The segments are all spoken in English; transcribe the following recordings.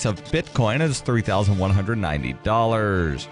of Bitcoin is $3,190.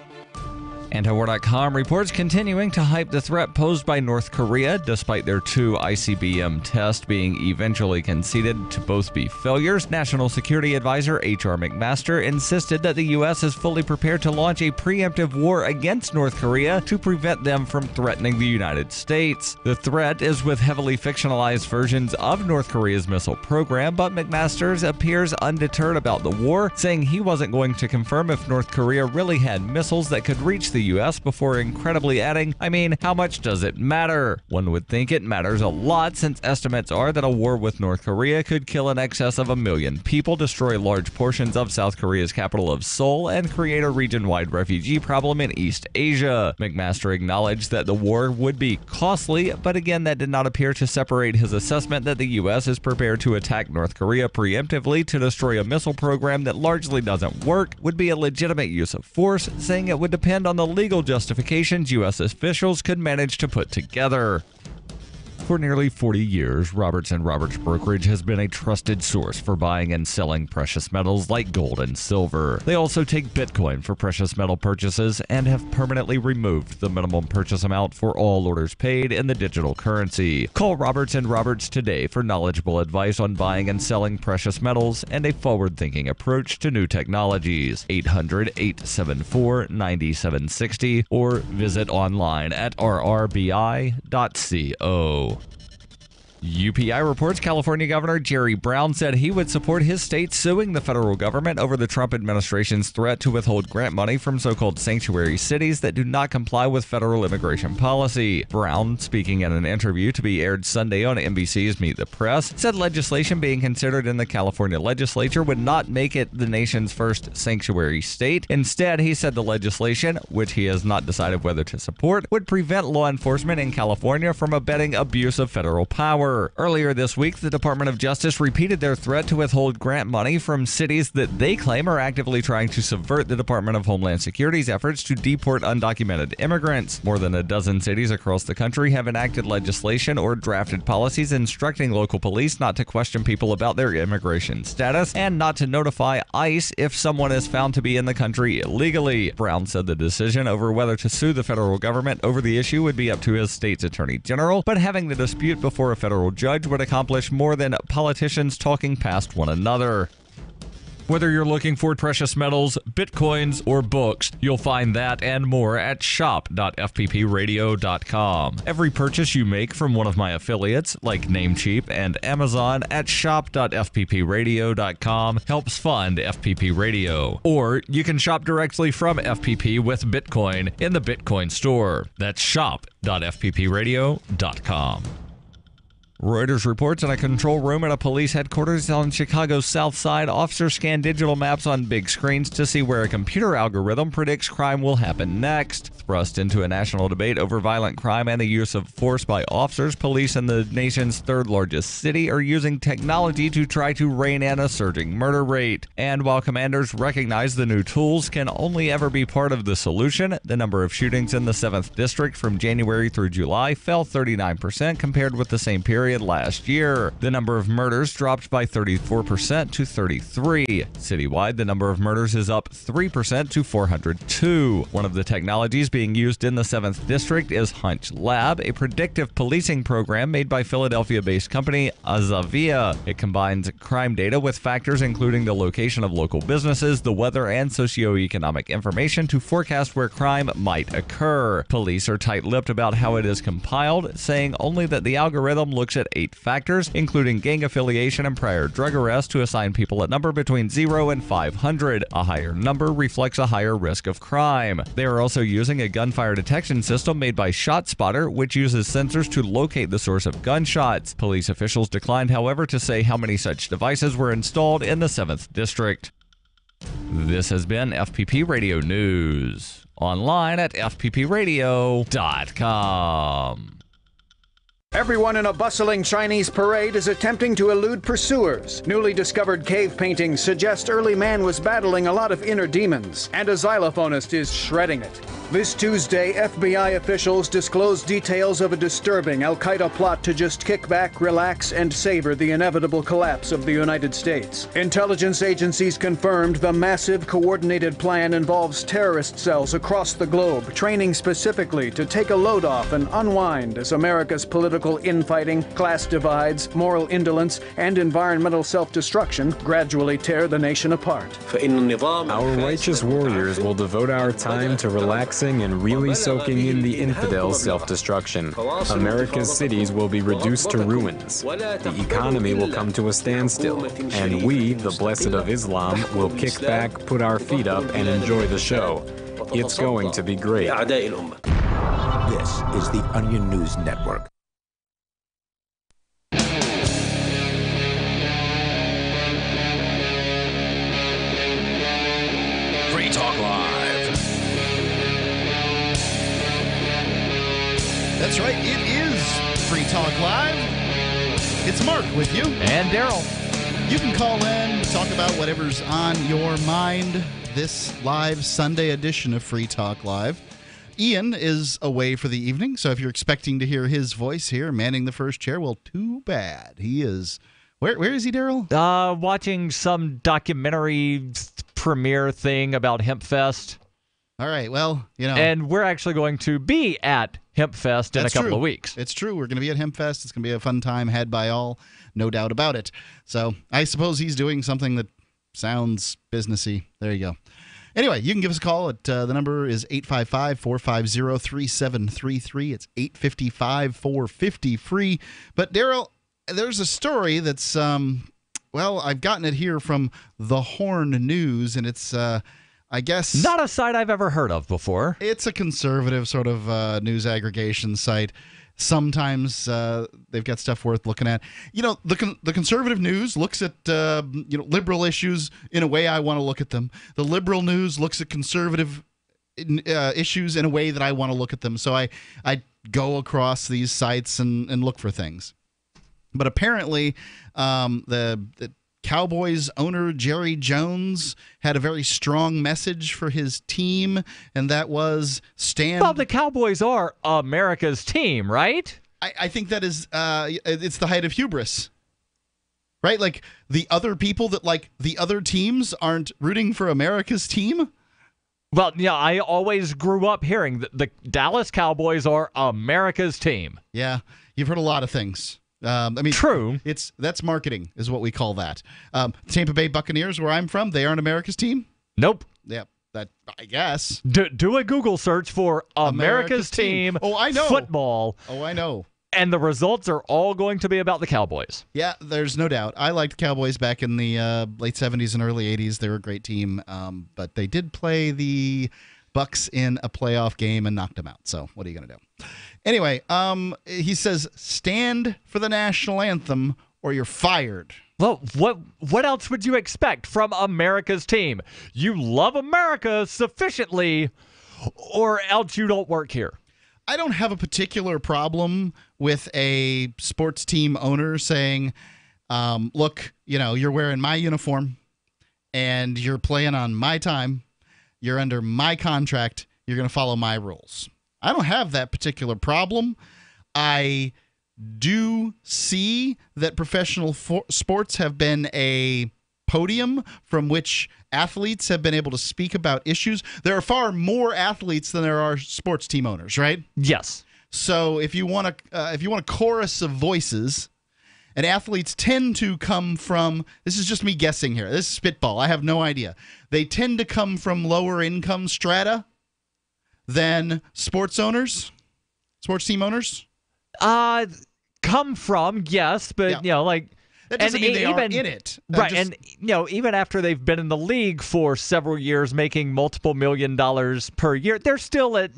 Antiwar.com reports continuing to hype the threat posed by North Korea, despite their 2 ICBM tests being eventually conceded to both be failures. National Security Advisor H.R. McMaster insisted that the U.S. is fully prepared to launch a preemptive war against North Korea to prevent them from threatening the United States. The threat is with heavily fictionalized versions of North Korea's missile program, but McMaster appears undeterred about the war, saying he wasn't going to confirm if North Korea really had missiles that could reach the U.S. before incredibly adding, I mean, how much does it matter? One would think it matters a lot, since estimates are that a war with North Korea could kill in excess of 1 million people, destroy large portions of South Korea's capital of Seoul, and create a region-wide refugee problem in East Asia. McMaster acknowledged that the war would be costly, but again, that did not appear to separate his assessment that the U.S. is prepared to attack North Korea preemptively to destroy a missile program that largely doesn't work would be a legitimate use of force, saying it would depend on the legal justifications U.S. officials could manage to put together. For nearly 40 years, Roberts & Roberts Brokerage has been a trusted source for buying and selling precious metals like gold and silver. They also take Bitcoin for precious metal purchases and have permanently removed the minimum purchase amount for all orders paid in the digital currency. Call Roberts & Roberts today for knowledgeable advice on buying and selling precious metals and a forward-thinking approach to new technologies. 800-874-9760 or visit online at rrbi.co. UPI reports California Governor Jerry Brown said he would support his state suing the federal government over the Trump administration's threat to withhold grant money from so-called sanctuary cities that do not comply with federal immigration policy. Brown, speaking in an interview to be aired Sunday on NBC's Meet the Press, said legislation being considered in the California legislature would not make it the nation's first sanctuary state. Instead, he said the legislation, which he has not decided whether to support, would prevent law enforcement in California from abetting abuse of federal power. Earlier this week, the Department of Justice repeated their threat to withhold grant money from cities that they claim are actively trying to subvert the Department of Homeland Security's efforts to deport undocumented immigrants. More than a dozen cities across the country have enacted legislation or drafted policies instructing local police not to question people about their immigration status and not to notify ICE if someone is found to be in the country illegally. Brown said the decision over whether to sue the federal government over the issue would be up to his state's attorney general, but having the dispute before a federal judge would accomplish more than politicians talking past one another. Whether you're looking for precious metals, bitcoins, or books, you'll find that and more at shop.fppradio.com. Every purchase you make from one of my affiliates, like Namecheap and Amazon, at shop.fppradio.com helps fund FPP Radio. Or you can shop directly from FPP with Bitcoin in the Bitcoin store. That's shop.fppradio.com. Reuters reports in a control room at a police headquarters on Chicago's South Side, officers scan digital maps on big screens to see where a computer algorithm predicts crime will happen next. Thrust into a national debate over violent crime and the use of force by officers, police in the nation's third largest city are using technology to try to rein in a surging murder rate. And while commanders recognize the new tools can only ever be part of the solution, the number of shootings in the 7th District from January through July fell 39% compared with the same period last year. The number of murders dropped by 34% to 33. Citywide, the number of murders is up 3% to 402. One of the technologies being used in the 7th District is Hunch Lab, a predictive policing program made by Philadelphia-based company Azavia. It combines crime data with factors including the location of local businesses, the weather, and socioeconomic information to forecast where crime might occur. Police are tight-lipped about how it is compiled, saying only that the algorithm looks at 8 factors, including gang affiliation and prior drug arrest, to assign people a number between 0 and 500. A higher number reflects a higher risk of crime. They are also using a gunfire detection system made by ShotSpotter, which uses sensors to locate the source of gunshots. Police officials declined, however, to say how many such devices were installed in the 7th District. This has been FPP Radio News. Online at fppradio.com. Everyone in a bustling Chinese parade is attempting to elude pursuers. Newly discovered cave paintings suggest early man was battling a lot of inner demons, and a xylophonist is shredding it. This Tuesday, FBI officials disclosed details of a disturbing al-Qaeda plot to just kick back, relax, and savor the inevitable collapse of the United States. Intelligence agencies confirmed the massive coordinated plan involves terrorist cells across the globe, training specifically to take a load off and unwind as America's political infighting, class divides, moral indolence, and environmental self-destruction gradually tear the nation apart. Our righteous warriors will devote our time to relaxing and really soaking in the infidels' self-destruction. America's cities will be reduced to ruins. The economy will come to a standstill. And we, the Blessed of Islam, will kick back, put our feet up, and enjoy the show. It's going to be great. This is the Onion News Network. Free Talk Live. That's right, it is Free Talk Live. It's Mark with you. And Darryl. You can call in, talk about whatever's on your mind. This live Sunday edition of Free Talk Live. Ian is away for the evening, so if you're expecting to hear his voice here manning the first chair, well, too bad. He is... Where is he, Darryl? Watching some documentary premiere thing about HempFest. All right, well, you know... And we're actually going to be at HempFest in a couple of weeks. It's true. We're going to be at HempFest. It's going to be a fun time had by all, no doubt about it. So I suppose he's doing something that sounds businessy. There you go. Anyway, you can give us a call. The number is 855-450-3733. It's 855-450-FREE. But, Darryl, there's a story that's, I've gotten it here from The Horn News, and it's... I guess... Not a site I've ever heard of before. It's a conservative sort of news aggregation site. Sometimes they've got stuff worth looking at. You know, the conservative news looks at liberal issues in a way I want to look at them. The liberal news looks at conservative issues in a way that I want to look at them. So I go across these sites and look for things. But apparently the Cowboys owner Jerry Jones had a very strong message for his team, and that was stand... Well, the Cowboys are America's team, right? I think that is, it's the height of hubris, right? Like, the other people that like the other teams aren't rooting for America's team? Well, yeah, I always grew up hearing that the Dallas Cowboys are America's team. Yeah, you've heard a lot of things. True. That's marketing, is what we call that. Tampa Bay Buccaneers, where I'm from, they aren't America's team? Nope. Yeah, that I guess. Do a Google search for America's team. Oh, I know. Football. Oh, I know. And the results are all going to be about the Cowboys. Yeah, there's no doubt. I liked Cowboys back in the late 70s and early 80s. They were a great team, but they did play the Bucs in a playoff game and knocked them out. So what are you going to do? Anyway, he says, stand for the national anthem or you're fired. Well, what else would you expect from America's team? You love America sufficiently or else you don't work here. I don't have a particular problem with a sports team owner saying, look, you're wearing my uniform and you're playing on my time. You're under my contract. You're going to follow my rules. I don't have that particular problem. I do see that professional sports have been a podium from which athletes have been able to speak about issues. There are far more athletes than there are sports team owners, right? Yes. So if you want a chorus of voices, and athletes tend to come from, this is just me guessing here, this is spitball, I have no idea. They tend to come from lower income strata than sports team owners? Come from, yes, but, that doesn't mean they are in it. Right, and, even after they've been in the league for several years, making multiple $1 million per year, they're still at,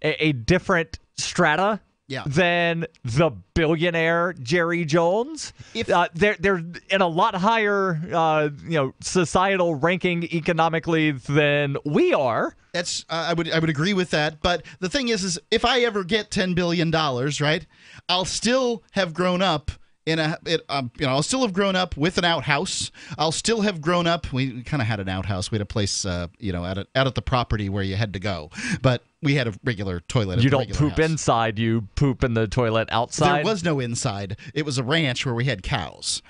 a different strata than the billionaire Jerry Jones. They're in a lot higher, societal ranking economically than we are. That's I would agree with that. But the thing is if I ever get $10 billion, right, I'll still have grown up I'll still have grown up with an outhouse. I'll still have grown up. We kind of had an outhouse. We had a place, out at the property where you had to go. But we had a regular toilet. You don't poop inside, you poop in the toilet outside? There was no inside. It was a ranch where we had cows.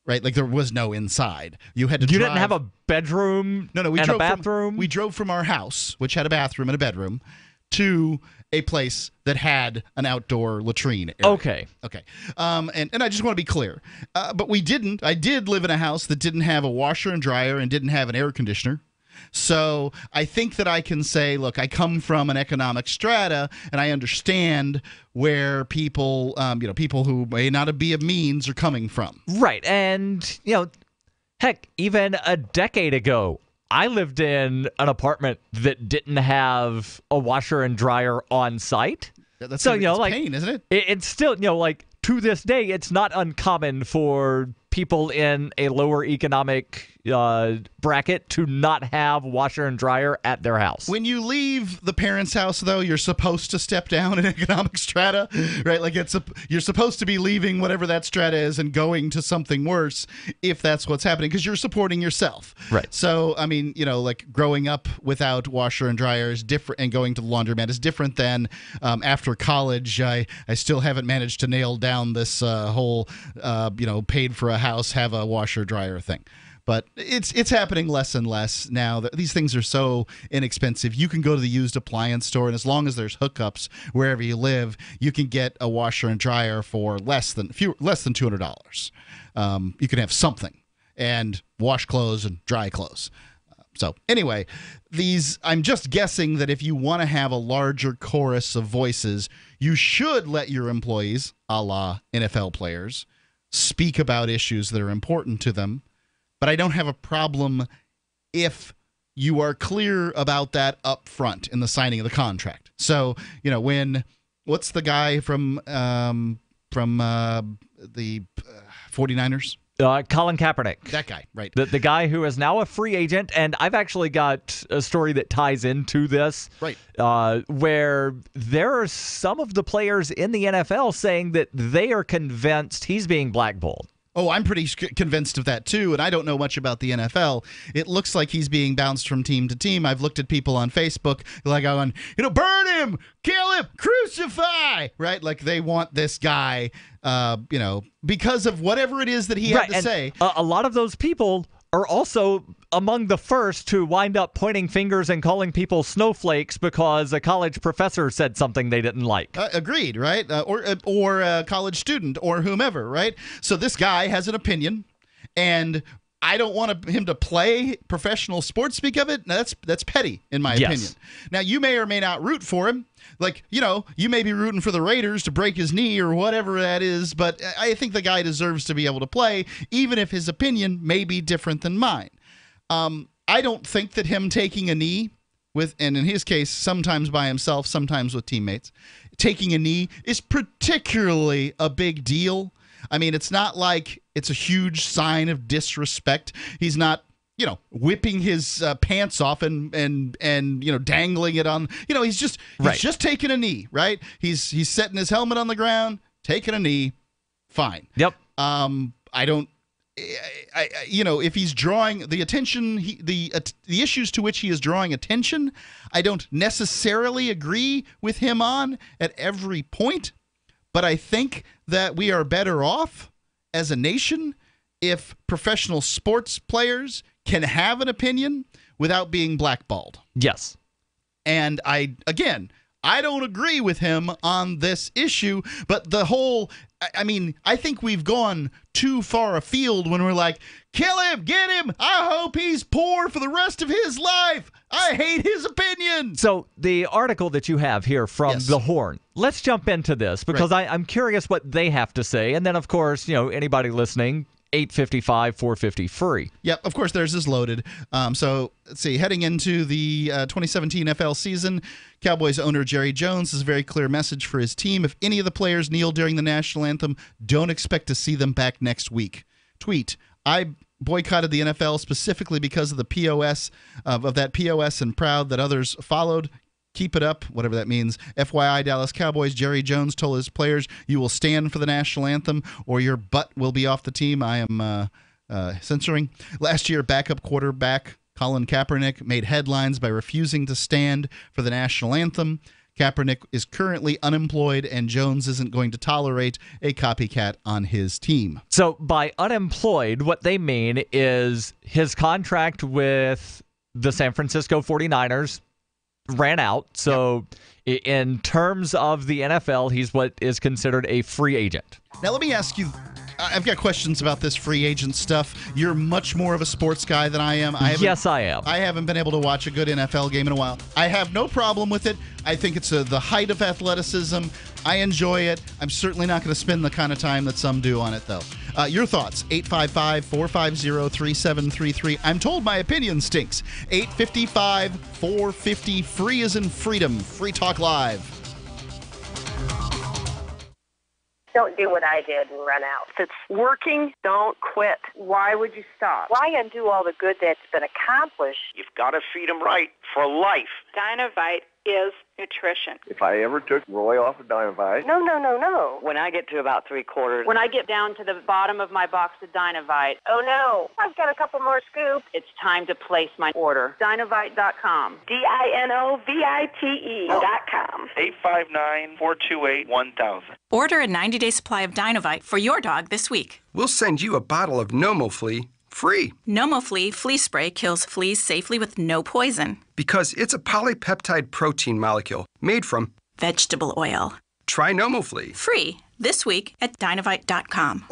Right, like there was no inside. You had to. You didn't have a bedroom. No, we drove a bathroom. We drove from our house, which had a bathroom and a bedroom, to a place that had an outdoor latrine area. Okay. And I just want to be clear, but we didn't. I did live in a house that didn't have a washer and dryer and didn't have an air conditioner. So I think that I can say, look, I come from an economic strata, and I understand where people, people who may not be of means are coming from. Right, and heck, even a decade ago, I lived in an apartment that didn't have a washer and dryer on site. That's so it's pain, isn't it? It's still to this day, it's not uncommon for people in a lower economic bracket to not have washer and dryer at their house. When you leave the parents' house, though, you're supposed to step down in economic strata, right? Like you're supposed to be leaving whatever that strata is and going to something worse if that's what's happening, because you're supporting yourself. Right. So, I mean, like growing up without washer and dryer is different, and going to the laundromat is different than after college. I still haven't managed to nail down this whole, paid for a house, have a washer dryer thing. But it's happening less and less now. These things are so inexpensive. You can go to the used appliance store, and as long as there's hookups wherever you live, you can get a washer and dryer for less than $200. You can have something and wash clothes and dry clothes. So anyway, I'm just guessing that if you want to have a larger chorus of voices, you should let your employees, a la NFL players, speak about issues that are important to them. But I don't have a problem if you are clear about that up front in the signing of the contract. So, what's the guy from the 49ers? Colin Kaepernick. That guy, right. The guy who is now a free agent, and I've actually got a story that ties into this. Right. Where there are some of the players in the NFL saying that they are convinced he's being blackballed. Oh, I'm pretty convinced of that, too, and I don't know much about the NFL. It looks like he's being bounced from team to team. I've looked at people on Facebook like going, burn him, kill him, crucify, right? Like they want this guy, because of whatever it is that he had to say. A lot of those people are also among the first to wind up pointing fingers and calling people snowflakes because a college professor said something they didn't like. Agreed, right? Or a college student or whomever, right? So this guy has an opinion, and I don't want him to play professional sports speak of it. Now, that's petty, in my opinion. Now, you may or may not root for him. Like, you may be rooting for the Raiders to break his knee or whatever that is, but I think the guy deserves to be able to play, even if his opinion may be different than mine. I don't think that him taking a knee and in his case, sometimes by himself, sometimes with teammates, taking a knee is particularly a big deal. I mean, it's not like it's a huge sign of disrespect. He's not, whipping his pants off and dangling it on. He's just taking a knee, right? He's setting his helmet on the ground, taking a knee. Fine. Yep. If he's drawing the attention, the issues to which he is drawing attention, I don't necessarily agree with him on at every point. But I think that we are better off as a nation if professional sports players can have an opinion without being blackballed. Yes. And I don't agree with him on this issue, but I think we've gone too far afield when we're like, kill him, get him, I hope he's poor for the rest of his life. I hate his opinion. So the article that you have here from The Horn, let's jump into this because I'm curious what they have to say. And then, of course, anybody listening, 855-450 free. Yep, of course, theirs is loaded. So let's see. Heading into the 2017 NFL season, Cowboys owner Jerry Jones has a very clear message for his team. If any of the players kneel during the national anthem, don't expect to see them back next week. Tweet: I boycotted the NFL specifically because of the POS of that POS and proud that others followed. Keep it up, whatever that means. FYI, Dallas Cowboys, Jerry Jones told his players, you will stand for the national anthem or your butt will be off the team. I am censoring. Last year, backup quarterback Colin Kaepernick made headlines by refusing to stand for the national anthem. Kaepernick is currently unemployed, and Jones isn't going to tolerate a copycat on his team. So by unemployed, what they mean is his contract with the San Francisco 49ers ran out. So in terms of the NFL, he's what is considered a free agent. Now, let me ask you, I've got questions about this free agent stuff. You're much more of a sports guy than I am. Yes, I am. I haven't been able to watch a good NFL game in a while. I have no problem with it. I think it's the height of athleticism. I enjoy it. I'm certainly not going to spend the kind of time that some do on it, though. Your thoughts, 855-450-3733. I'm told my opinion stinks. 855-450, free as in freedom. Free Talk Live. Don't do what I did and run out. If it's working, don't quit. Why would you stop? Why undo all the good that's been accomplished? You've got to feed them right for life. Dynavite is nutrition. If I ever took Roy off of Dynavite... No. When I get to about 3/4... When I get down to the bottom of my box of Dynavite... Oh, no. I've got a couple more scoops. It's time to place my order. Dynavite.com. DINOVITE.com. 859-428-1000. Order a 90-day supply of Dynavite for your dog this week. We'll send you a bottle of NomoFlea free. NomoFlea flea spray kills fleas safely with no poison. Because it's a polypeptide protein molecule made from vegetable oil. Try NomoFlea. Free this week at Dynavite.com.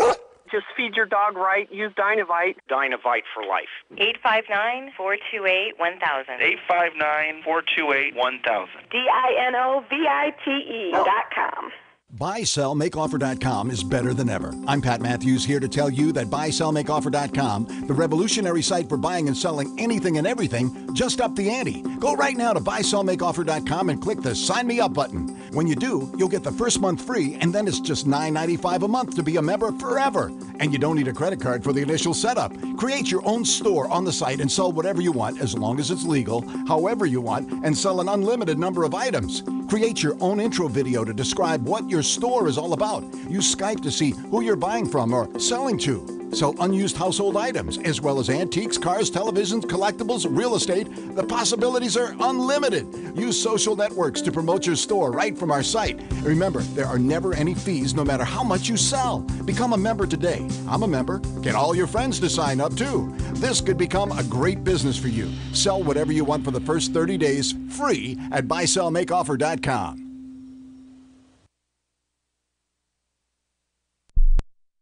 Just feed your dog right. Use Dynavite. Dynavite for life. 859-428-1000. 859-428-1000. DINOVITE.com. BuySellMakeOffer.com is better than ever. I'm Pat Matthews, here to tell you that BuySellMakeOffer.com, the revolutionary site for buying and selling anything and everything, just upped the ante. Go right now to BuySellMakeOffer.com and click the Sign Me Up button. When you do, you'll get the first month free, and then it's just $9.95 a month to be a member forever. And you don't need a credit card for the initial setup. Create your own store on the site and sell whatever you want, as long as it's legal, however you want, and sell an unlimited number of items. Create your own intro video to describe what your store is all about. Use Skype to see who you're buying from or selling to. Sell unused household items, as well as antiques, cars, televisions, collectibles, real estate. The possibilities are unlimited. Use social networks to promote your store right from our site. Remember, there are never any fees, no matter how much you sell. Become a member today. I'm a member. Get all your friends to sign up, too. This could become a great business for you. Sell whatever you want for the first 30 days, free at BuySellMakeOffer.com.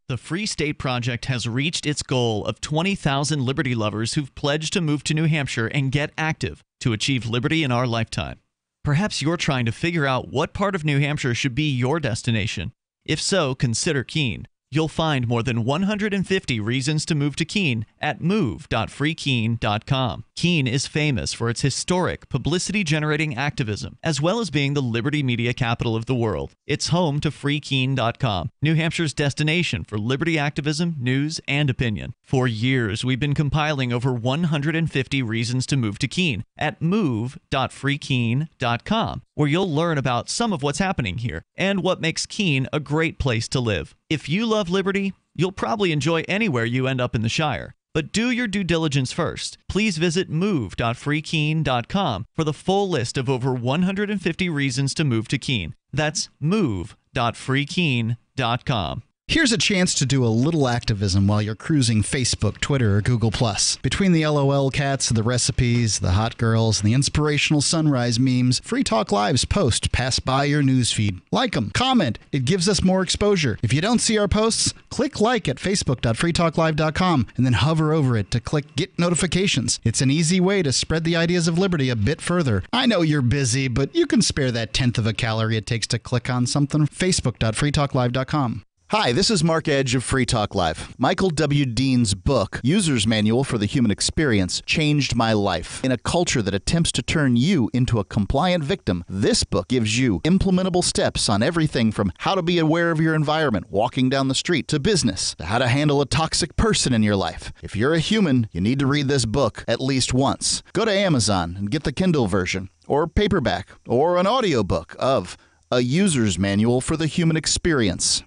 The Free State Project has reached its goal of 20,000 liberty lovers who've pledged to move to New Hampshire and get active to achieve liberty in our lifetime. Perhaps you're trying to figure out what part of New Hampshire should be your destination. If so, consider Keene. You'll find more than 150 reasons to move to Keene at move.freekeene.com. Keene is famous for its historic, publicity-generating activism, as well as being the liberty media capital of the world. It's home to freekeene.com, New Hampshire's destination for liberty activism, news, and opinion. For years, we've been compiling over 150 reasons to move to Keene at move.freekeene.com, where you'll learn about some of what's happening here and what makes Keene a great place to live. If you love liberty, you'll probably enjoy anywhere you end up in the Shire. But do your due diligence first. Please visit move.freekeene.com for the full list of over 150 reasons to move to Keene. That's move.freekeene.com. Here's a chance to do a little activism while you're cruising Facebook, Twitter, or Google+. Between the LOL cats, the recipes, the hot girls, and the inspirational sunrise memes, Free Talk Live's posts pass by your newsfeed. Like them, comment. It gives us more exposure. If you don't see our posts, click like at facebook.freetalklive.com and then hover over it to click Get Notifications. It's an easy way to spread the ideas of liberty a bit further. I know you're busy, but you can spare that 1/10 of a calorie it takes to click on something. facebook.freetalklive.com. Hi, this is Mark Edge of Free Talk Live. Michael W. Dean's book, User's Manual for the Human Experience, changed my life. In a culture that attempts to turn you into a compliant victim, this book gives you implementable steps on everything from how to be aware of your environment, walking down the street, to business, to how to handle a toxic person in your life. If you're a human, you need to read this book at least once. Go to Amazon and get the Kindle version, or paperback, or an audiobook of A User's Manual for the Human Experience.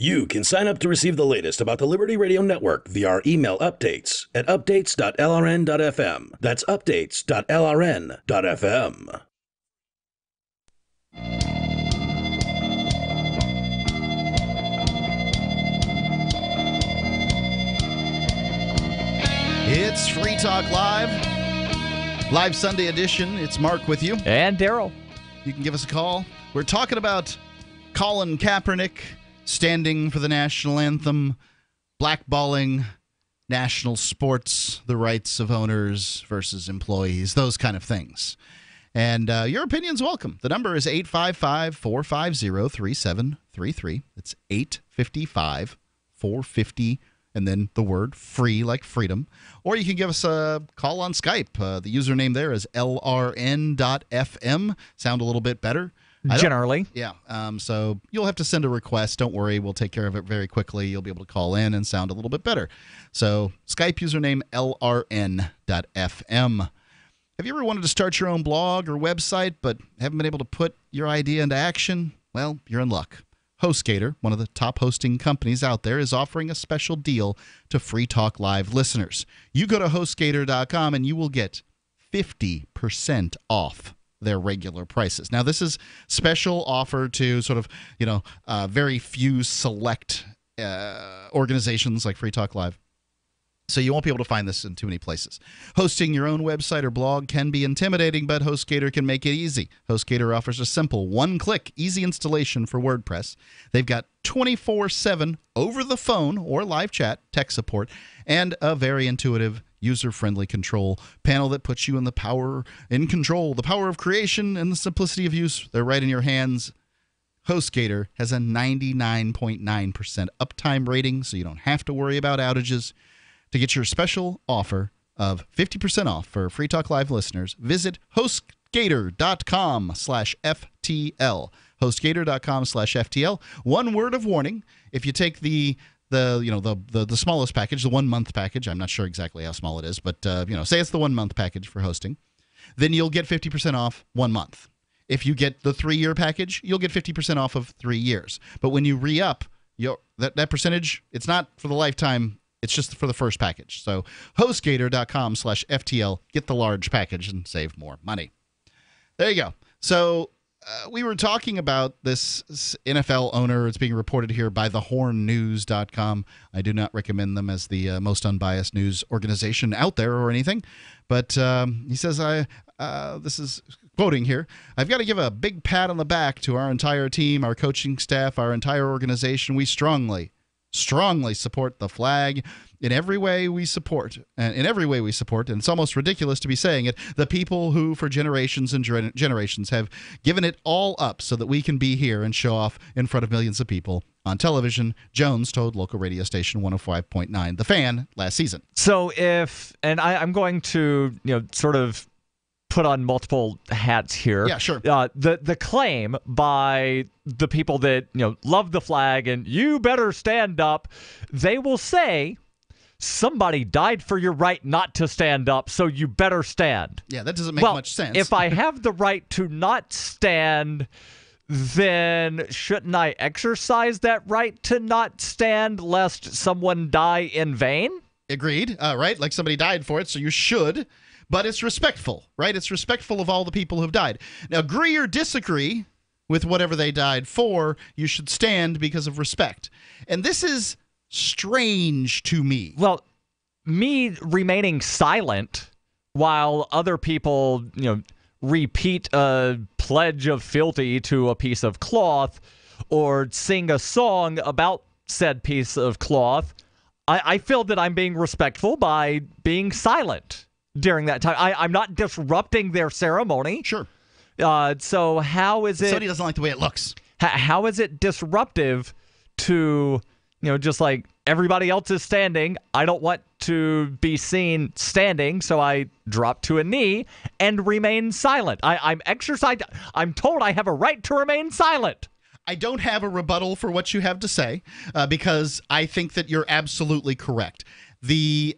You can sign up to receive the latest about the Liberty Radio Network via our email updates at updates.lrn.fm. That's updates.lrn.fm. It's Free Talk Live. Live Sunday edition. It's Mark with you. And Darryl. You can give us a call. We're talking about Colin Kaepernick standing for the national anthem, blackballing national sports, the rights of owners versus employees, those kind of things. And your opinion's welcome. The number is 855-450-3733. It's 855-450, and then the word free, like freedom. Or you can give us a call on Skype. The username there is lrn.fm. Sound a little bit better. Generally. Yeah. So you'll have to send a request. Don't worry. We'll take care of it very quickly. You'll be able to call in and sound a little bit better. So Skype username lrn.fm. Have you ever wanted to start your own blog or website but haven't been able to put your idea into action? Well, you're in luck. HostGator, one of the top hosting companies out there, is offering a special deal to Free Talk Live listeners. You go to HostGator.com and you will get 50% off their regular prices. Now, this is special offer to sort of, very few select organizations like Free Talk Live. So you won't be able to find this in too many places. Hosting your own website or blog can be intimidating, but HostGator can make it easy. HostGator offers a simple one-click, easy installation for WordPress. They've got 24/7 over-the-phone or live chat tech support and a very intuitive, user-friendly control panel that puts you in control. The power of creation and the simplicity of use, they're right in your hands. HostGator has a 99.9% uptime rating, so you don't have to worry about outages. To get your special offer of 50% off for Free Talk Live listeners, visit HostGator.com/FTL. HostGator.com/FTL. One word of warning: if you take the smallest package, the 1 month package, I'm not sure exactly how small it is, but say it's the 1 month package for hosting, then you'll get 50% off 1 month. If you get the 3-year package, you'll get 50% off of 3 years. But when you re-up, that percentage, it's not for the lifetime. It's just for the first package. So HostGator.com/FTL. Get the large package and save more money. There you go. So we were talking about this NFL owner. It's being reported here by thehornnews.com. I do not recommend them as the most unbiased news organization out there or anything. But he says, this is quoting here, "I've got to give a big pat on the back to our entire team, our coaching staff, our entire organization. We strongly support the flag in every way we support. And it's almost ridiculous to be saying it, the people who for generations and generations have given it all up so that we can be here and show off in front of millions of people on television," Jones told local radio station 105.9 The Fan last season. So I'm going to sort of put on multiple hats here. Yeah, sure. The claim by the people that love the flag and you better stand up, they will say somebody died for your right not to stand up, so you better stand. Yeah, that doesn't make much sense. If I have the right to not stand, then shouldn't I exercise that right to not stand lest someone die in vain? Agreed. Right? Like somebody died for it, so you should. But it's respectful, right? It's respectful of all the people who've died. Now, agree or disagree with whatever they died for, you should stand because of respect. And this is strange to me. Well, me remaining silent while other people, repeat a pledge of fealty to a piece of cloth or sing a song about said piece of cloth, I feel that I'm being respectful by being silent during that time. I'm not disrupting their ceremony. Sure. So how is it... Somebody doesn't like the way it looks. How is it disruptive to, just like everybody else is standing, I don't want to be seen standing, so I drop to a knee and remain silent. I'm exercised. I'm told I have a right to remain silent. I don't have a rebuttal for what you have to say because I think that you're absolutely correct. Here's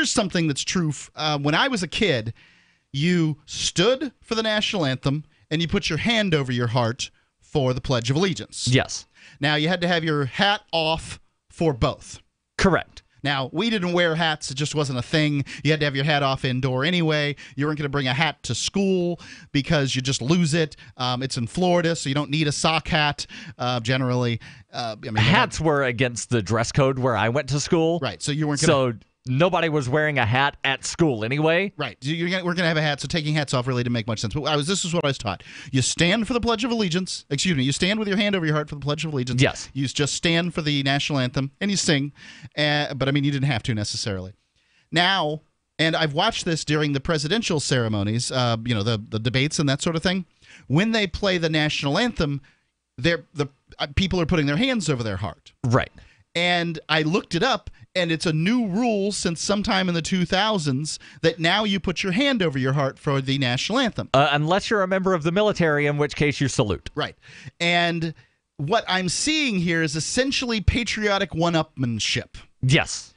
something that's true. When I was a kid, you stood for the national anthem and you put your hand over your heart for the Pledge of Allegiance. Yes. Now, you had to have your hat off for both. Correct. Now, we didn't wear hats. It just wasn't a thing. You had to have your hat off indoor anyway. You weren't going to bring a hat to school because you just lose it. It's in Florida, so you don't need a sock hat generally. Hats were against the dress code where I went to school. Right, so you weren't going to... So nobody was wearing a hat at school anyway. Right. We're going to have a hat, so taking hats off really didn't make much sense. But this is what I was taught. You stand for the Pledge of Allegiance. Excuse me. You stand with your hand over your heart for the Pledge of Allegiance. Yes. You just stand for the National Anthem, and you sing. But, you didn't have to necessarily. Now, and I've watched this during the presidential ceremonies, the debates and that sort of thing. When they play the National Anthem, the people are putting their hands over their heart. Right. And I looked it up, and it's a new rule since sometime in the 2000s that now you put your hand over your heart for the National Anthem. Unless you're a member of the military, in which case you salute. Right. And what I'm seeing here is essentially patriotic one-upmanship. Yes.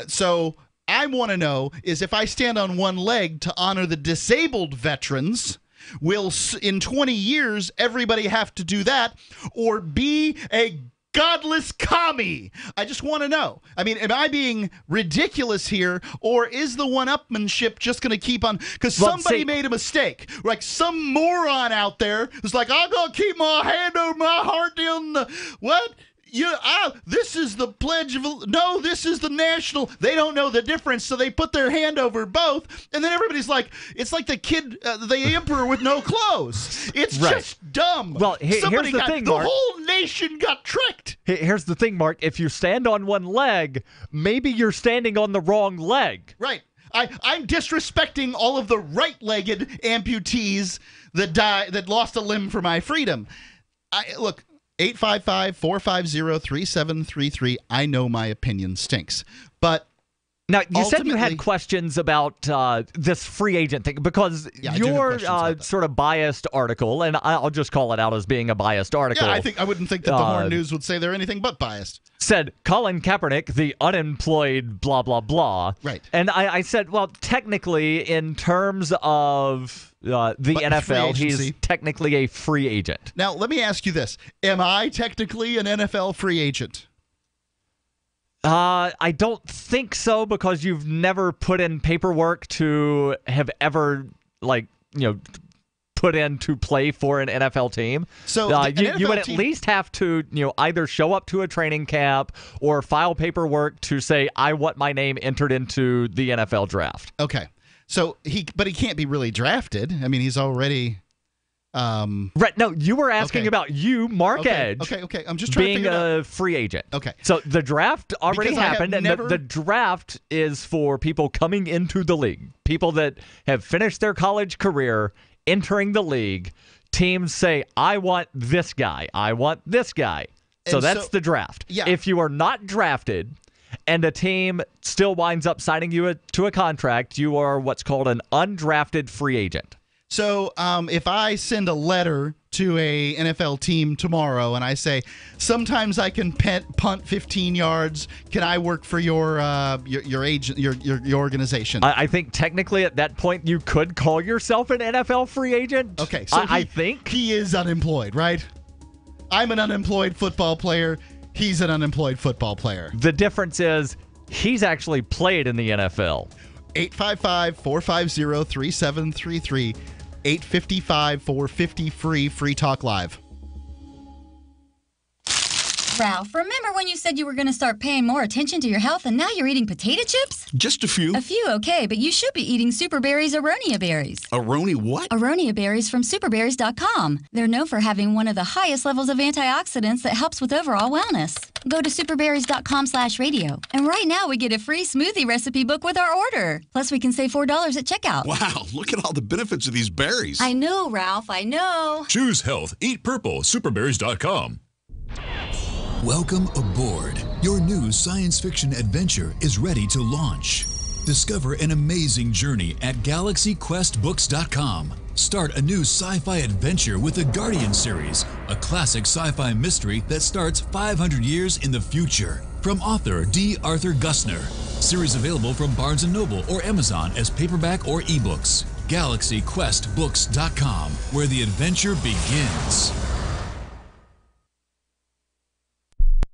So I want to know is if I stand on one leg to honor the disabled veterans, will in 20 years everybody have to do that or be a godless commie? I just want to know. Am I being ridiculous here, or is the one-upmanship just going to keep on? Because somebody made a mistake. Like some moron out there who's like, I'm going to keep my hand over my heart in the... What? This is the Pledge of... No, this is the National... They don't know the difference, so they put their hand over both, and then everybody's like... It's like the kid, the emperor with no clothes. It's just dumb. Well, here's the thing, Mark. The whole nation got tricked. Here's the thing, Mark. If you stand on one leg, maybe you're standing on the wrong leg. Right. I'm disrespecting all of the right-legged amputees that lost a limb for my freedom. Look... 855-450-3733. I know my opinion stinks. But now, you said you had questions about this free agent thing because your sort of biased article, and I'll just call it out as being a biased article. Yeah, I wouldn't think that the Horn News would say they're anything but biased. Said Colin Kaepernick, the unemployed blah, blah, blah. Right. And I said, well, technically, in terms of... the NFL, he's technically a free agent. Now, let me ask you this. Am I technically an NFL free agent? I don't think so because you've never put in paperwork to have ever, put in to play for an NFL team. So you would at least have to, either show up to a training camp or file paperwork to say, I want my name entered into the NFL draft. Okay. So he can't be really drafted. He's already right. No, you were asking about you, Mark Edge. Okay. I'm just trying being to figure it out. A free agent. Okay. So the draft already happened, and the draft is for people coming into the league, people that have finished their college career, entering the league. Teams say, I want this guy. I want this guy. So that's the draft. Yeah. If you are not drafted and a team still winds up signing you to a contract, you are what's called an undrafted free agent. So if I send a letter to a NFL team tomorrow and I say, sometimes I can punt 15 yards, can I work for your agent, your organization? I think technically at that point you could call yourself an NFL free agent. Okay, so I think he is unemployed, right? I'm an unemployed football player. He's an unemployed football player. The difference is he's actually played in the NFL. 855-450-3733. 855-450-FREE. Free Talk Live. Ralph, remember when you said you were going to start paying more attention to your health and now you're eating potato chips? Just a few. A few, okay, but you should be eating Super Berries Aronia berries. Aroni what? Aronia berries from superberries.com. They're known for having one of the highest levels of antioxidants that helps with overall wellness. Go to superberries.com/radio. And right now we get a free smoothie recipe book with our order. Plus we can save $4 at checkout. Wow, look at all the benefits of these berries. I know, Ralph, I know. Choose health. Eat purple. Superberries.com. Welcome aboard. Your new science fiction adventure is ready to launch. Discover an amazing journey at GalaxyQuestBooks.com. Start a new sci-fi adventure with the Guardian series, a classic sci-fi mystery that starts 500 years in the future. From author D. Arthur Gussner. Series available from Barnes & Noble or Amazon as paperback or ebooks. GalaxyQuestBooks.com, where the adventure begins.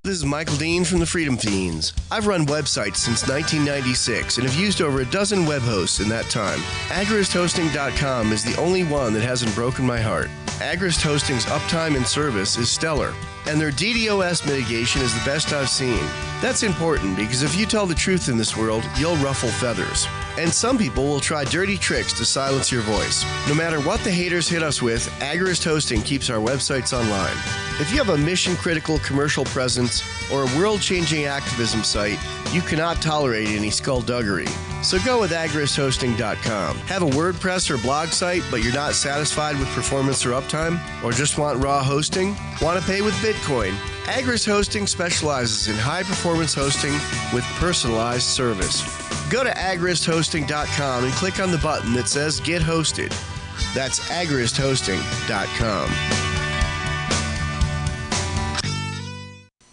This is Michael Dean from the Freedom Fiends. I've run websites since 1996 and have used over a dozen web hosts in that time. AgristHosting.com is the only one that hasn't broken my heart. Agrist Hosting's uptime and service is stellar, and their DDoS mitigation is the best I've seen. That's important because if you tell the truth in this world, you'll ruffle feathers. And some people will try dirty tricks to silence your voice. No matter what the haters hit us with, Agrist Hosting keeps our websites online. If you have a mission-critical commercial presence or a world-changing activism site, you cannot tolerate any skullduggery. So go with AgristHosting.com. Have a WordPress or blog site, but you're not satisfied with performance or uptime? Or just want raw hosting? Want to pay with Bitcoin? Agrist Hosting specializes in high-performance hosting with personalized service. Go to AgristHosting.com and click on the button that says Get Hosted. That's AgristHosting.com.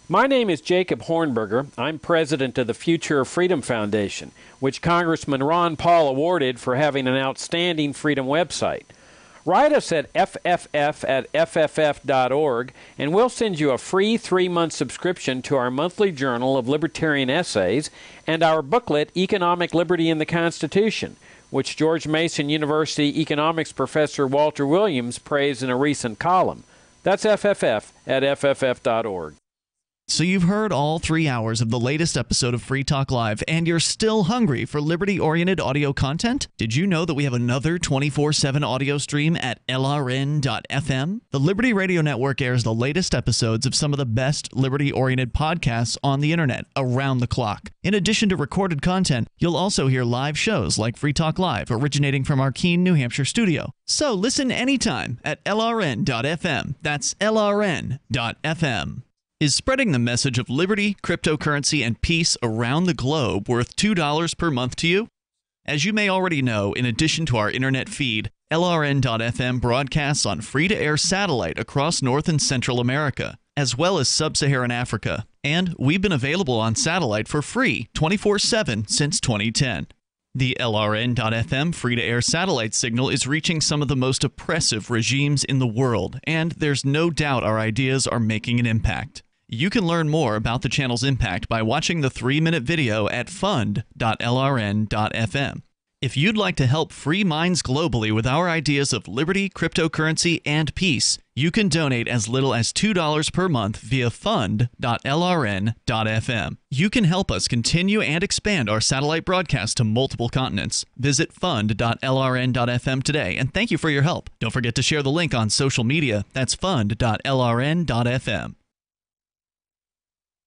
My name is Jacob Hornberger. I'm president of the Future of Freedom Foundation, which Congressman Ron Paul awarded for having an outstanding freedom website. Write us at fff@fff.org, and we'll send you a free 3-month subscription to our monthly journal of libertarian essays and our booklet, Economic Liberty in the Constitution, which George Mason University economics professor Walter Williams praised in a recent column. That's fff@fff.org. So you've heard all 3 hours of the latest episode of Free Talk Live, and you're still hungry for liberty-oriented audio content? Did you know that we have another 24/7 audio stream at LRN.FM? The Liberty Radio Network airs the latest episodes of some of the best liberty-oriented podcasts on the internet around the clock. In addition to recorded content, you'll also hear live shows like Free Talk Live, originating from our Keene, New Hampshire studio. So listen anytime at LRN.FM. That's LRN.FM. Is spreading the message of liberty, cryptocurrency, and peace around the globe worth $2 per month to you? As you may already know, in addition to our internet feed, LRN.FM broadcasts on free-to-air satellite across North and Central America, as well as Sub-Saharan Africa. And we've been available on satellite for free 24/7 since 2010. The LRN.FM free-to-air satellite signal is reaching some of the most oppressive regimes in the world, and there's no doubt our ideas are making an impact. You can learn more about the channel's impact by watching the 3-minute video at fund.lrn.fm. If you'd like to help free minds globally with our ideas of liberty, cryptocurrency, and peace, you can donate as little as $2 per month via fund.lrn.fm. You can help us continue and expand our satellite broadcast to multiple continents. Visit fund.lrn.fm today, and thank you for your help. Don't forget to share the link on social media. That's fund.lrn.fm.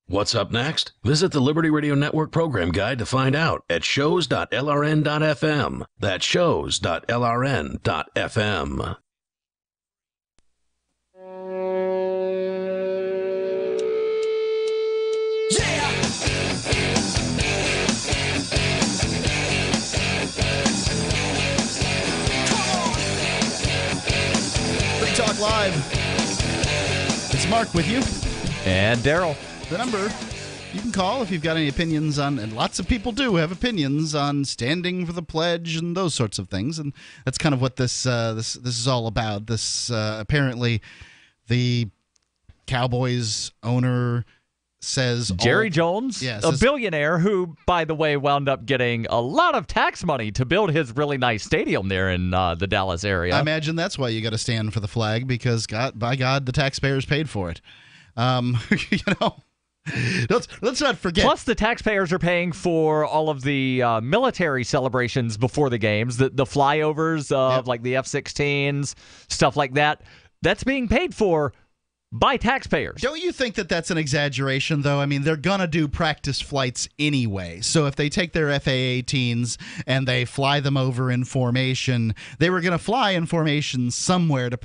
What's up next? Visit the Liberty Radio Network program guide to find out at shows.lrn.fm. That's shows.lrn.fm. Free Talk Live. It's Mark with you. And Darryl. The number you can call if you've got any opinions on, and lots of people do have opinions on standing for the pledge and those sorts of things, and that's kind of what this is all about. This apparently the Cowboys owner says Jerry Jones, a billionaire who, by the way, wound up getting a lot of tax money to build his really nice stadium there in the Dallas area. I imagine that's why you got to stand for the flag, because by God, the taxpayers paid for it. You know. Let's not forget. Plus, the taxpayers are paying for all of the military celebrations before the games, the flyovers of like the F-16s, stuff like that. That's being paid for by taxpayers. Don't you think that that's an exaggeration, though? I mean, they're going to do practice flights anyway. So if they take their FA-18s and they fly them over in formation, they were going to fly in formation somewhere to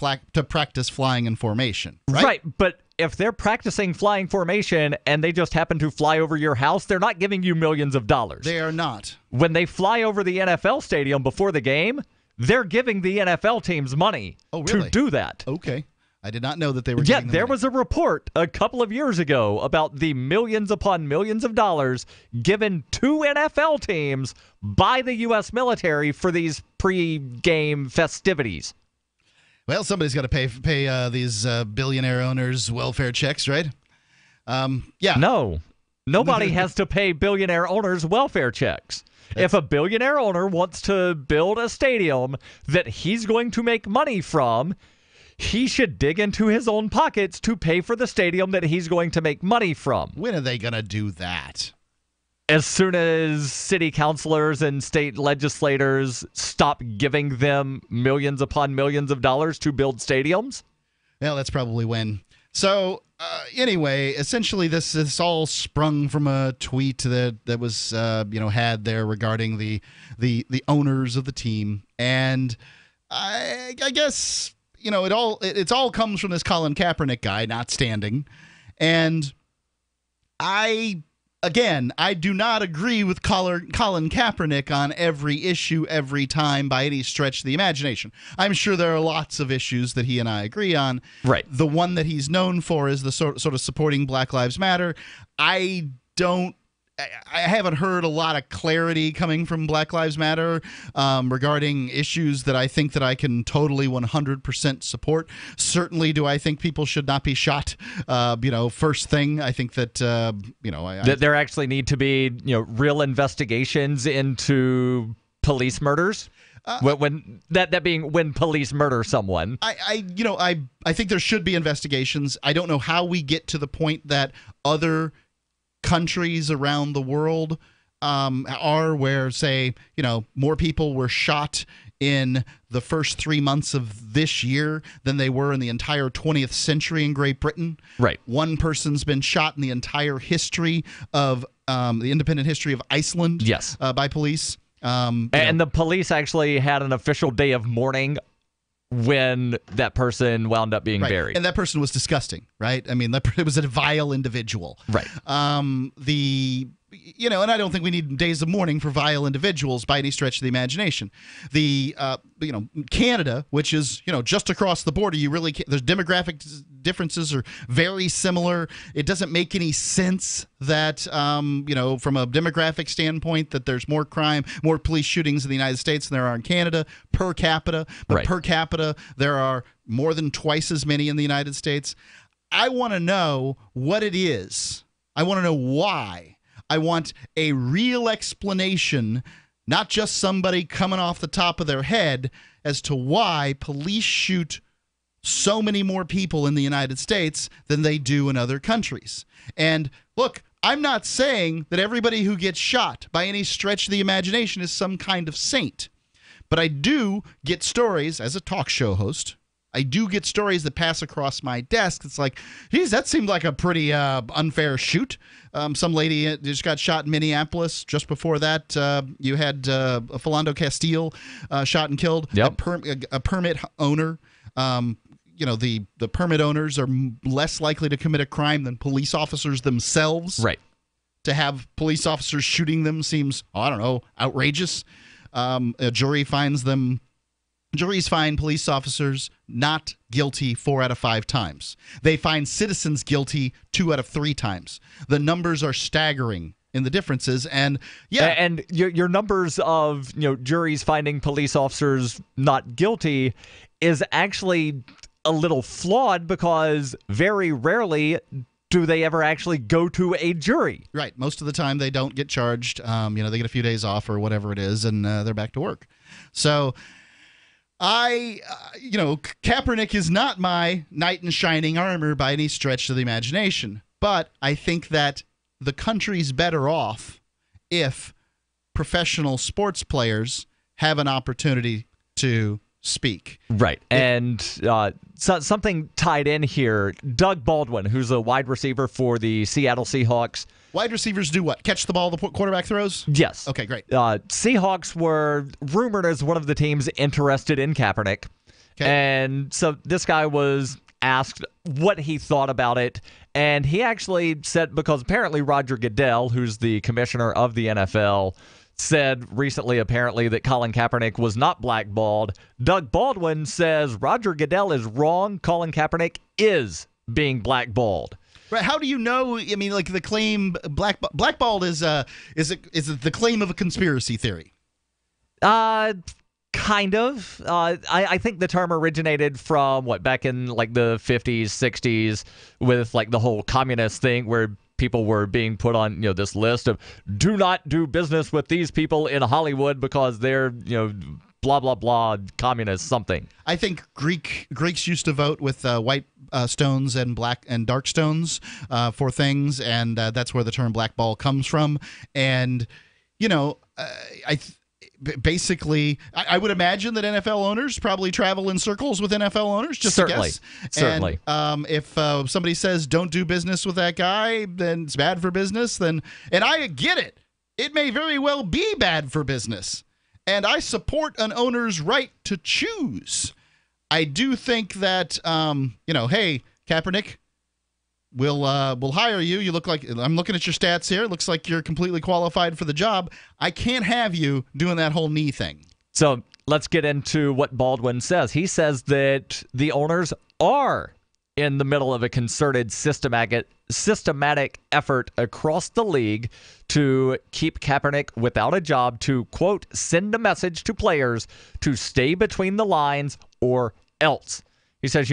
practice flying in formation, right? Right, but if they're practicing flying formation and they just happen to fly over your house, they're not giving you millions of dollars. They are not. When they fly over the NFL stadium before the game, they're giving the NFL teams money to do that. Okay. I did not know that they were giving them there money. was a report a couple of years ago about the millions upon millions of dollars given to NFL teams by the U.S. military for these pre-game festivities. Well, somebody's got to pay these billionaire owners welfare checks, right? Yeah. No. Nobody has to pay billionaire owners welfare checks. If a billionaire owner wants to build a stadium that he's going to make money from, he should dig into his own pockets to pay for the stadium that he's going to make money from. When are they going to do that? As soon as city councilors and state legislators stop giving them millions upon millions of dollars to build stadiums? Well, that's probably when. So, anyway, essentially this all sprung from a tweet that was had there regarding the owners of the team, and I guess it all comes from this Colin Kaepernick guy not standing, and I do not agree with Colin Kaepernick on every issue every time by any stretch of the imagination. I'm sure there are lots of issues that he and I agree on. Right. The one that he's known for is the sort of supporting Black Lives Matter. I haven't heard a lot of clarity coming from Black Lives Matter regarding issues that I think that I can totally 100% support. Certainly, do I think people should not be shot? First thing, I think that that there actually need to be real investigations into police murders. When police murder someone, I think there should be investigations. I don't know how we get to the point that other countries around the world are where, say, more people were shot in the first 3 months of this year than they were in the entire 20th century in Great Britain. Right. One person's been shot in the entire history of the independent history of Iceland. Yes. By police. And the police actually had an official day of mourning when that person wound up being buried. And that person was disgusting, right? I mean, it was a vile individual. Right. And I don't think we need days of mourning for vile individuals by any stretch of the imagination. Canada, which is, just across the border, there's demographic differences are very similar. It doesn't make any sense that, from a demographic standpoint, that there's more crime, more police shootings in the United States than there are in Canada per capita. But per capita, there are more than twice as many in the United States. I want to know what it is. I want to know why. I want a real explanation, not just somebody coming off the top of their head, as to why police shoot so many more people in the United States than they do in other countries. And look, I'm not saying that everybody who gets shot by any stretch of the imagination is some kind of saint, but I do get stories as a talk show host. I do get stories that pass across my desk. It's like, geez, that seemed like a pretty unfair shoot. Some lady just got shot in Minneapolis. Just before that, you had Philando Castile shot and killed. Yep. A permit owner. The permit owners are less likely to commit a crime than police officers themselves. Right. To have police officers shooting them seems, outrageous. A jury finds them. Juries find police officers not guilty 4 out of 5 times. They find citizens guilty 2 out of 3 times. The numbers are staggering in the differences, and and your numbers of juries finding police officers not guilty is actually a little flawed, because very rarely do they ever actually go to a jury. Right. Most of the time they don't get charged. They get a few days off or whatever it is, and they're back to work. So Kaepernick is not my knight in shining armor by any stretch of the imagination, but I think that the country's better off if professional sports players have an opportunity to speak. Right. And something tied in here, Doug Baldwin, who's a wide receiver for the Seattle Seahawks. Wide receivers do what? Catch the ball the quarterback throws? Yes. Okay, great. Seahawks were rumored as one of the teams interested in Kaepernick. Okay. And so this guy was asked what he thought about it. And he actually said, because apparently Roger Goodell, who's the commissioner of the NFL, said recently apparently that Colin Kaepernick was not blackballed. Doug Baldwin says Roger Goodell is wrong. Colin Kaepernick is being blackballed. Right? How do you know? I mean, like the claim blackballed is it the claim of a conspiracy theory? Kind Kind of. I think the term originated from back in like the 50s, 60s with like the whole communist thing where people were being put on, this list of do not do business with these people in Hollywood because they're, blah, blah, blah, communist something. I think Greeks used to vote with white stones and black and dark stones for things, and that's where the term blackball comes from. And, basically, I would imagine that NFL owners probably travel in circles with NFL owners, just Certainly. a guess. Certainly. And if somebody says don't do business with that guy, then it's bad for business. And I get it. It may very well be bad for business. And I support an owner's right to choose. I do think that, hey, Kaepernick, we'll hire you. You look like, I'm looking at your stats here. It looks like you're completely qualified for the job. I can't have you doing that whole knee thing. So let's get into what Baldwin says. He says that the owners are in the middle of a concerted systematic effort across the league to keep Kaepernick without a job, to, quote, send a message to players to stay between the lines or else. He says,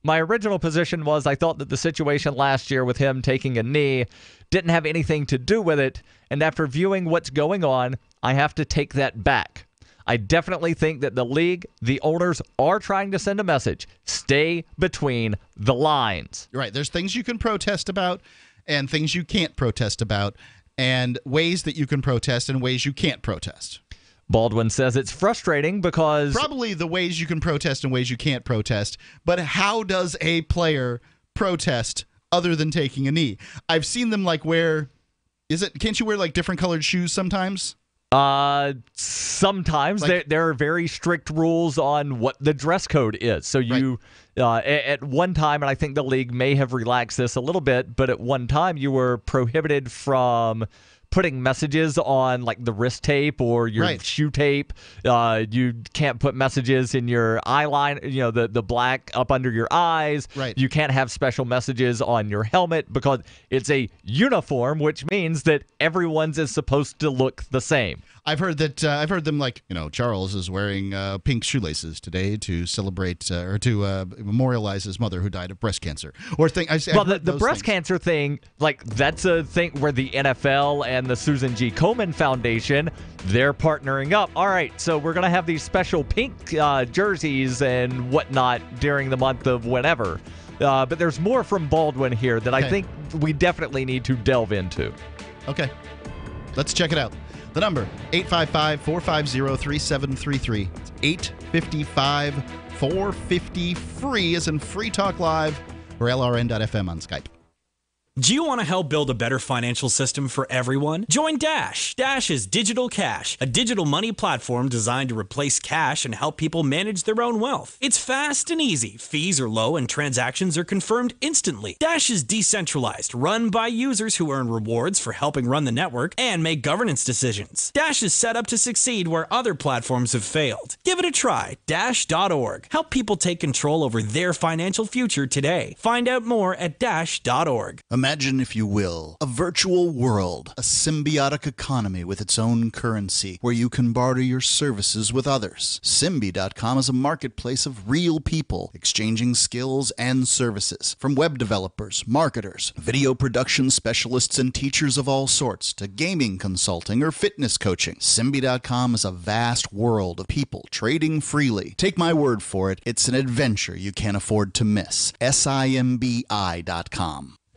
my original position was I thought that the situation last year with him taking a knee didn't have anything to do with it, and after viewing what's going on, I have to take that back. I definitely think that the league, the owners, are trying to send a message. Stay between the lines. You're right. There's things you can protest about and things you can't protest about, and ways that you can protest and ways you can't protest. Baldwin says it's frustrating because... Probably the ways you can protest and ways you can't protest, but how does a player protest other than taking a knee? I've seen them can't you wear different colored shoes sometimes? Sometimes there are very strict rules on what the dress code is. So you, at one time, and I think the league may have relaxed this a little bit, but at one time you were prohibited from putting messages on the wrist tape or your shoe tape. You can't put messages in your eye line, the black up under your eyes. Right. You can't have special messages on your helmet because it's a uniform, which means that everyone's is supposed to look the same. I've heard them Charles is wearing pink shoelaces today to celebrate or to memorialize his mother who died of breast cancer. Or the breast cancer thing, that's a thing where the NFL and the Susan G. Komen Foundation, they're partnering up. All right, so we're going to have these special pink jerseys and whatnot during the month of whenever. But there's more from Baldwin here that I think we definitely need to delve into. Okay, let's check it out. The number, 855-450-3733. It's 855-450-FREE as in Free Talk Live or LRN.FM on Skype. Do you want to help build a better financial system for everyone? Join Dash. Dash is Digital Cash, a digital money platform designed to replace cash and help people manage their own wealth. It's fast and easy. Fees are low and transactions are confirmed instantly. Dash is decentralized, run by users who earn rewards for helping run the network and make governance decisions. Dash is set up to succeed where other platforms have failed. Give it a try. Dash.org. Help people take control over their financial future today. Find out more at Dash.org. Imagine, if you will, a virtual world, a symbiotic economy with its own currency, where you can barter your services with others. Symbi.com is a marketplace of real people exchanging skills and services, from web developers, marketers, video production specialists, and teachers of all sorts, to gaming consulting or fitness coaching. Symbi.com is a vast world of people trading freely. Take my word for it, it's an adventure you can't afford to miss. Simbi.com.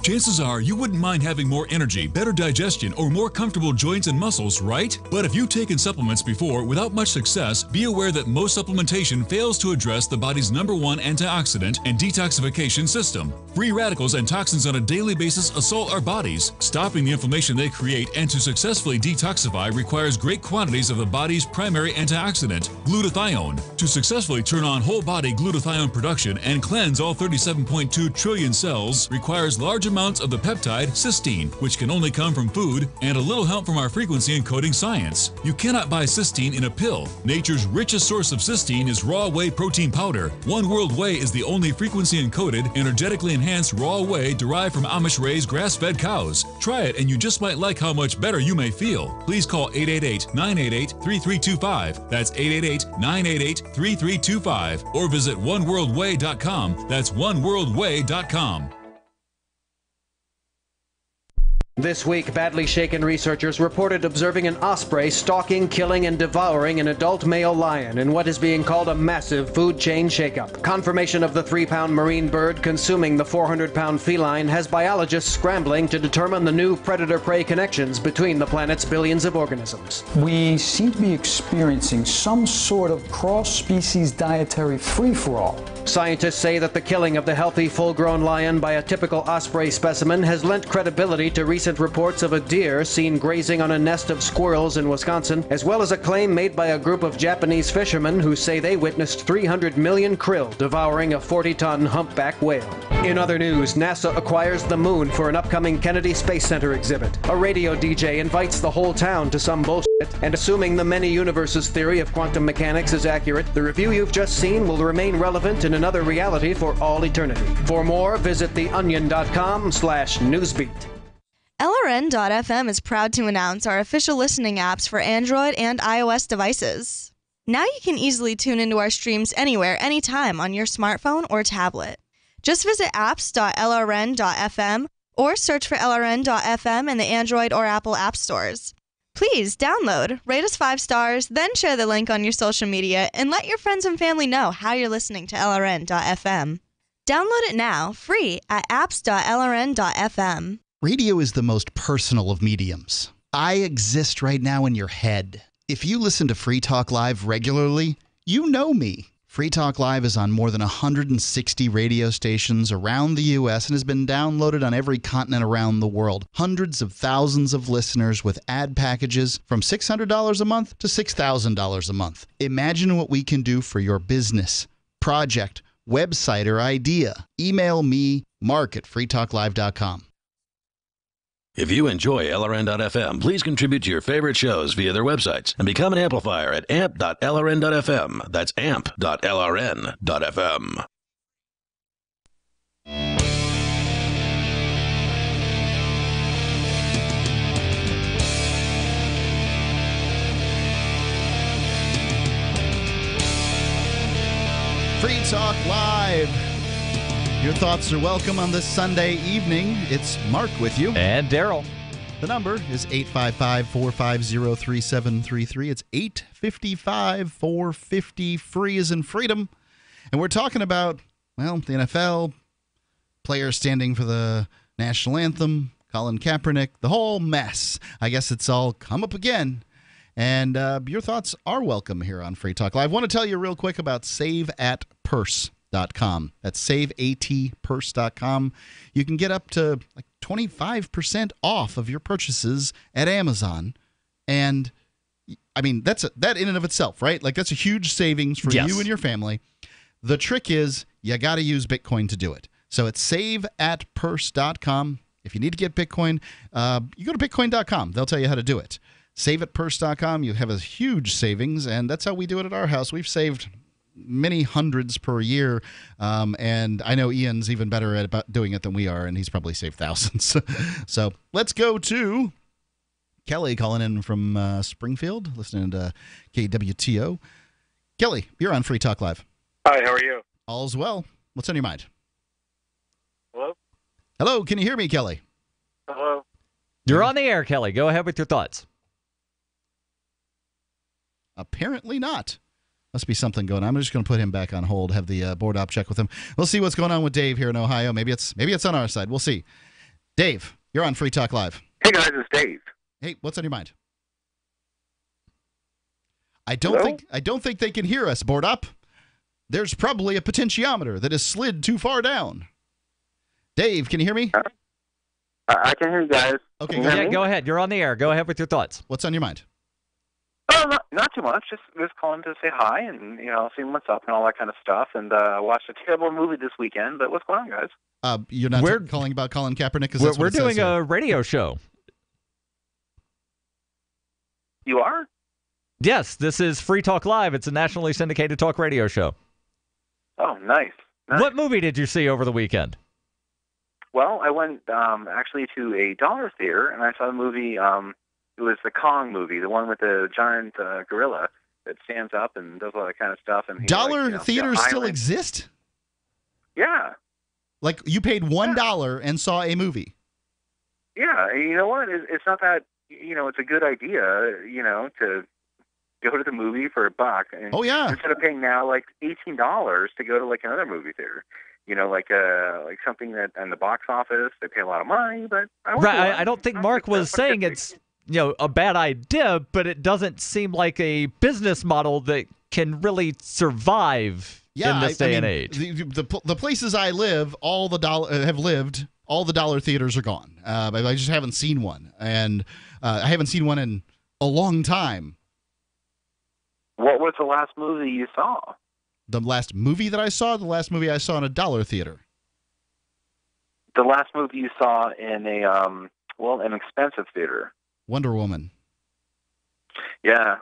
Chances are you wouldn't mind having more energy, better digestion, or more comfortable joints and muscles, right? But if you've taken supplements before without much success, be aware that most supplementation fails to address the body's #1 antioxidant and detoxification system. Free radicals and toxins on a daily basis assault our bodies. Stopping the inflammation they create and to successfully detoxify requires great quantities of the body's primary antioxidant, glutathione. To successfully turn on whole body glutathione production and cleanse all 37.2 trillion cells requires large amounts amounts of the peptide cysteine, which can only come from food, and a little help from our frequency encoding science. You cannot buy cysteine in a pill. Nature's richest source of cysteine is raw whey protein powder. One World Whey is the only frequency encoded, energetically enhanced raw whey derived from Amish-raised grass-fed cows. Try it and you just might like how much better you may feel. Please call 888-988-3325. That's 888-988-3325. Or visit oneworldwhey.com. That's oneworldwhey.com. This week, badly shaken researchers reported observing an osprey stalking, killing, and devouring an adult male lion in what is being called a massive food chain shakeup. Confirmation of the 3-pound marine bird consuming the 400-pound feline has biologists scrambling to determine the new predator-prey connections between the planet's billions of organisms. We seem to be experiencing some sort of cross-species dietary free-for-all. Scientists say that the killing of the healthy, full-grown lion by a typical osprey specimen has lent credibility to recent reports of a deer seen grazing on a nest of squirrels in Wisconsin, as well as a claim made by a group of Japanese fishermen who say they witnessed 300 million krill devouring a 40-ton humpback whale. In other news, NASA acquires the moon for an upcoming Kennedy Space Center exhibit. A radio DJ invites the whole town to some bullshit, and assuming the many universes theory of quantum mechanics is accurate, the review you've just seen will remain relevant in another reality for all eternity. For more, visit theonion.com/newsbeat. LRN.FM is proud to announce our official listening apps for Android and iOS devices. Now you can easily tune into our streams anywhere, anytime on your smartphone or tablet. Just visit apps.lrn.fm or search for LRN.FM in the Android or Apple app stores. Please download, rate us 5 stars, then share the link on your social media and let your friends and family know how you're listening to LRN.FM. Download it now, free at apps.lrn.fm. Radio is the most personal of mediums. I exist right now in your head. If you listen to Free Talk Live regularly, you know me. Free Talk Live is on more than 160 radio stations around the U.S. and has been downloaded on every continent around the world. Hundreds of thousands of listeners with ad packages from $600 a month to $6,000 a month. Imagine what we can do for your business, project, website, or idea. Email me, mark@freetalklive.com. If you enjoy LRN.FM, please contribute to your favorite shows via their websites and become an amplifier at amp.lrn.fm. That's amp.lrn.fm. Free Talk Live. Your thoughts are welcome on this Sunday evening. It's Mark with you. And Darryl. The number is 855-450-3733. It's 855-450. Free as in freedom. And we're talking about, well, the NFL, players standing for the National Anthem, Colin Kaepernick, the whole mess. I guess it's all come up again. And your thoughts are welcome here on Free Talk Live. I want to tell you real quick about SaveAtPurse.com. That's SaveAtPurse.com. You can get up to like 25% off of your purchases at Amazon. And I mean, that in and of itself, right? Like that's a huge savings for you and your family. The trick is you got to use Bitcoin to do it. So it's SaveAtPurse.com. If you need to get Bitcoin, you go to Bitcoin.com. They'll tell you how to do it. SaveAtPurse.com. You have a huge savings, and that's how we do it at our house. We've saved many hundreds per year, and I know Ian's even better at about doing it than we are, and he's probably saved thousands. So let's go to Kelly calling in from Springfield, listening to KWTO. Kelly, you're on Free Talk Live. Hi, how are you? All's well. What's on your mind? Hello? Hello, can you hear me, Kelly? Hello? You're on the air, Kelly. Go ahead with your thoughts. Apparently not. Must be something going on. I'm just going to put him back on hold, have the board op check with him. We'll see what's going on with Dave here in Ohio. Maybe it's on our side. We'll see. Dave, you're on Free Talk Live. Hey, guys, it's Dave. Hey, what's on your mind? I don't think they can hear us, board op. There's probably a potentiometer that has slid too far down. Dave, can you hear me? I can hear you guys. Okay, yeah, go ahead. You're on the air. Go ahead with your thoughts. What's on your mind? Oh, not too much. Just calling to say hi and seeing what's up and all that kind of stuff. And watched a terrible movie this weekend. But what's going on, guys? You're not calling about Colin Kaepernick? Because we're doing a radio show. You are? Yes, this is Free Talk Live. It's a nationally syndicated talk radio show. Oh, nice. What movie did you see over the weekend? Well, I went actually to a dollar theater, and I saw the movie. It was the Kong movie, the one with the giant gorilla that stands up and does all that kind of stuff. And dollar theaters still exist? Yeah. Like you paid $1 and saw a movie? Yeah, and you know what? It's not that, it's a good idea, to go to the movie for $1. And oh, yeah. Instead of paying now like $18 to go to like another movie theater. Like something that in the box office, they pay a lot of money, but I don't think Mark was saying it's a bad idea, but it doesn't seem like a business model that can really survive in this day and age. The places I live, all the dollar theaters are gone. I just haven't seen one, and I haven't seen one in a long time. What was the last movie you saw? The last movie that I saw? The last movie I saw in a dollar theater. The last movie you saw in an expensive theater. Wonder Woman. Yeah,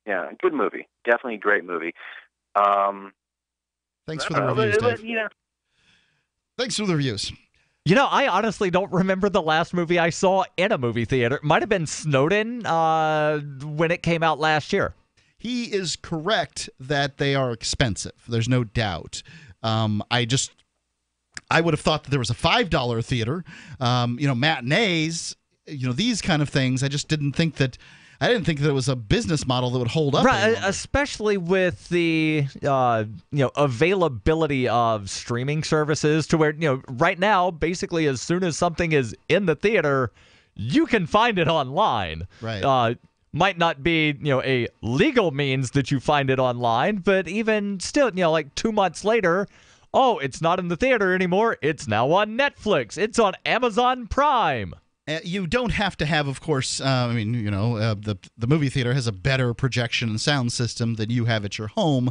good movie. Definitely a great movie. Thanks for the reviews, Dave. Thanks for the reviews. I honestly don't remember the last movie I saw in a movie theater. It might have been Snowden when it came out last year. He is correct that they are expensive. There's no doubt. I would have thought that there was a $5 theater. Matinees, these kind of things. I didn't think that it was a business model that would hold up. Right, especially with the availability of streaming services to where right now, basically, as soon as something is in the theater, you can find it online. Right. Might not be, a legal means that you find it online, but even still, like 2 months later, it's not in the theater anymore. It's now on Netflix. It's on Amazon Prime. You don't have to have, of course, the movie theater has a better projection and sound system than you have at your home,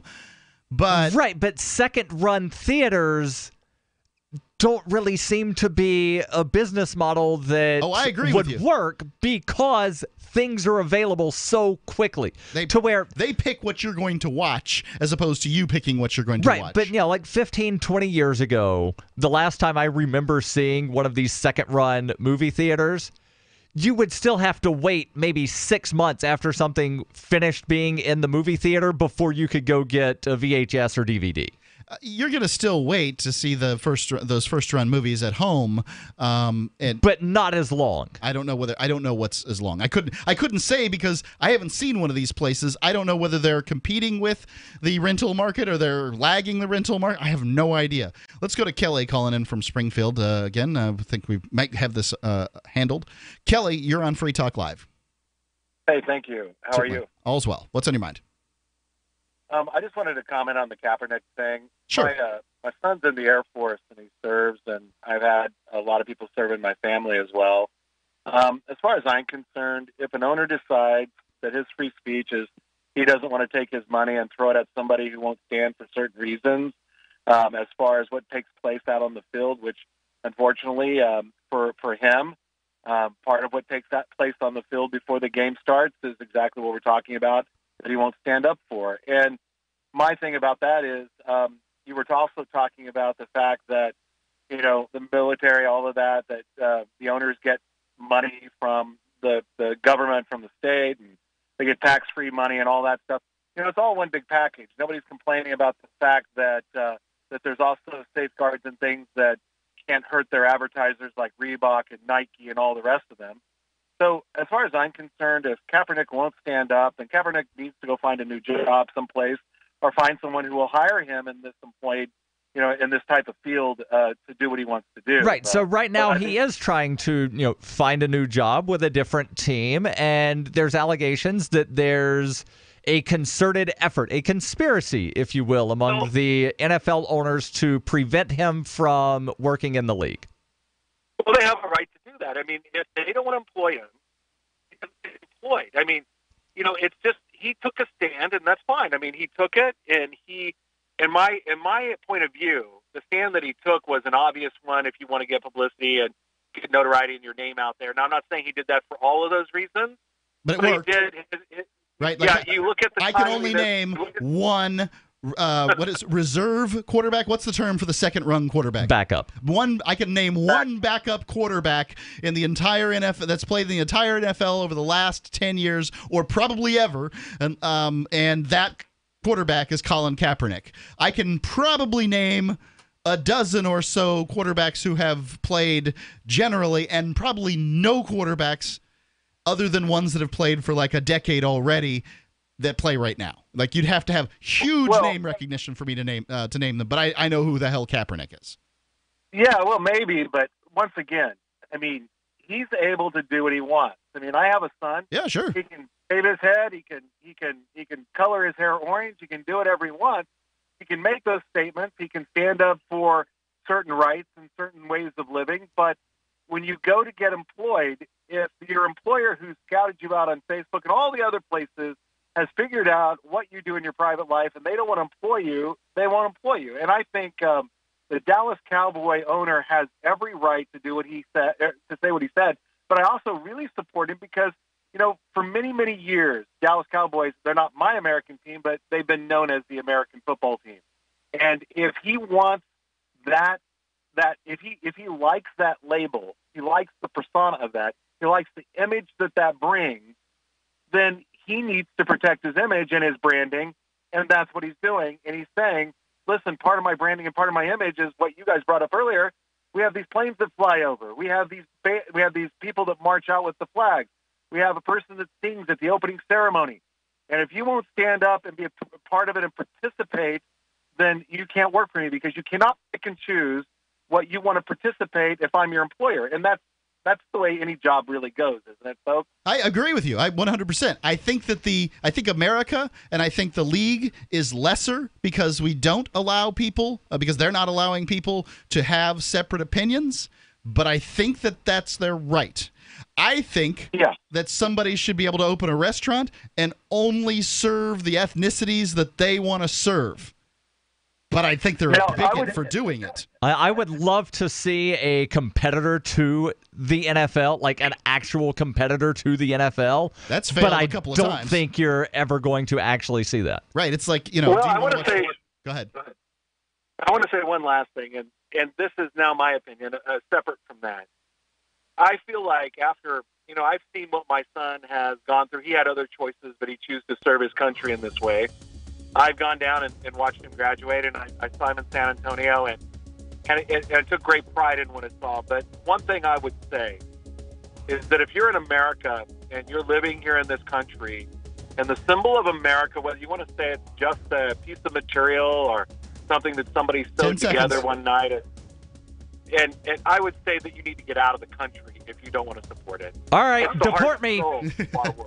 but... Right, but second-run theaters don't really seem to be a business model that I agree would with you. work because things are available so quickly to where they pick what you're going to watch as opposed to you picking what you're going to watch. Right, but like 15, 20 years ago, the last time I remember seeing one of these second-run movie theaters, you would still have to wait maybe 6 months after something finished being in the movie theater before you could go get a VHS or DVD. You're going to still wait to see those first-run movies at home, but not as long. I don't know what's as long. I couldn't say because I haven't seen one of these places. I don't know whether they're competing with the rental market or they're lagging the rental market. I have no idea. Let's go to Kelly calling in from Springfield again. I think we might have this handled. Kelly, you're on Free Talk Live. Hey, thank you. How are you? All's well. What's on your mind? I just wanted to comment on the Kaepernick thing. Sure. My son's in the Air Force, and he serves, and I've had a lot of people serve in my family as well. As far as I'm concerned, if an owner decides that his free speech is he doesn't want to take his money and throw it at somebody who won't stand for certain reasons, as far as what takes place out on the field, which unfortunately for him, part of what takes that place on the field before the game starts is exactly what we're talking about, that he won't stand up for. And my thing about that is you were also talking about the fact that, the military, all of that the owners get money from the government, from the state, and they get tax-free money and all that stuff. It's all one big package. Nobody's complaining about the fact that there's also safeguards and things that can't hurt their advertisers like Reebok and Nike and all the rest of them. So as far as I'm concerned, if Kaepernick won't stand up, then Kaepernick needs to go find a new job someplace or find someone who will hire him in this in this type of field to do what he wants to do. Right. So right now he is trying to, find a new job with a different team, and there's allegations that there's a concerted effort, a conspiracy, if you will, among the NFL owners to prevent him from working in the league. Well, they have a right to do that. I mean, if they don't want to employ him, he doesn't get employed. I mean, it's just he took a stand, and that's fine. I mean, he took it, and in my point of view, the stand that he took was an obvious one if you want to get publicity and get notoriety and your name out there. Now, I'm not saying he did that for all of those reasons, but it worked. He did. Right? Like, you look at the. I can only name one. What is reserve quarterback? What's the term for the second-rung quarterback? Backup. I can name one backup quarterback in the entire NFL that's played in the entire NFL over the last 10 years, or probably ever, and that quarterback is Colin Kaepernick. I can probably name a dozen or so quarterbacks who have played generally, and probably no quarterbacks other than ones that have played for like a decade already that play right now. Like, you'd have to have huge name recognition for me to name them, but I know who the hell Kaepernick is. Yeah, well, maybe, but once again, I mean, he's able to do what he wants. I mean, I have a son. Yeah, sure. He can shave his head. He can color his hair orange. He can do whatever he wants. He can make those statements. He can stand up for certain rights and certain ways of living. But when you go to get employed, if your employer who scouted you out on Facebook and all the other places has figured out what you do in your private life and they don't want to employ you, they won't employ you. And I think the Dallas Cowboy owner has every right to do what he said, to say what he said. But I also really support him because, you know, for many, many years, Dallas Cowboys, they're not my American team, but they've been known as the American football team. And if he wants that if he likes that label, he likes the persona of that, he likes the image that brings, then he needs to protect his image and his branding, and that's what he's doing. And he's saying, listen, part of my branding and part of my image is what you guys brought up earlier. We have these planes that fly over. We have these people that march out with the flags. We have a person that sings at the opening ceremony. And if you won't stand up and be a part of it and participate, then you can't work for me, because you cannot pick and choose what you want to participate if I'm your employer. And that's the way any job really goes, isn't it, folks? I agree with you. 100%. I think America and I think the league is lesser because we don't allow people, because they're not allowing people to have separate opinions. But I think that's their right. I think that somebody should be able to open a restaurant and only serve the ethnicities that they want to serve. But I think they're a bigot for doing it. I would love to see a competitor to the NFL, like an actual competitor to the NFL. That's failed a couple of times. But I don't think you're ever going to actually see that. Right. It's like, you know. Well, I want to say. Go ahead. I want to say one last thing, and this is now my opinion, separate from that. I feel like after, you know, I've seen what my son has gone through. He had other choices, but he chose to serve his country in this way. I've gone down and watched him graduate, and I saw him in San Antonio, and I took great pride in what I saw. But one thing I would say is that if you're in America and you're living here in this country, and the symbol of America, whether you want to say it's just a piece of material or something that somebody sewed together one night, and I would say that you need to get out of the country if you don't want to support it. All right, deport me.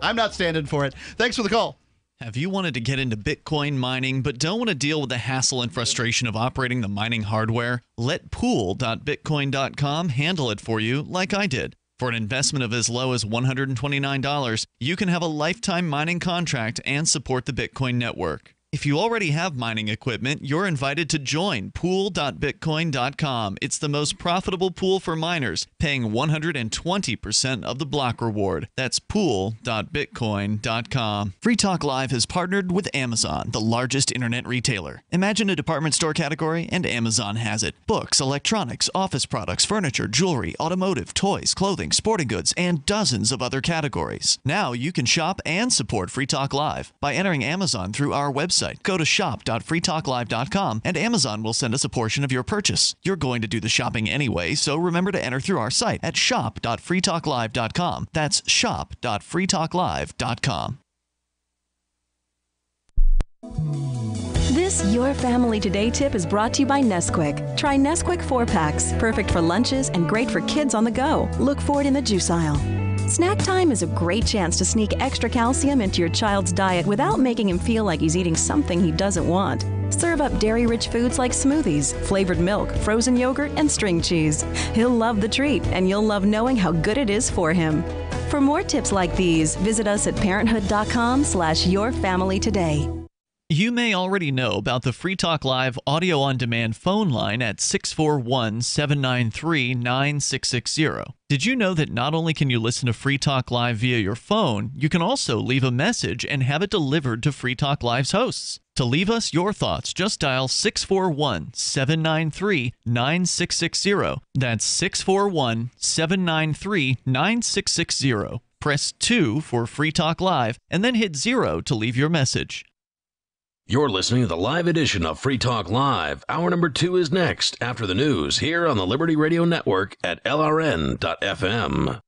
I'm not standing for it. Thanks for the call. Have you wanted to get into Bitcoin mining but don't want to deal with the hassle and frustration of operating the mining hardware? Let pool.bitcoin.com handle it for you like I did. For an investment of as low as $129, you can have a lifetime mining contract and support the Bitcoin network. If you already have mining equipment, you're invited to join pool.bitcoin.com. It's the most profitable pool for miners, paying 120% of the block reward. That's pool.bitcoin.com. Free Talk Live has partnered with Amazon, the largest internet retailer. Imagine a department store category, and Amazon has it. Books, electronics, office products, furniture, jewelry, automotive, toys, clothing, sporting goods, and dozens of other categories. Now you can shop and support Free Talk Live by entering Amazon through our website. Go to shop.freetalklive.com and Amazon will send us a portion of your purchase. You're going to do the shopping anyway, so remember to enter through our site at shop.freetalklive.com. That's shop.freetalklive.com. This Your Family Today tip is brought to you by Nesquik. Try Nesquik 4-packs, perfect for lunches and great for kids on the go. Look for it in the juice aisle. Snack time is a great chance to sneak extra calcium into your child's diet without making him feel like he's eating something he doesn't want. Serve up dairy-rich foods like smoothies, flavored milk, frozen yogurt, and string cheese. He'll love the treat, and you'll love knowing how good it is for him. For more tips like these, visit us at parenthood.com/yourfamilytoday. You may already know about the Free Talk Live audio on demand phone line at 641-793-9660. Did you know that not only can you listen to Free Talk Live via your phone, you can also leave a message and have it delivered to Free Talk Live's hosts? To leave us your thoughts, just dial 641-793-9660. That's 641-793-9660. Press 2 for Free Talk Live, and then hit 0 to leave your message. You're listening to the live edition of Free Talk Live. Hour number 2 is next after the news here on the Liberty Radio Network at LRN.FM.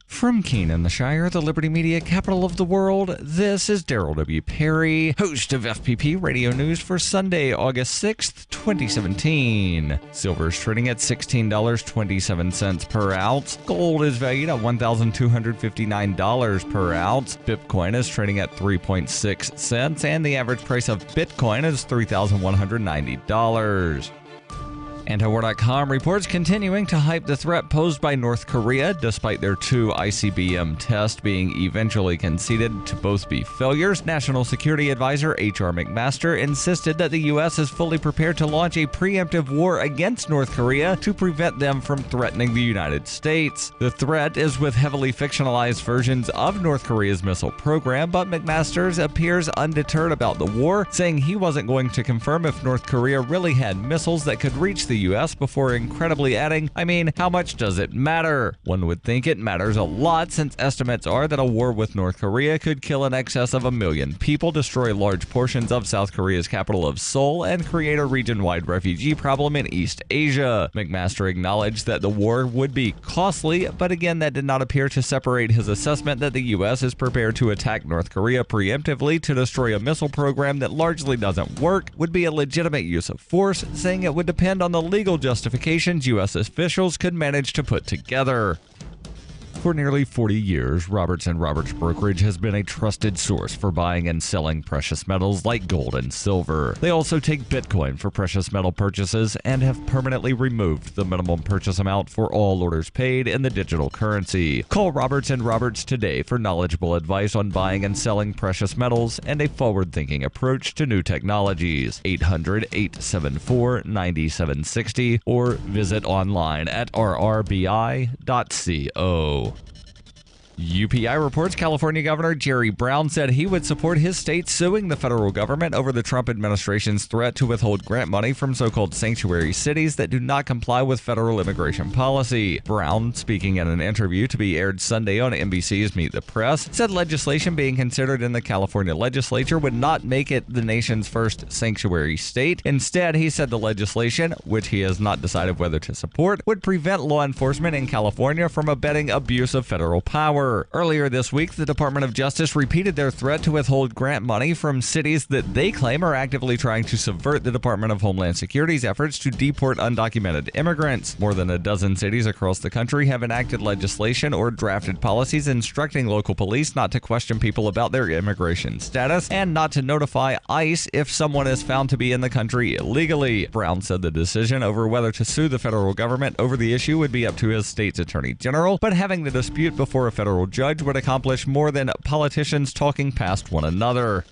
From Keene in the Shire, the Liberty Media capital of the world, this is Daryl W. Perry, host of FPP Radio News for Sunday, August 6th, 2017. Silver is trading at $16.27 per ounce. Gold is valued at $1,259 per ounce. Bitcoin is trading at 3.6 cents, and the average price of Bitcoin is $3,190. Antiwar.com reports continuing to hype the threat posed by North Korea, despite their 2 ICBM tests being eventually conceded to both be failures. National Security Advisor H.R. McMaster insisted that the U.S. is fully prepared to launch a preemptive war against North Korea to prevent them from threatening the United States. The threat is with heavily fictionalized versions of North Korea's missile program, but McMaster appears undeterred about the war, saying he wasn't going to confirm if North Korea really had missiles that could reach the U.S. before incredibly adding, I mean, how much does it matter? One would think it matters a lot, since estimates are that a war with North Korea could kill in excess of 1 million people, destroy large portions of South Korea's capital of Seoul, and create a region-wide refugee problem in East Asia. McMaster acknowledged that the war would be costly, but again, that did not appear to separate his assessment that the U.S. is prepared to attack North Korea preemptively to destroy a missile program that largely doesn't work would be a legitimate use of force, saying it would depend on the legal justifications U.S. officials could manage to put together. For nearly 40 years, Roberts & Roberts Brokerage has been a trusted source for buying and selling precious metals like gold and silver. They also take Bitcoin for precious metal purchases and have permanently removed the minimum purchase amount for all orders paid in the digital currency. Call Roberts & Roberts today for knowledgeable advice on buying and selling precious metals and a forward-thinking approach to new technologies. 800-874-9760 or visit online at rrbi.co. UPI reports California Governor Jerry Brown said he would support his state suing the federal government over the Trump administration's threat to withhold grant money from so-called sanctuary cities that do not comply with federal immigration policy. Brown, speaking in an interview to be aired Sunday on NBC's Meet the Press, said legislation being considered in the California legislature would not make it the nation's first sanctuary state. Instead, he said the legislation, which he has not decided whether to support, would prevent law enforcement in California from abetting abuse of federal power. Earlier this week, the Department of Justice repeated their threat to withhold grant money from cities that they claim are actively trying to subvert the Department of Homeland Security's efforts to deport undocumented immigrants. More than a dozen cities across the country have enacted legislation or drafted policies instructing local police not to question people about their immigration status and not to notify ICE if someone is found to be in the country illegally. Brown said the decision over whether to sue the federal government over the issue would be up to his state's attorney general, but having the dispute before a federal judge would accomplish more than politicians talking past one another.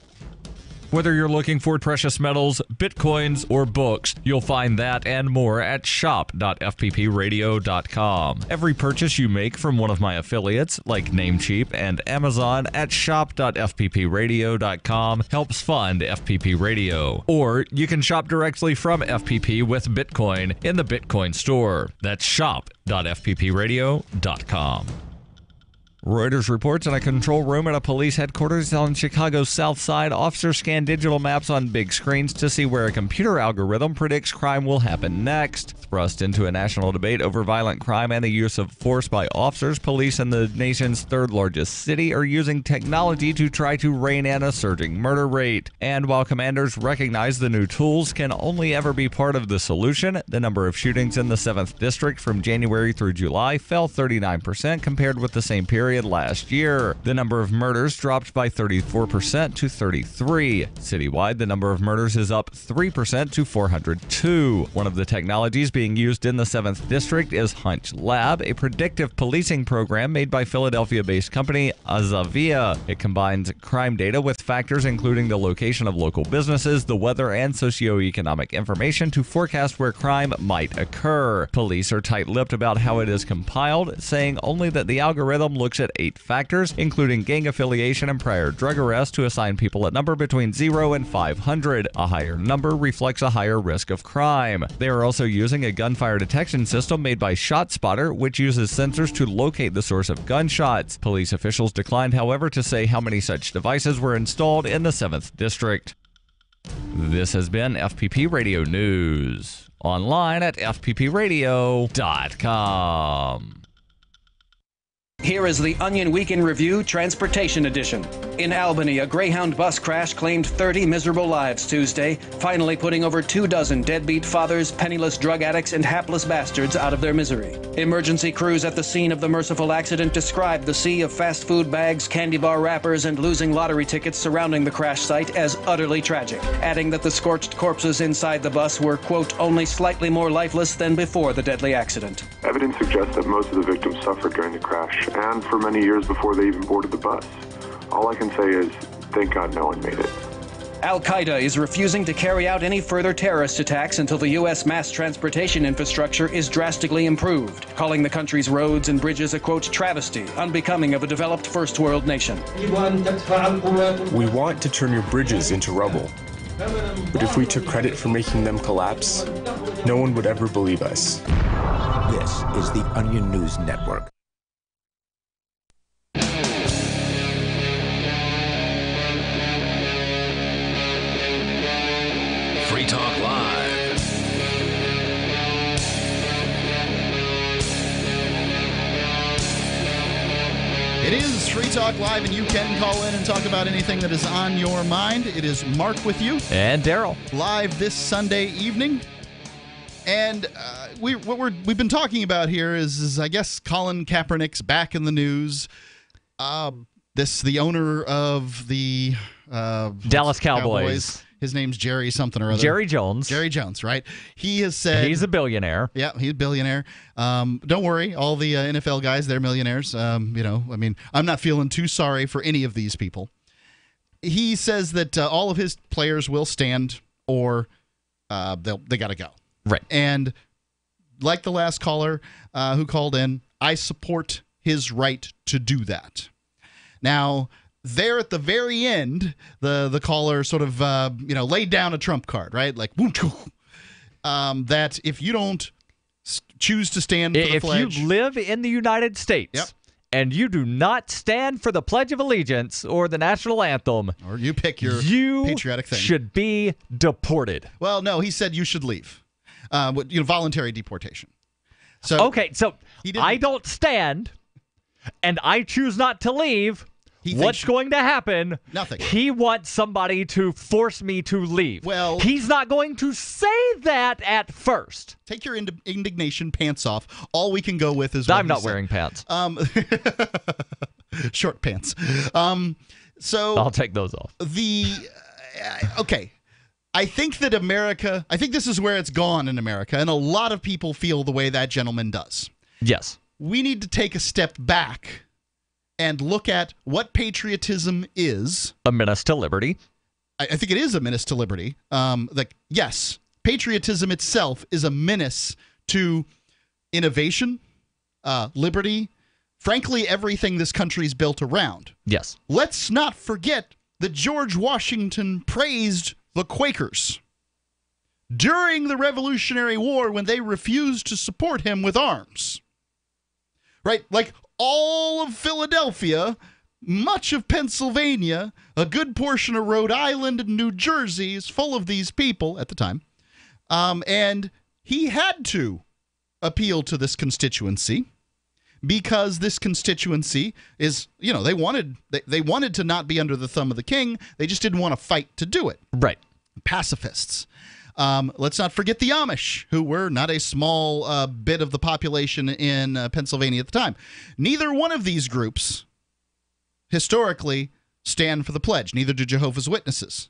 Whether you're looking for precious metals, bitcoins, or books, you'll find that and more at shop.fppradio.com. Every purchase you make from one of my affiliates, like Namecheap and Amazon, at shop.fppradio.com helps fund FPP Radio. Or you can shop directly from FPP with Bitcoin in the Bitcoin store. That's shop.fppradio.com. Reuters reports in a control room at a police headquarters on Chicago's South Side, officers scan digital maps on big screens to see where a computer algorithm predicts crime will happen next. Thrust into a national debate over violent crime and the use of force by officers, police in the nation's third largest city are using technology to try to rein in a surging murder rate. And while commanders recognize the new tools can only ever be part of the solution, the number of shootings in the 7th District from January through July fell 39% compared with the same period last year. The number of murders dropped by 34% to 33. Citywide, the number of murders is up 3% to 402. One of the technologies being used in the 7th District is Hunch Lab, a predictive policing program made by Philadelphia-based company Azavia. It combines crime data with factors including the location of local businesses, the weather, and socioeconomic information to forecast where crime might occur. Police are tight-lipped about how it is compiled, saying only that the algorithm looks at 8 factors, including gang affiliation and prior drug arrest, to assign people a number between 0 and 500. A higher number reflects a higher risk of crime. They are also using a gunfire detection system made by ShotSpotter, which uses sensors to locate the source of gunshots. Police officials declined, however, to say how many such devices were installed in the 7th District. This has been FPP Radio News. Online at fppradio.com. Here is the Onion Week in Review Transportation Edition. In Albany, a Greyhound bus crash claimed 30 miserable lives Tuesday, finally putting over 24 deadbeat fathers, penniless drug addicts, and hapless bastards out of their misery. Emergency crews at the scene of the merciful accident described the sea of fast food bags, candy bar wrappers, and losing lottery tickets surrounding the crash site as utterly tragic, adding that the scorched corpses inside the bus were, quote, only slightly more lifeless than before the deadly accident. Evidence suggests that most of the victims suffered during the crash, and for many years before they even boarded the bus. All I can say is, thank God no one made it. Al-Qaeda is refusing to carry out any further terrorist attacks until the U.S. mass transportation infrastructure is drastically improved, calling the country's roads and bridges a, quote, travesty, unbecoming of a developed first world nation. We want to turn your bridges into rubble. But if we took credit for making them collapse, no one would ever believe us. This is the Onion News Network. Free Talk Live. It is Free Talk Live, and you can call in and talk about anything that is on your mind. It is Mark with you. And Daryl. Live this Sunday evening. And we've been talking about here is I guess, Colin Kaepernick's back in the news. The owner of the Dallas Cowboys. His name's Jerry something or other. Jerry Jones. Jerry Jones, right? He has said... He's a billionaire. Yeah, he's a billionaire. Don't worry, all the NFL guys, they're millionaires. I'm not feeling too sorry for any of these people. He says that all of his players will stand or they got to go. Right. And like the last caller who called in, I support his right to do that. Now... There at the very end, the caller sort of laid down a trump card, right? Like, that if you don't choose to stand for the pledge, if you live in the United States and you do not stand for the Pledge of Allegiance or the National Anthem, or you pick your patriotic thing, should be deported. Well, no, he said you should leave. Voluntary deportation. So okay, so I don't stand, and I choose not to leave. What's going to happen? Nothing. He wants somebody to force me to leave. Well, he's not going to say that at first. Take your indignation pants off. All we can go with is I'm not wearing pants. Short pants. So I'll take those off. Okay. I think that I think this is where it's gone in America, and a lot of people feel the way that gentleman does. Yes. We need to take a step back and look at what patriotism is. A menace to liberty. I think it is a menace to liberty. Yes, patriotism itself is a menace to innovation, liberty, frankly, everything this country's built around. Yes. Let's not forget that George Washington praised the Quakers during the Revolutionary War when they refused to support him with arms. Right? Like, all of Philadelphia, much of Pennsylvania, a good portion of Rhode Island and New Jersey is full of these people at the time. And he had to appeal to this constituency because this constituency is, they wanted to not be under the thumb of the king. They just didn't want to fight to do it. Right. Pacifists. Let's not forget the Amish, who were not a small bit of the population in Pennsylvania at the time. Neither one of these groups historically stand for the pledge. Neither do Jehovah's Witnesses.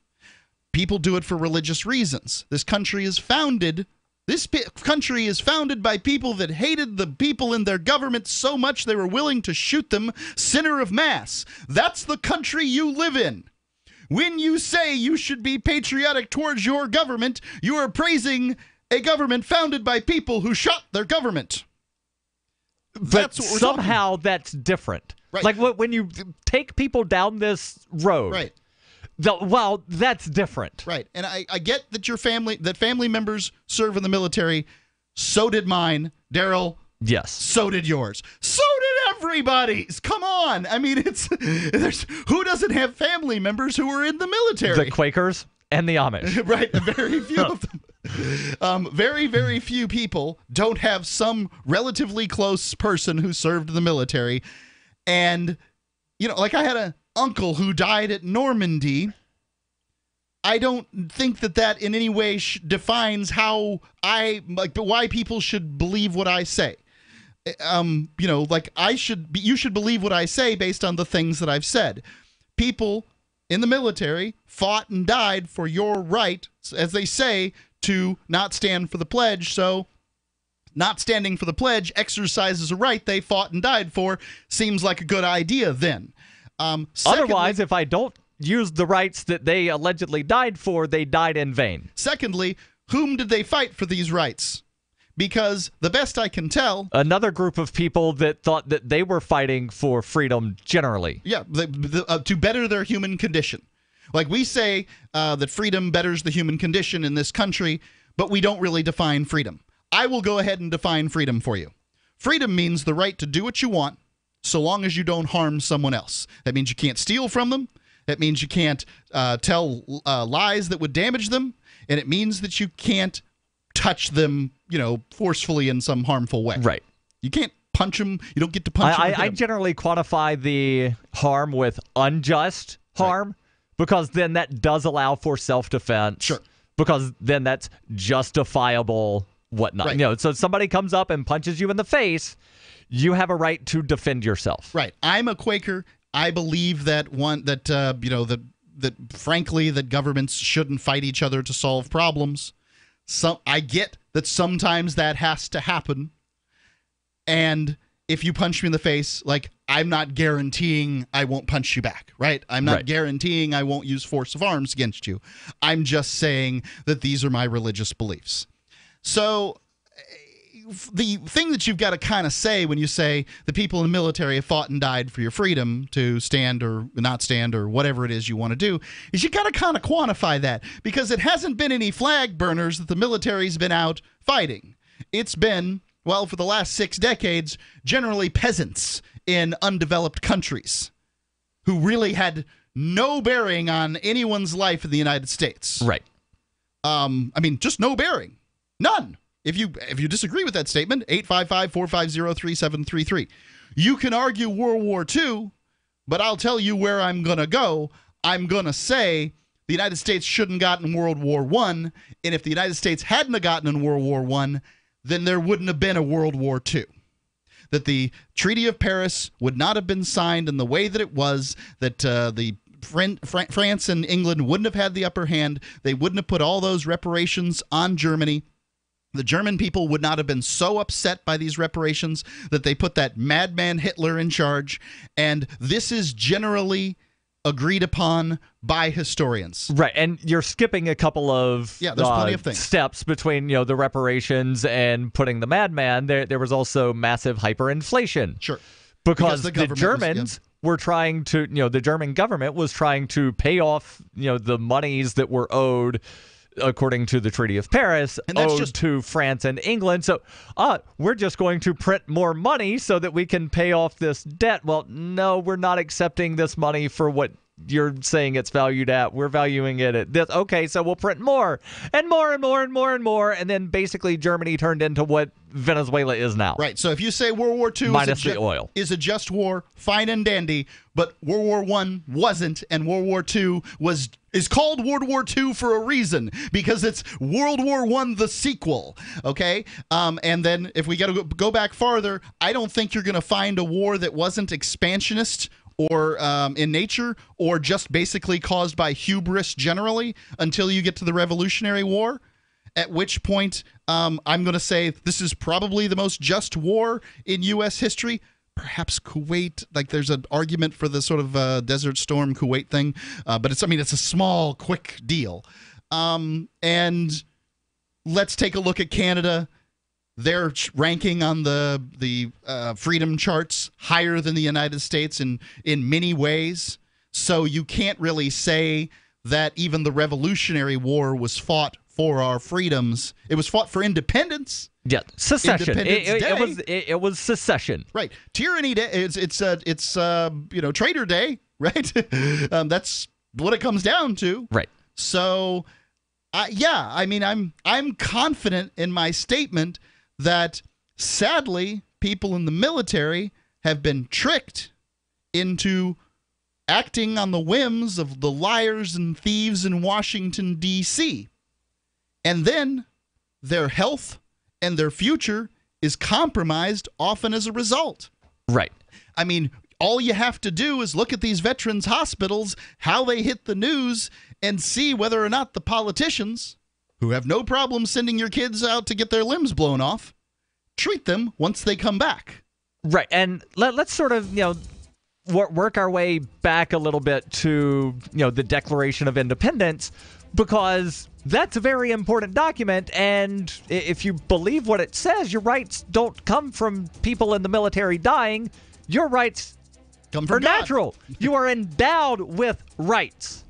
People do it for religious reasons. This country is founded by people that hated the people in their government so much they were willing to shoot them, sinner of mass. That's the country you live in. When you say you should be patriotic towards your government, you are praising a government founded by people who shot their government. But somehow that's different. Right. Like when you take people down this road. Right. That's different. Right. And I get that family members serve in the military. So did mine. Darryl. Yes. So did yours. So did everybody's. Come on. I mean, who doesn't have family members who are in the military? The Quakers and the Amish. Right. Very few of them. Very, very few people don't have some relatively close person who served in the military. And, like I had an uncle who died at Normandy. I don't think that in any way defines how why people should believe what I say. You should believe what I say based on the things that I've said. People in the military fought and died for your right, as they say, to not stand for the pledge. So not standing for the pledge exercises a right they fought and died for. Seems like a good idea then. Otherwise, if I don't use the rights that they allegedly died for, they died in vain. Secondly, whom did they fight for these rights? Because the best I can tell... Another group of people that thought that they were fighting for freedom generally. Yeah, to better their human condition. Like we say that freedom betters the human condition in this country, but we don't really define freedom. I will go ahead and define freedom for you. Freedom means the right to do what you want, so long as you don't harm someone else. That means you can't steal from them. That means you can't tell lies that would damage them. And it means that you can't touch them, forcefully in some harmful way. Right. You can't punch them. You don't get to punch them. I generally quantify the harm with unjust harm, right, because then that does allow for self-defense. Sure. Because then that's justifiable whatnot. Right. So somebody comes up and punches you in the face, you have a right to defend yourself. Right. I'm a Quaker. I believe that frankly that governments shouldn't fight each other to solve problems. I get that sometimes that has to happen. And if you punch me in the face, I'm not guaranteeing I won't punch you back, right? I'm not guaranteeing I won't use force of arms against you. I'm just saying that these are my religious beliefs. So the thing that you've got to kind of say when you say the people in the military have fought and died for your freedom to stand or not stand or whatever it is you want to do is you got to kind of quantify that, because it hasn't been any flag burners that the military's been out fighting. It's been, for the last 6 decades, generally peasants in undeveloped countries who really had no bearing on anyone's life in the United States. Right. Just no bearing. None. If you disagree with that statement, 855-450-3733. You can argue World War II, but I'll tell you where I'm going to go. I'm going to say the United States shouldn't have gotten World War I, and if the United States hadn't have gotten in World War I, then there wouldn't have been a World War II. That the Treaty of Paris would not have been signed in the way that it was, that France and England wouldn't have had the upper hand. They wouldn't have put all those reparations on Germany. The German people would not have been so upset by these reparations that they put that madman Hitler in charge. And this is generally agreed upon by historians. Right, and you're skipping a couple of there's plenty of things. Steps between the reparations and putting the madman. There was also massive hyperinflation. Sure. Because the Germans were trying to, the German government was trying to pay off, the monies that were owed according to the Treaty of Paris, owed to France and England. So we're just going to print more money so that we can pay off this debt. Well, no, we're not accepting this money for what you're saying it's valued at. We're valuing it at this. Okay, so we'll print more and more and more and more and more. And then basically Germany turned into what Venezuela is now. Right. So if you say World War II minus the oil is a just war, fine and dandy, but World War I wasn't, and World War II is called World War II for a reason, because it's World War I, the sequel. Okay? And then if we got to go back farther, I don't think you're going to find a war that wasn't expansionist or in nature, or just basically caused by hubris generally, until you get to the Revolutionary War, at which point I'm going to say this is probably the most just war in U.S. history. Perhaps Kuwait, like there's an argument for the sort of Desert Storm Kuwait thing, but it's a small, quick deal. And let's take a look at Canada. They're ranking on the freedom charts higher than the United States in many ways. So you can't really say that even the Revolutionary War was fought for our freedoms. It was fought for independence. Yeah, secession. It was secession. Right. Tyranny Day. It's Traitor Day. Right. That's what it comes down to. Right. So, I'm confident in my statement that sadly people in the military have been tricked into acting on the whims of the liars and thieves in Washington, D.C. And then their health and their future is compromised often as a result. Right. I mean, all you have to do is look at these veterans' hospitals, how they hit the news, and see whether or not the politicians, who have no problem sending your kids out to get their limbs blown off, treat them once they come back. Right. And let's sort of, work our way back a little bit to, the Declaration of Independence, because that's a very important document. And if you believe what it says, your rights don't come from people in the military dying. Your rights come from God. Natural. You are endowed with rights.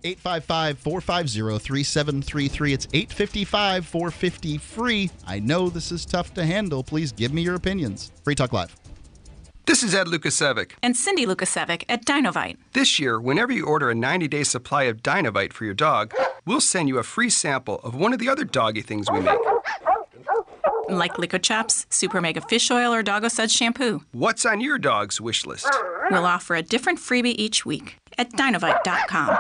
855-450-3733. It's 855-450-FREE. I know this is tough to handle. Please give me your opinions. Free Talk Live. This is Ed Lukasevic. And Cindy Lukasevic at Dinovite. This year, whenever you order a 90-day supply of Dinovite for your dog, we'll send you a free sample of one of the other doggy things we make. Like Lico Chaps, Super Mega Fish Oil, or Doggo Suds Shampoo. What's on your dog's wish list? We'll offer a different freebie each week at Dinovite.com.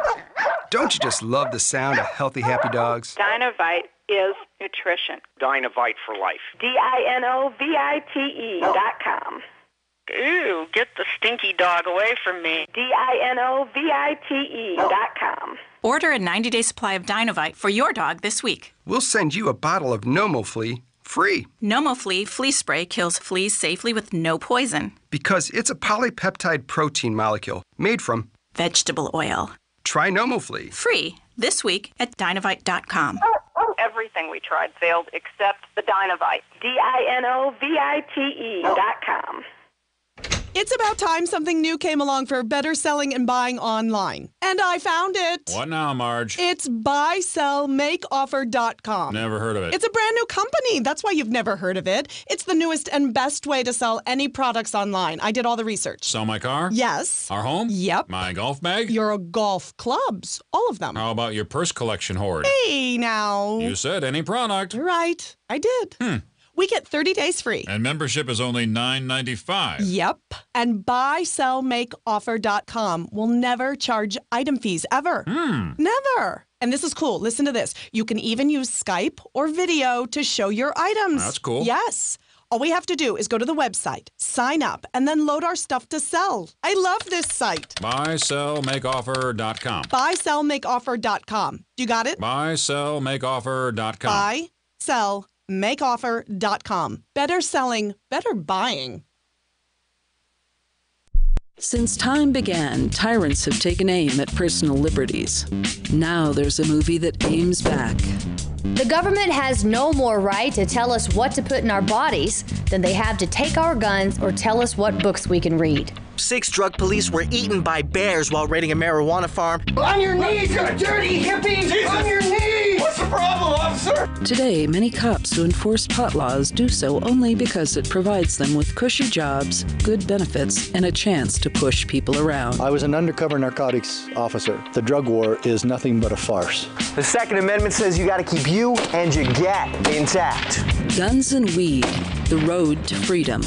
Don't you just love the sound of healthy, happy dogs? Dinovite is nutrition. Dinovite for life. DINOVITE.com. Ooh, get the stinky dog away from me. DINOVITE.com. Order a 90-day supply of Dinovite for your dog this week. We'll send you a bottle of NomoFlea free. NomoFlea flea spray kills fleas safely with no poison. Because it's a polypeptide protein molecule made from vegetable oil. Try NomoFlea. Free this week at Dinovite.com. Everything we tried failed except the Dinovite. DINOVITE.com. It's about time something new came along for better selling and buying online. And I found it. What now, Marge? It's buysellmakeoffer.com. Never heard of it. It's a brand new company. That's why you've never heard of it. It's the newest and best way to sell any products online. I did all the research. Sell my car? Yes. Our home? Yep. My golf bag? Your golf clubs. All of them. How about your purse collection hoard? Hey, now. You said any product. Right. I did. We get 30 days free. And membership is only $9.95. Yep. And buysellmakeoffer.com will never charge item fees, ever. Never. And this is cool. Listen to this. You can even use Skype or video to show your items. That's cool. Yes. All we have to do is go to the website, sign up, and then load our stuff to sell. I love this site. Buysellmakeoffer.com. Buysellmakeoffer.com. You got it? Buysellmakeoffer.com. Buysellmakeoffer.com. Better selling, better buying. Since time began, tyrants have taken aim at personal liberties. Now there's a movie that aims back. The government has no more right to tell us what to put in our bodies than they have to take our guns or tell us what books we can read. 6 drug police were eaten by bears while raiding a marijuana farm. On your knees, you dirty hippies! Jesus. On your knees! What's the Today, many cops who enforce pot laws do so only because it provides them with cushy jobs, good benefits, and a chance to push people around. I was an undercover narcotics officer. The drug war is nothing but a farce. The Second Amendment says you got to keep you and your gat intact. Guns and Weed, The Road to Freedom.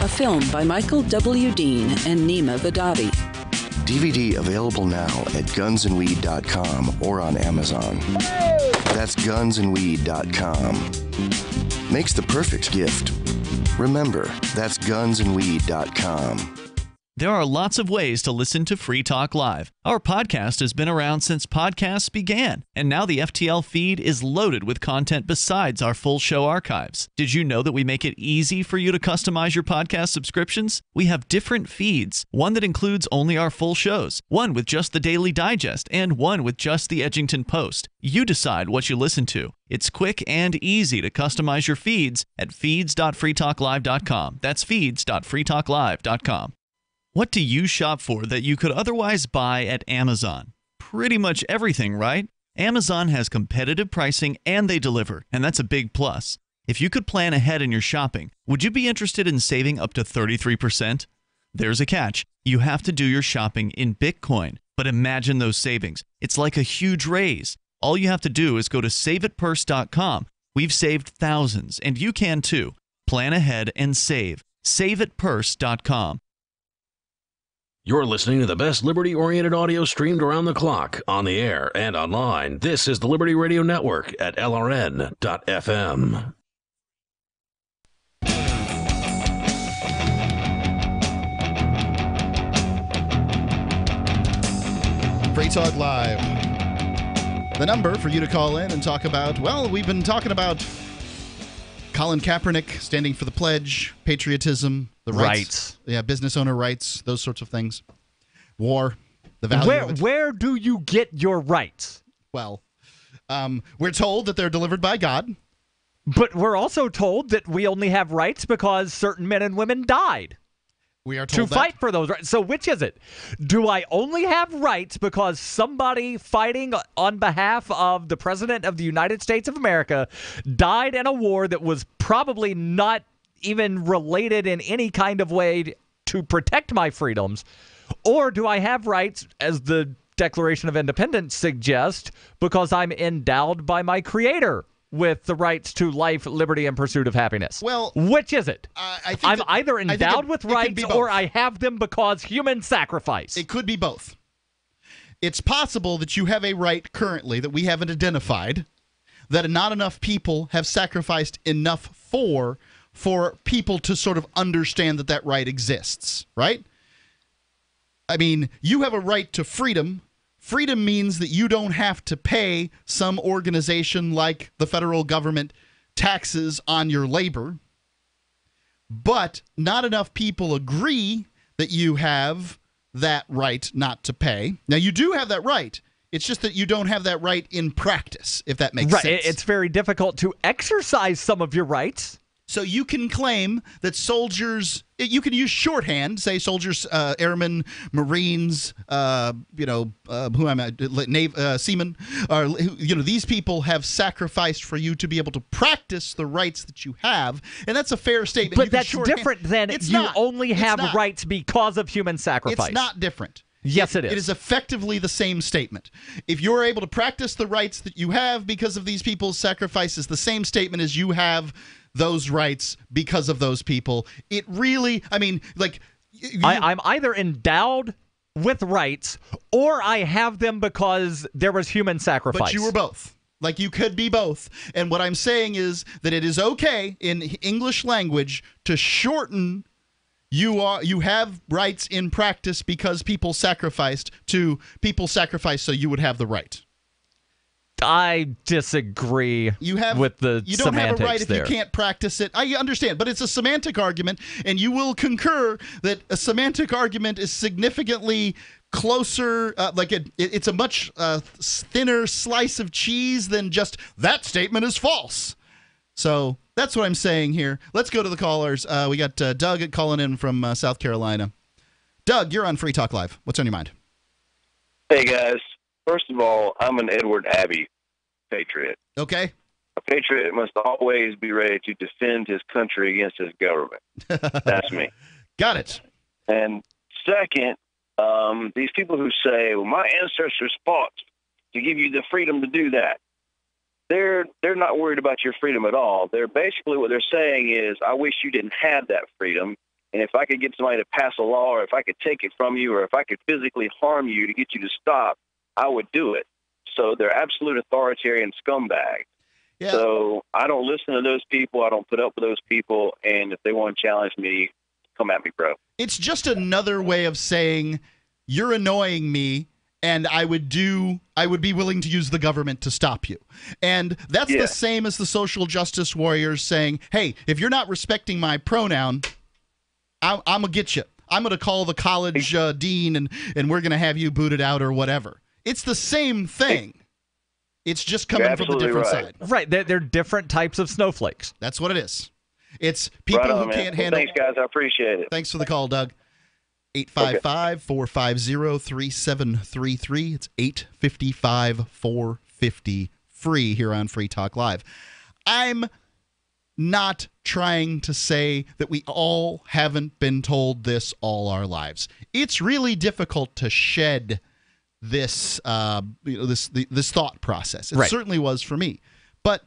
A film by Michael W. Dean and Nima Vadadi. DVD available now at gunsandweed.com or on Amazon. That's gunsandweed.com. Makes the perfect gift. Remember, that's gunsandweed.com. There are lots of ways to listen to Free Talk Live. Our podcast has been around since podcasts began, and now the FTL feed is loaded with content besides our full show archives. Did you know that we make it easy for you to customize your podcast subscriptions? We have different feeds, one that includes only our full shows, one with just the Daily Digest, and one with just the Edgington Post. You decide what you listen to. It's quick and easy to customize your feeds at feeds.freetalklive.com. That's feeds.freetalklive.com. What do you shop for that you could otherwise buy at Amazon? Pretty much everything, right? Amazon has competitive pricing and they deliver, and that's a big plus. If you could plan ahead in your shopping, would you be interested in saving up to 33%? There's a catch. You have to do your shopping in Bitcoin. But imagine those savings. It's like a huge raise. All you have to do is go to saveitpurse.com. We've saved thousands, and you can too. Plan ahead and save. Saveitpurse.com. You're listening to the best liberty-oriented audio streamed around the clock, on the air and online. This is the Liberty Radio Network at LRN.FM. Free Talk Live. The number for you to call in and talk about, well, we've been talking about Colin Kaepernick standing for the pledge, patriotism, the rights. Yeah, business owner rights, those sorts of things. War, the value of it. Where do you get your rights? Well, we're told that they're delivered by God. But we're also told that we only have rights because certain men and women died. We are told to fight for those rights. So which is it? Do I only have rights because somebody fighting on behalf of the President of the United States of America died in a war that was probably not even related in any kind of way to protect my freedoms? Or do I have rights, as the Declaration of Independence suggests, because I'm endowed by my Creator with the rights to life, liberty, and pursuit of happiness? Well, which is it? I'm either endowed with it rights or I have them because human sacrifice. It could be both. It's possible that you have a right currently that we haven't identified, that not enough people have sacrificed enough for people to sort of understand that that right exists, right? I mean, you have a right to freedom. Freedom means that you don't have to pay some organization like the federal government taxes on your labor. But not enough people agree that you have that right not to pay. Now, you do have that right. It's just that you don't have that right in practice, if that makes sense. It's very difficult to exercise some of your rights. So you can claim that soldiers, you can use shorthand, say soldiers, airmen, Marines, who am I, seamen, these people have sacrificed for you to be able to practice the rights that you have, and that's a fair statement. But that's different than only have rights because of human sacrifice. It's not different. Yes, it is. It is effectively the same statement. If you're able to practice the rights that you have because of these people's sacrifices, the same statement as you have those rights because of those people. It really, I mean, like... I'm either endowed with rights or I have them because there was human sacrifice. But you were both. Like, you could be both. And what I'm saying is that it is okay in English language to shorten you have rights in practice because people sacrificed to people sacrificed so you would have the right. I disagree with the semantics. You don't have a right if you can't practice it. I understand, but it's a semantic argument, and you will concur that a semantic argument is significantly closer, it's a much thinner slice of cheese than just that statement is false. So that's what I'm saying here. Let's go to the callers. We got Doug calling in from South Carolina. Doug, you're on Free Talk Live. What's on your mind? Hey, guys. First of all, I'm an Edward Abbey patriot. Okay. A patriot must always be ready to defend his country against his government. That's me. Got it. And second, these people who say, well, my ancestors fought to give you the freedom to do that. They're not worried about your freedom at all. They're basically what they're saying is, I wish you didn't have that freedom. And if I could get somebody to pass a law, or if I could take it from you, or if I could physically harm you to get you to stop, I would do it. So they're absolute authoritarian scumbags. Yeah. So I don't listen to those people. I don't put up with those people. And if they want to challenge me, come at me, bro. It's just another way of saying you're annoying me, and I would be willing to use the government to stop you. And that's the same as the social justice warriors saying, hey, if you're not respecting my pronoun, I'm going to get you. I'm going to call the college dean, and we're going to have you booted out or whatever. It's the same thing. It's just coming from the different side. Right. They're different types of snowflakes. That's what it is. It's people who can't handle. Thanks, guys. I appreciate it. Thanks for the call, Doug. 855-450-3733. It's 855-450-FREE here on Free Talk Live. I'm not trying to say that we all haven't been told this all our lives. It's really difficult to shed this this thought process. It certainly was for me. But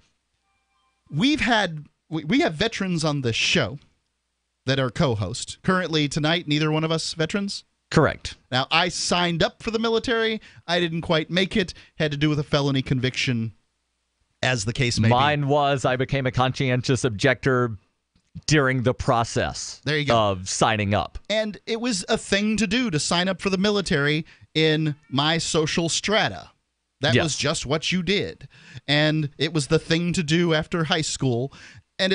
we have veterans on the show that are co-hosts. Currently tonight, neither one of us veterans? Correct. Now, I signed up for the military. I didn't quite make it. Had to do with a felony conviction, as the case may be. Mine was I became a conscientious objector during the process of signing up. And it was a thing to do to sign up for the military in my social strata. That was just what you did. And it was the thing to do after high school. And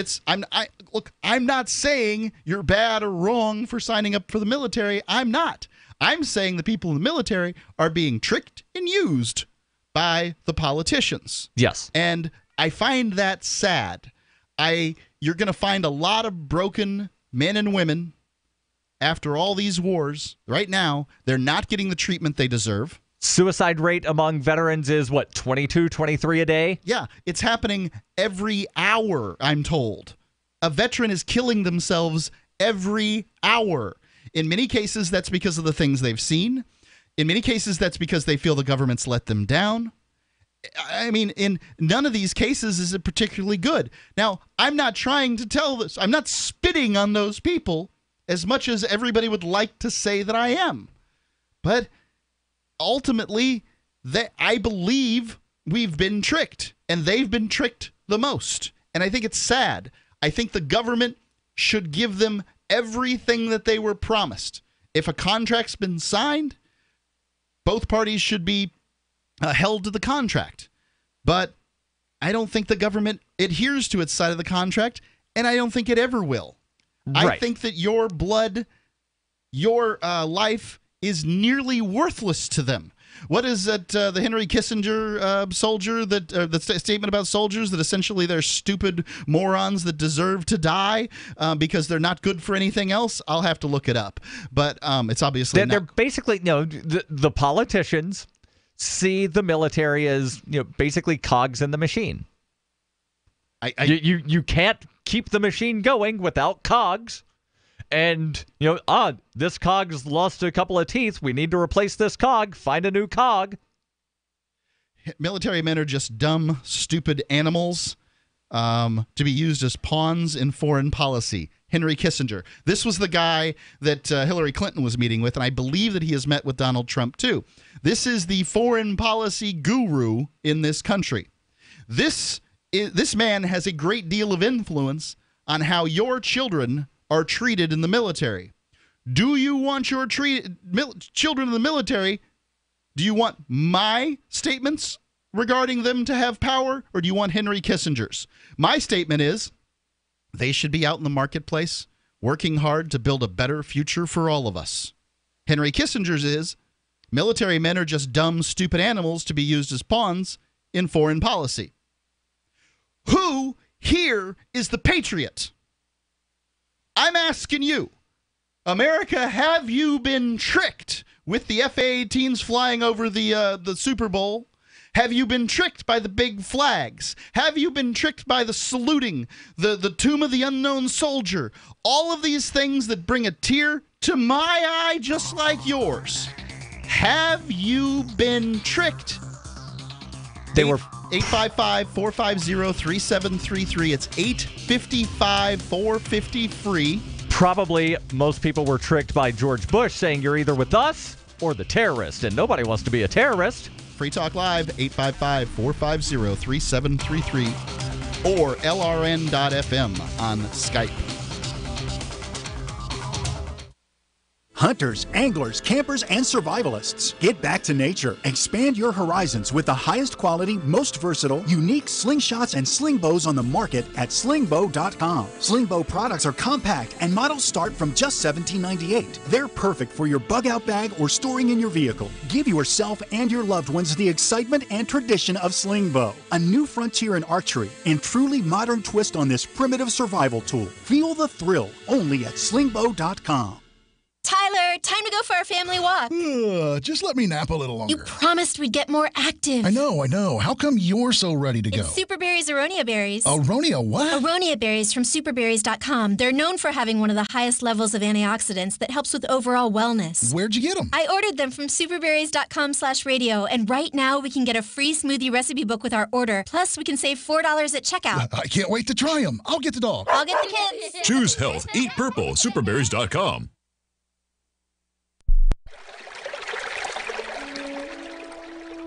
I'm not saying you're bad or wrong for signing up for the military. I'm not. I'm saying the people in the military are being tricked and used by the politicians. Yes. And I find that sad. You're going to find a lot of broken men and women after all these wars. Right now, they're not getting the treatment they deserve. Suicide rate among veterans is, 22, 23 a day? Yeah, it's happening every hour, I'm told. A veteran is killing themselves every hour. In many cases, that's because of the things they've seen. In many cases, that's because they feel the government's let them down. I mean, in none of these cases is it particularly good. Now, I'm not trying to tell this. I'm not spitting on those people as much as everybody would like to say that I am. But ultimately, I believe we've been tricked, and they've been tricked the most. And I think it's sad. I think the government should give them everything that they were promised. If a contract's been signed, both parties should be held to the contract. But I don't think the government adheres to its side of the contract, and I don't think it ever will. Right. I think that your blood, your life is nearly worthless to them. What is that, the Henry Kissinger soldier, the statement about soldiers, that essentially they're stupid morons that deserve to die because they're not good for anything else? I'll have to look it up. But it's obviously they're basically, the politicians see the military as, basically cogs in the machine. You can't keep the machine going without cogs. And, this cog's lost a couple of teeth. We need to replace this cog. Find a new cog. Military men are just dumb, stupid animals to be used as pawns in foreign policy. Henry Kissinger. This was the guy that Hillary Clinton was meeting with, and I believe that he has met with Donald Trump, too. This is the foreign policy guru in this country. This man has a great deal of influence on how your children are treated in the military. Do you want your children in the military? Do you want my statements regarding them to have power, or do you want Henry Kissinger's? My statement is they should be out in the marketplace working hard to build a better future for all of us. Henry Kissinger's is military men are just dumb, stupid animals to be used as pawns in foreign policy. Who here is the patriot? I'm asking you, America, have you been tricked with the F-18s flying over the Super Bowl? Have you been tricked by the big flags? Have you been tricked by the saluting, the tomb of the unknown soldier? All of these things that bring a tear to my eye just like yours. Have you been tricked? They were 855-450-3733. It's 855-450-FREE. Probably most people were tricked by George Bush saying you're either with us or the terrorist, and nobody wants to be a terrorist. Free Talk Live, 855-450-3733 or LRN.FM on Skype. Hunters, anglers, campers, and survivalists. Get back to nature. Expand your horizons with the highest quality, most versatile, unique slingshots and sling bows on the market at slingbow.com. Sling bow products are compact and models start from just $17.98. They're perfect for your bug out bag or storing in your vehicle. Give yourself and your loved ones the excitement and tradition of sling bow. A new frontier in archery and truly modern twist on this primitive survival tool. Feel the thrill only at slingbow.com. Tyler, time to go for our family walk. Just let me nap a little longer. You promised we'd get more active. I know. How come you're so ready to go? It's Superberry's Aronia berries. Aronia what? Aronia berries from superberries.com. They're known for having one of the highest levels of antioxidants that helps with overall wellness. Where'd you get them? I ordered them from superberries.com/radio, and right now we can get a free smoothie recipe book with our order. Plus, we can save $4 at checkout. I can't wait to try them. I'll get the dog. I'll get the kids. Choose health. Eat purple. Superberries.com.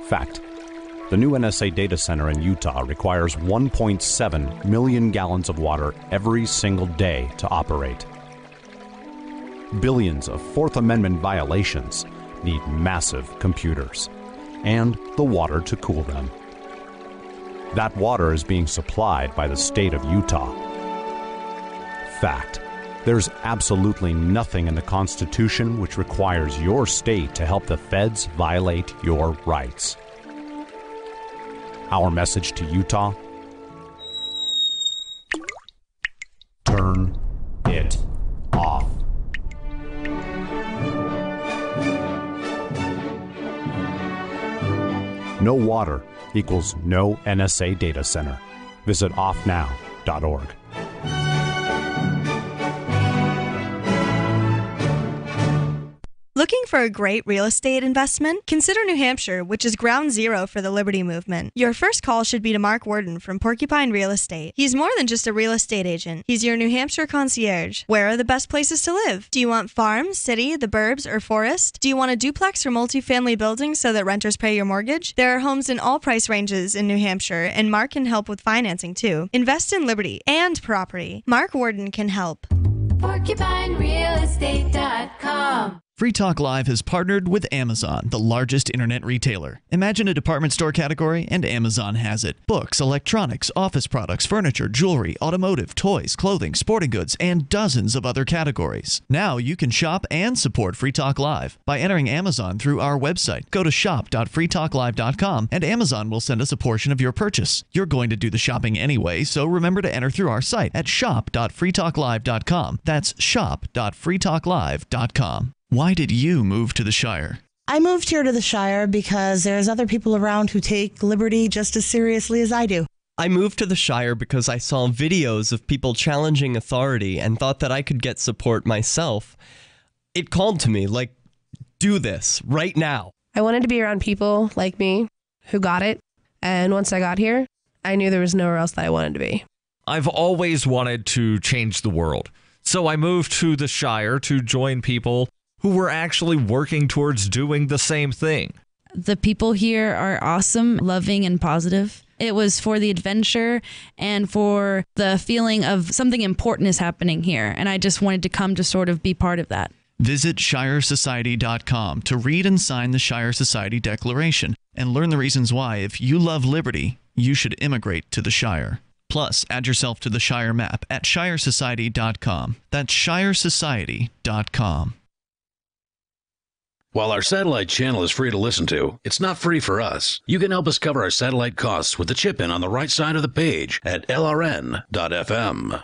Fact. The new NSA data center in Utah requires 1.7 million gallons of water every single day to operate. Billions of Fourth Amendment violations need massive computers and the water to cool them. That water is being supplied by the state of Utah. Fact. There's absolutely nothing in the Constitution which requires your state to help the feds violate your rights. Our message to Utah: turn it off. No water equals no NSA data center. Visit offnow.org. Looking for a great real estate investment? Consider New Hampshire, which is ground zero for the Liberty Movement. Your first call should be to Mark Worden from Porcupine Real Estate. He's more than just a real estate agent. He's your New Hampshire concierge. Where are the best places to live? Do you want farm, city, the burbs, or forest? Do you want a duplex or multifamily building so that renters pay your mortgage? There are homes in all price ranges in New Hampshire, and Mark can help with financing too. Invest in liberty and property. Mark Worden can help. PorcupineRealEstate.com. Free Talk Live has partnered with Amazon, the largest internet retailer. Imagine a department store category, and Amazon has it. Books, electronics, office products, furniture, jewelry, automotive, toys, clothing, sporting goods, and dozens of other categories. Now you can shop and support Free Talk Live by entering Amazon through our website. Go to shop.freetalklive.com, and Amazon will send us a portion of your purchase. You're going to do the shopping anyway, so remember to enter through our site at shop.freetalklive.com. That's shop.freetalklive.com. Why did you move to the Shire? I moved here to the Shire because there's other people around who take liberty just as seriously as I do. I moved to the Shire because I saw videos of people challenging authority and thought that I could get support myself. It called to me, like, do this right now. I wanted to be around people like me who got it. And once I got here, I knew there was nowhere else that I wanted to be. I've always wanted to change the world. So I moved to the Shire to join people who were actually working towards doing the same thing. The people here are awesome, loving, and positive. It was for the adventure and for the feeling of something important is happening here. And I just wanted to come to sort of be part of that. Visit ShireSociety.com to read and sign the Shire Society Declaration and learn the reasons why, if you love liberty, you should immigrate to the Shire. Plus, add yourself to the Shire map at ShireSociety.com. That's ShireSociety.com. While our satellite channel is free to listen to, it's not free for us. You can help us cover our satellite costs with the chip-in on the right side of the page at LRN.FM.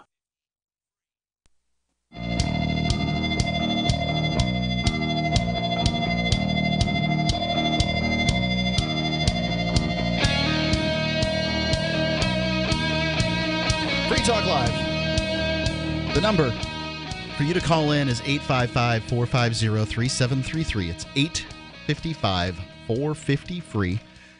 Talk Live. The number for you to call in is 855-450-3733. It's 855-450-FREE.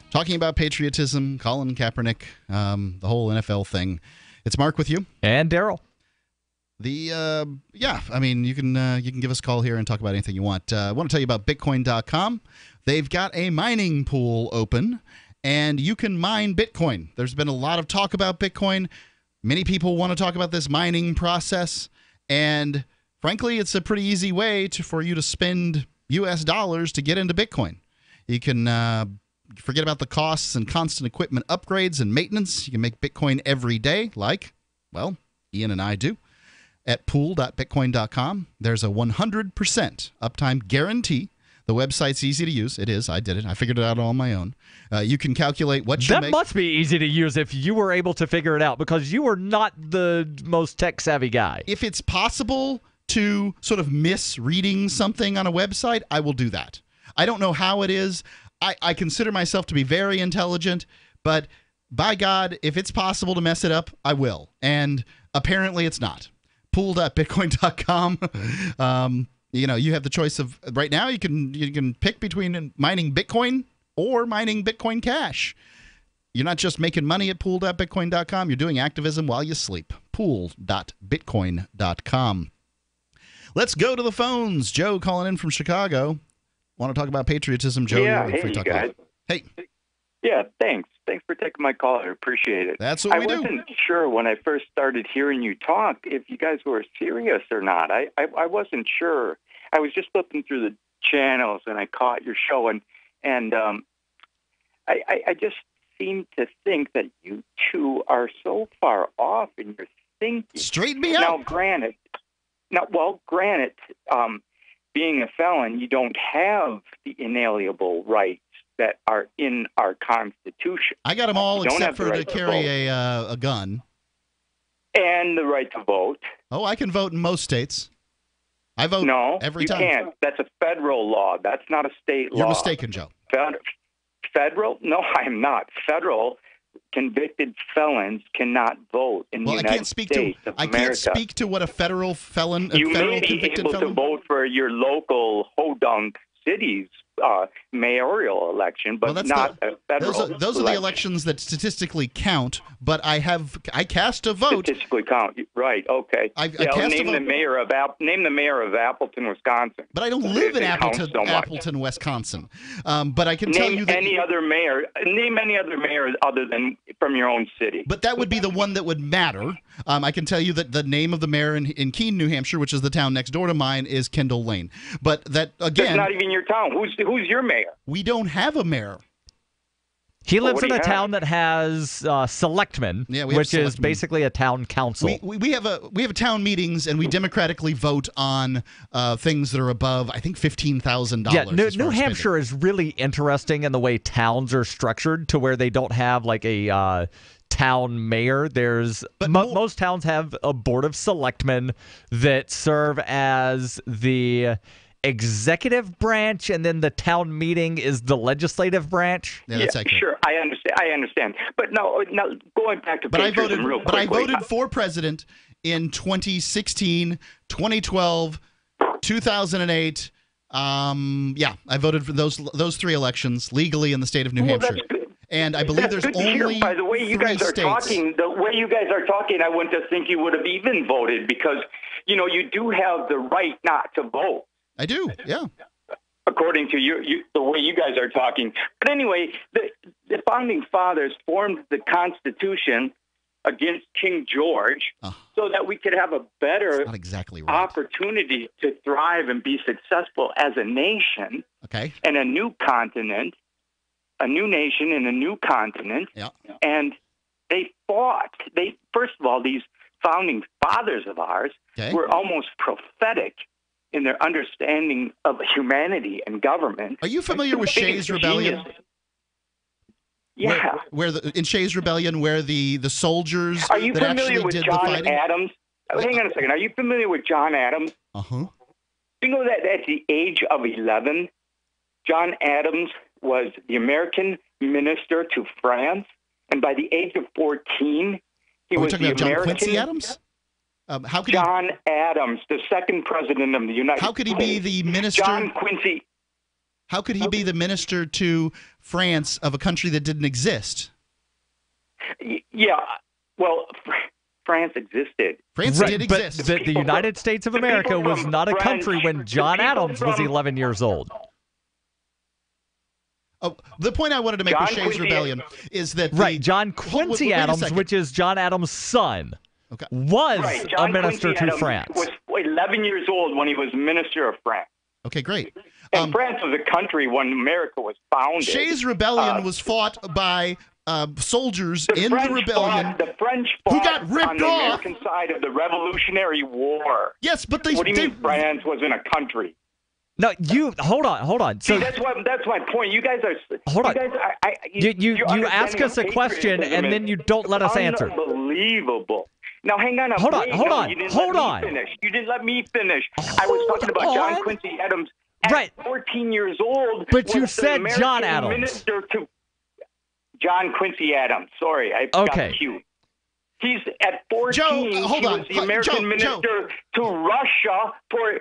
Talking about patriotism, Colin Kaepernick, the whole NFL thing. It's Mark with you. And Darryl. You can give us a call here and talk about anything you want. I want to tell you about Bitcoin.com. They've got a mining pool open, and you can mine Bitcoin. There's been a lot of talk about Bitcoin. Many people want to talk about this mining process, and frankly, it's a pretty easy way for you to spend U.S. dollars to get into Bitcoin. You can forget about the costs and constant equipment upgrades and maintenance. You can make Bitcoin every day, like, well, Ian and I do. At pool.bitcoin.com, there's a 100% uptime guarantee. The website's easy to use. It is. I did it. I figured it out on my own. You can calculate what you make. That must be easy to use if you were able to figure it out, because you are not the most tech-savvy guy. If it's possible to sort of miss reading something on a website, I will do that. I don't know how it is. I consider myself to be very intelligent, but by God, if it's possible to mess it up, I will. And apparently it's not. Pool.bitcoin.com. You have the choice of right now. You can pick between mining Bitcoin or mining Bitcoin Cash. You're not just making money at pool.bitcoin.com. You're doing activism while you sleep. Pool.bitcoin.com. Let's go to the phones. Joe calling in from Chicago. Want to talk about patriotism, Joe? Yeah, hey, you guys. Hey. Yeah, thanks. Thanks for taking my call. I appreciate it. That's what we do. I wasn't sure when I first started hearing you talk if you guys were serious or not. I wasn't sure. I was just flipping through the channels and I caught your show, and I just seem to think that you two are so far off in your thinking. Straighten me out. Granted, being a felon, you don't have the inalienable rights that are in our Constitution. I got them all except for to carry a gun. And the right to vote. Oh, I can vote in most states. I vote every time. No, you can't. That's a federal law. That's not a state law. You're mistaken, Joe. Federal? No, I'm not. Federal convicted felons cannot vote in the United States of America. I can't speak to what a federal felon, you may be able to vote for your local hodunk city's mayoral election, but not a federal. Those are the elections that statistically count. But I cast a vote. Statistically count, right? Okay. Name the mayor of Appleton, Wisconsin. But I don't live in Appleton, Wisconsin. But I can tell you that name any other mayor other than from your own city. But that would be the one that would matter. I can tell you that the name of the mayor in Keene, New Hampshire, which is the town next door to mine, is Kendall Lane. But that again, it's not even your town. Who's your mayor? We don't have a mayor. He lives in a town that has selectmen, which is basically a town council. We have town meetings, and we democratically vote on things that are above, I think, $15,000. Yeah, New Hampshire is really interesting in the way towns are structured, to where they don't have like a town mayor. Most towns have a board of selectmen that serve as the executive branch, and then the town meeting is the legislative branch. Yeah, that's accurate. Sure, I understand. But no, going back to patriotism real quickly. But I voted for president in 2016, 2012, 2008. I voted for those three elections legally in the state of New Hampshire. And I believe there's only by the way you guys are talking, I wouldn't have think you would have even voted, because you do have the right not to vote. I do, yeah. According to the way you guys are talking. But anyway, the Founding Fathers formed the Constitution against King George so that we could have a better opportunity to thrive and be successful as a nation and a new continent, a new nation and a new continent. Yeah. And they fought. First of all, these Founding Fathers of ours were almost prophetic in their understanding of humanity and government. Are you familiar with Shays' Rebellion? Yeah. In Shays' Rebellion, where the soldiers Are you that familiar actually with did John the fighting? Adams? Hang on a second. Are you familiar with John Adams? Uh-huh. You know that at the age of 11, John Adams was the American minister to France, and by the age of 14, He Are we was talking the about John American Quincy Adams? How could John Adams, the second president of the United States. How could he be the minister? John Quincy. How could he be the minister to France of a country that didn't exist? Yeah, well, France existed. France did exist. But the United States of America was not a country when John Adams was 11 years old. Oh, the point I wanted to make with Shays Rebellion is that John Quincy Adams, which is John Adams' son, was a minister to France. Was 11 years old when he was minister of France. Okay, great. And France was a country when America was founded. Shays Rebellion was fought by soldiers in the rebellion the French who fought got ripped on the off. American side of the Revolutionary War. Yes, but they. What do you mean France wasn't a country? No, hold on. So see, that's my point. You guys are. Hold on. You guys, you ask us a question and then you don't let us answer. Unbelievable. Now hang on. Hold on. You didn't let me finish. I was talking about John Quincy Adams. At 14 years old. But you said John Adams. Minister to John Quincy Adams. Sorry, I got cute. He's at 14. He was the American minister to Russia for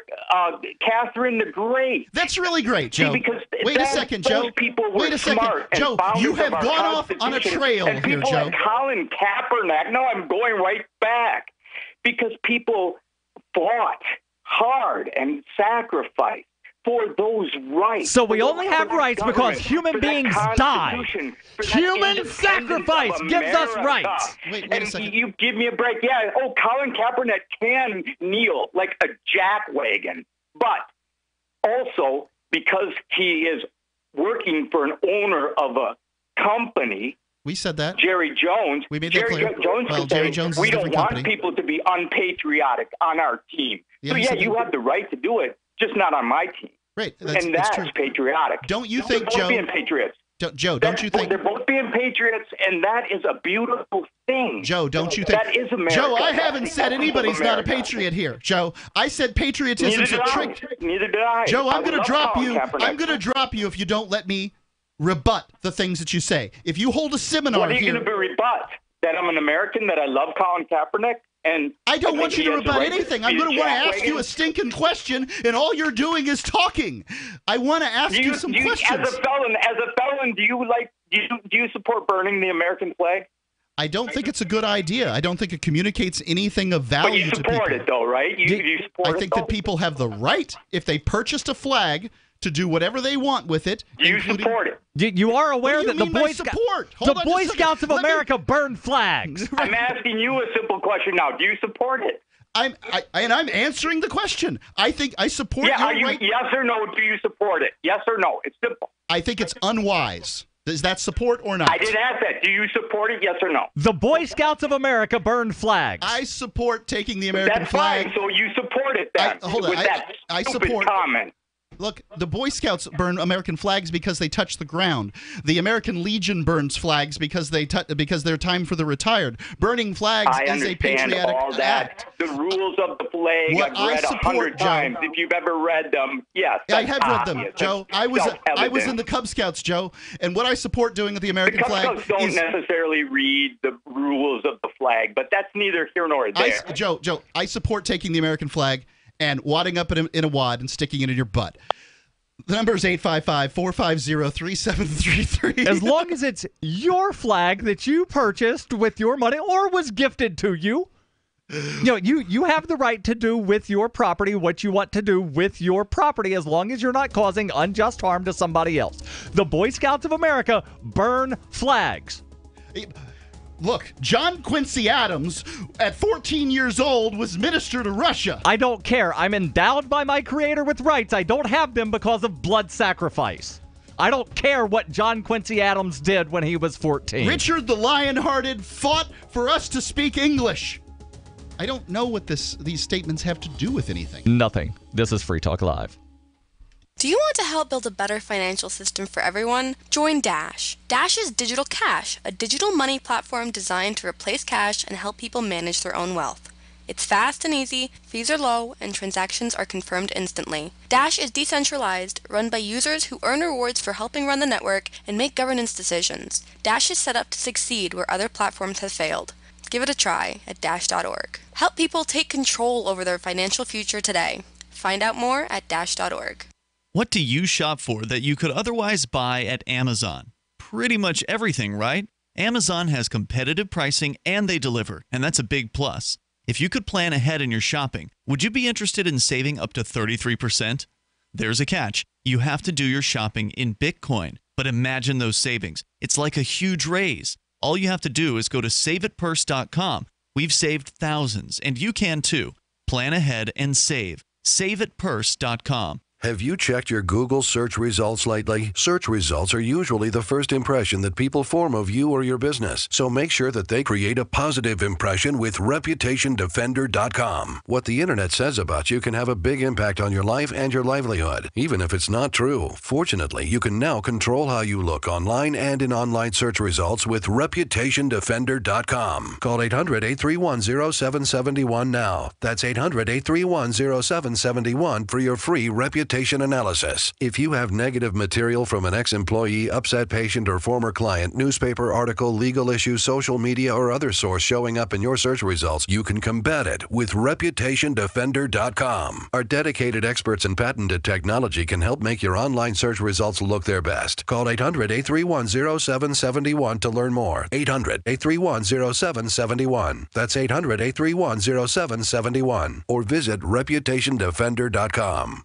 Catherine the Great. That's really great, Joe. See, because wait a second, Joe. Wait a second, Joe. You have gone off on a trail and here, Joe. Like Colin Kaepernick. No, I'm going right back because people fought hard and sacrificed for those rights. So we only have rights because human beings die. Human sacrifice gives us rights. Wait a second. You give me a break. Yeah, Colin Kaepernick can kneel like a jackwagon. But also because he is working for an owner of a company. We said that. Jerry Jones. We made that clear. Jerry Jones we is a don't different want company. people to be unpatriotic on our team. Yeah, so you have the right to do it, just not on my team. Right, that's true. Patriotic. Don't you think, Joe? Joe? Being patriots. Joe, don't you think they're both being patriots, and that is a beautiful thing. Joe, don't you think that is America? Joe, I haven't said anybody's not a patriot here. Joe, I said patriotism's a trick. Neither did I. Joe, I'm going to drop you. Kaepernick. I'm going to drop you if you don't let me rebut the things that you say. If you hold a seminar what are you here, going to rebut? That I'm an American? That I love Colin Kaepernick? And I don't want you to rebut anything. I'm going to want to ask you a stinking question, and all you're doing is talking. I want to ask you some questions. As a felon, do you support burning the American flag? I don't think it's a good idea. I don't think it communicates anything of value to people. You support it, though, right? You support it. I think that people have the right, if they purchased a flag, to do whatever they want with it. You support it. You are aware that the Boy Scouts of America burn flags. I'm asking you a simple question now. Do you support it? I'm answering the question. I think I support your right. Yes or no? Do you support it? Yes or no? It's simple. I think it's unwise. Is that support or not? I didn't ask that. Do you support it? Yes or no? The Boy Scouts of America burn flags. I support taking the American flag. That's fine. So you support it then? Hold on. With that stupid comment. Look, the Boy Scouts burn American flags because they touch the ground. The American Legion burns flags because they're time for the retired. Burning flags is a patriotic all that. act. The rules of the flag I've read 100 times. If you've ever read them, yes. I have read them, Joe. I was in the Cub Scouts, Joe, and what I support doing with the American flag Cub Scouts don't necessarily read the rules of the flag, but that's neither here nor there. Joe, I support taking the American flag and wadding up in a wad and sticking it in your butt. The number is 855-450-3733. As long as it's your flag that you purchased with your money or was gifted to you, you have the right to do with your property what you want to do with your property as long as you're not causing unjust harm to somebody else. The Boy Scouts of America burn flags. Look, John Quincy Adams, at 14 years old, was minister to Russia. I don't care. I'm endowed by my creator with rights. I don't have them because of blood sacrifice. I don't care what John Quincy Adams did when he was 14. Richard the Lionhearted fought for us to speak English. I don't know what these statements have to do with anything. Nothing. This is Free Talk Live. Do you want to help build a better financial system for everyone? Join Dash. Dash is Digital Cash, a digital money platform designed to replace cash and help people manage their own wealth. It's fast and easy, fees are low, and transactions are confirmed instantly. Dash is decentralized, run by users who earn rewards for helping run the network and make governance decisions. Dash is set up to succeed where other platforms have failed. Give it a try at dash.org. Help people take control over their financial future today. Find out more at dash.org. What do you shop for that you could otherwise buy at Amazon? Pretty much everything, right? Amazon has competitive pricing and they deliver, and that's a big plus. If you could plan ahead in your shopping, would you be interested in saving up to 33%? There's a catch. You have to do your shopping in Bitcoin. But imagine those savings. It's like a huge raise. All you have to do is go to saveatpurse.com. We've saved thousands, and you can too. Plan ahead and save. Saveatpurse.com. Have you checked your Google search results lately? Search results are usually the first impression that people form of you or your business. So make sure that they create a positive impression with ReputationDefender.com. What the internet says about you can have a big impact on your life and your livelihood, even if it's not true. Fortunately, you can now control how you look online and in online search results with ReputationDefender.com. Call 800-831-0771 now. That's 800-831-0771 for your free reputation analysis. If you have negative material from an ex-employee, upset patient, or former client, newspaper article, legal issue, social media, or other source showing up in your search results, you can combat it with ReputationDefender.com. Our dedicated experts in patented technology can help make your online search results look their best. Call 800-831-0771 to learn more. 800-831-0771. That's 800-831-0771. Or visit ReputationDefender.com.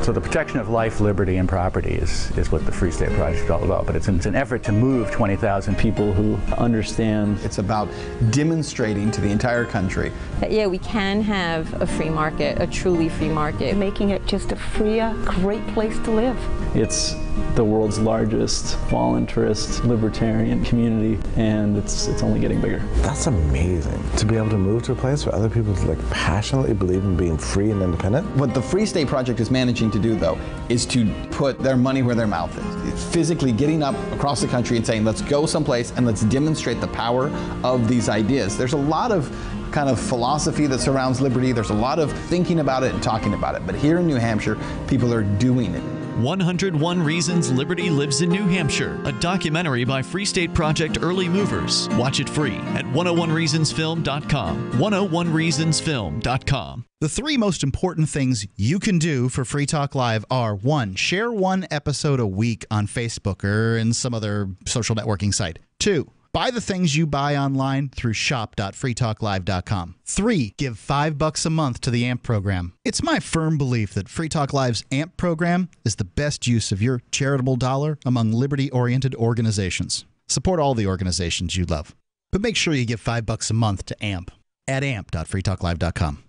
So the protection of life, liberty, and property is what the Free State Project is all about. But it's an effort to move 20,000 people who understand. It's about demonstrating to the entire country that, yeah, we can have a free market, a truly free market. Making it just a freer, great place to live. It's the world's largest voluntarist libertarian community, and it's only getting bigger. That's amazing, to be able to move to a place where other people passionately believe in being free and independent. What the Free State Project is managing to do, though, is to put their money where their mouth is. It's physically getting up across the country and saying, let's go someplace and let's demonstrate the power of these ideas. There's a lot of kind of philosophy that surrounds liberty. There's a lot of thinking about it and talking about it. But here in New Hampshire, people are doing it. 101 Reasons Liberty Lives in New Hampshire, a documentary by Free State Project Early Movers. Watch it free at 101reasonsfilm.com. 101reasonsfilm.com. The three most important things you can do for Free Talk Live are: 1, share one episode a week on Facebook or in some other social networking site. 2, buy the things you buy online through shop.freetalklive.com. 3, give $5 a month to the AMP program. It's my firm belief that Free Talk Live's AMP program is the best use of your charitable dollar among liberty-oriented organizations. Support all the organizations you love, but make sure you give $5 a month to AMP at amp.freetalklive.com.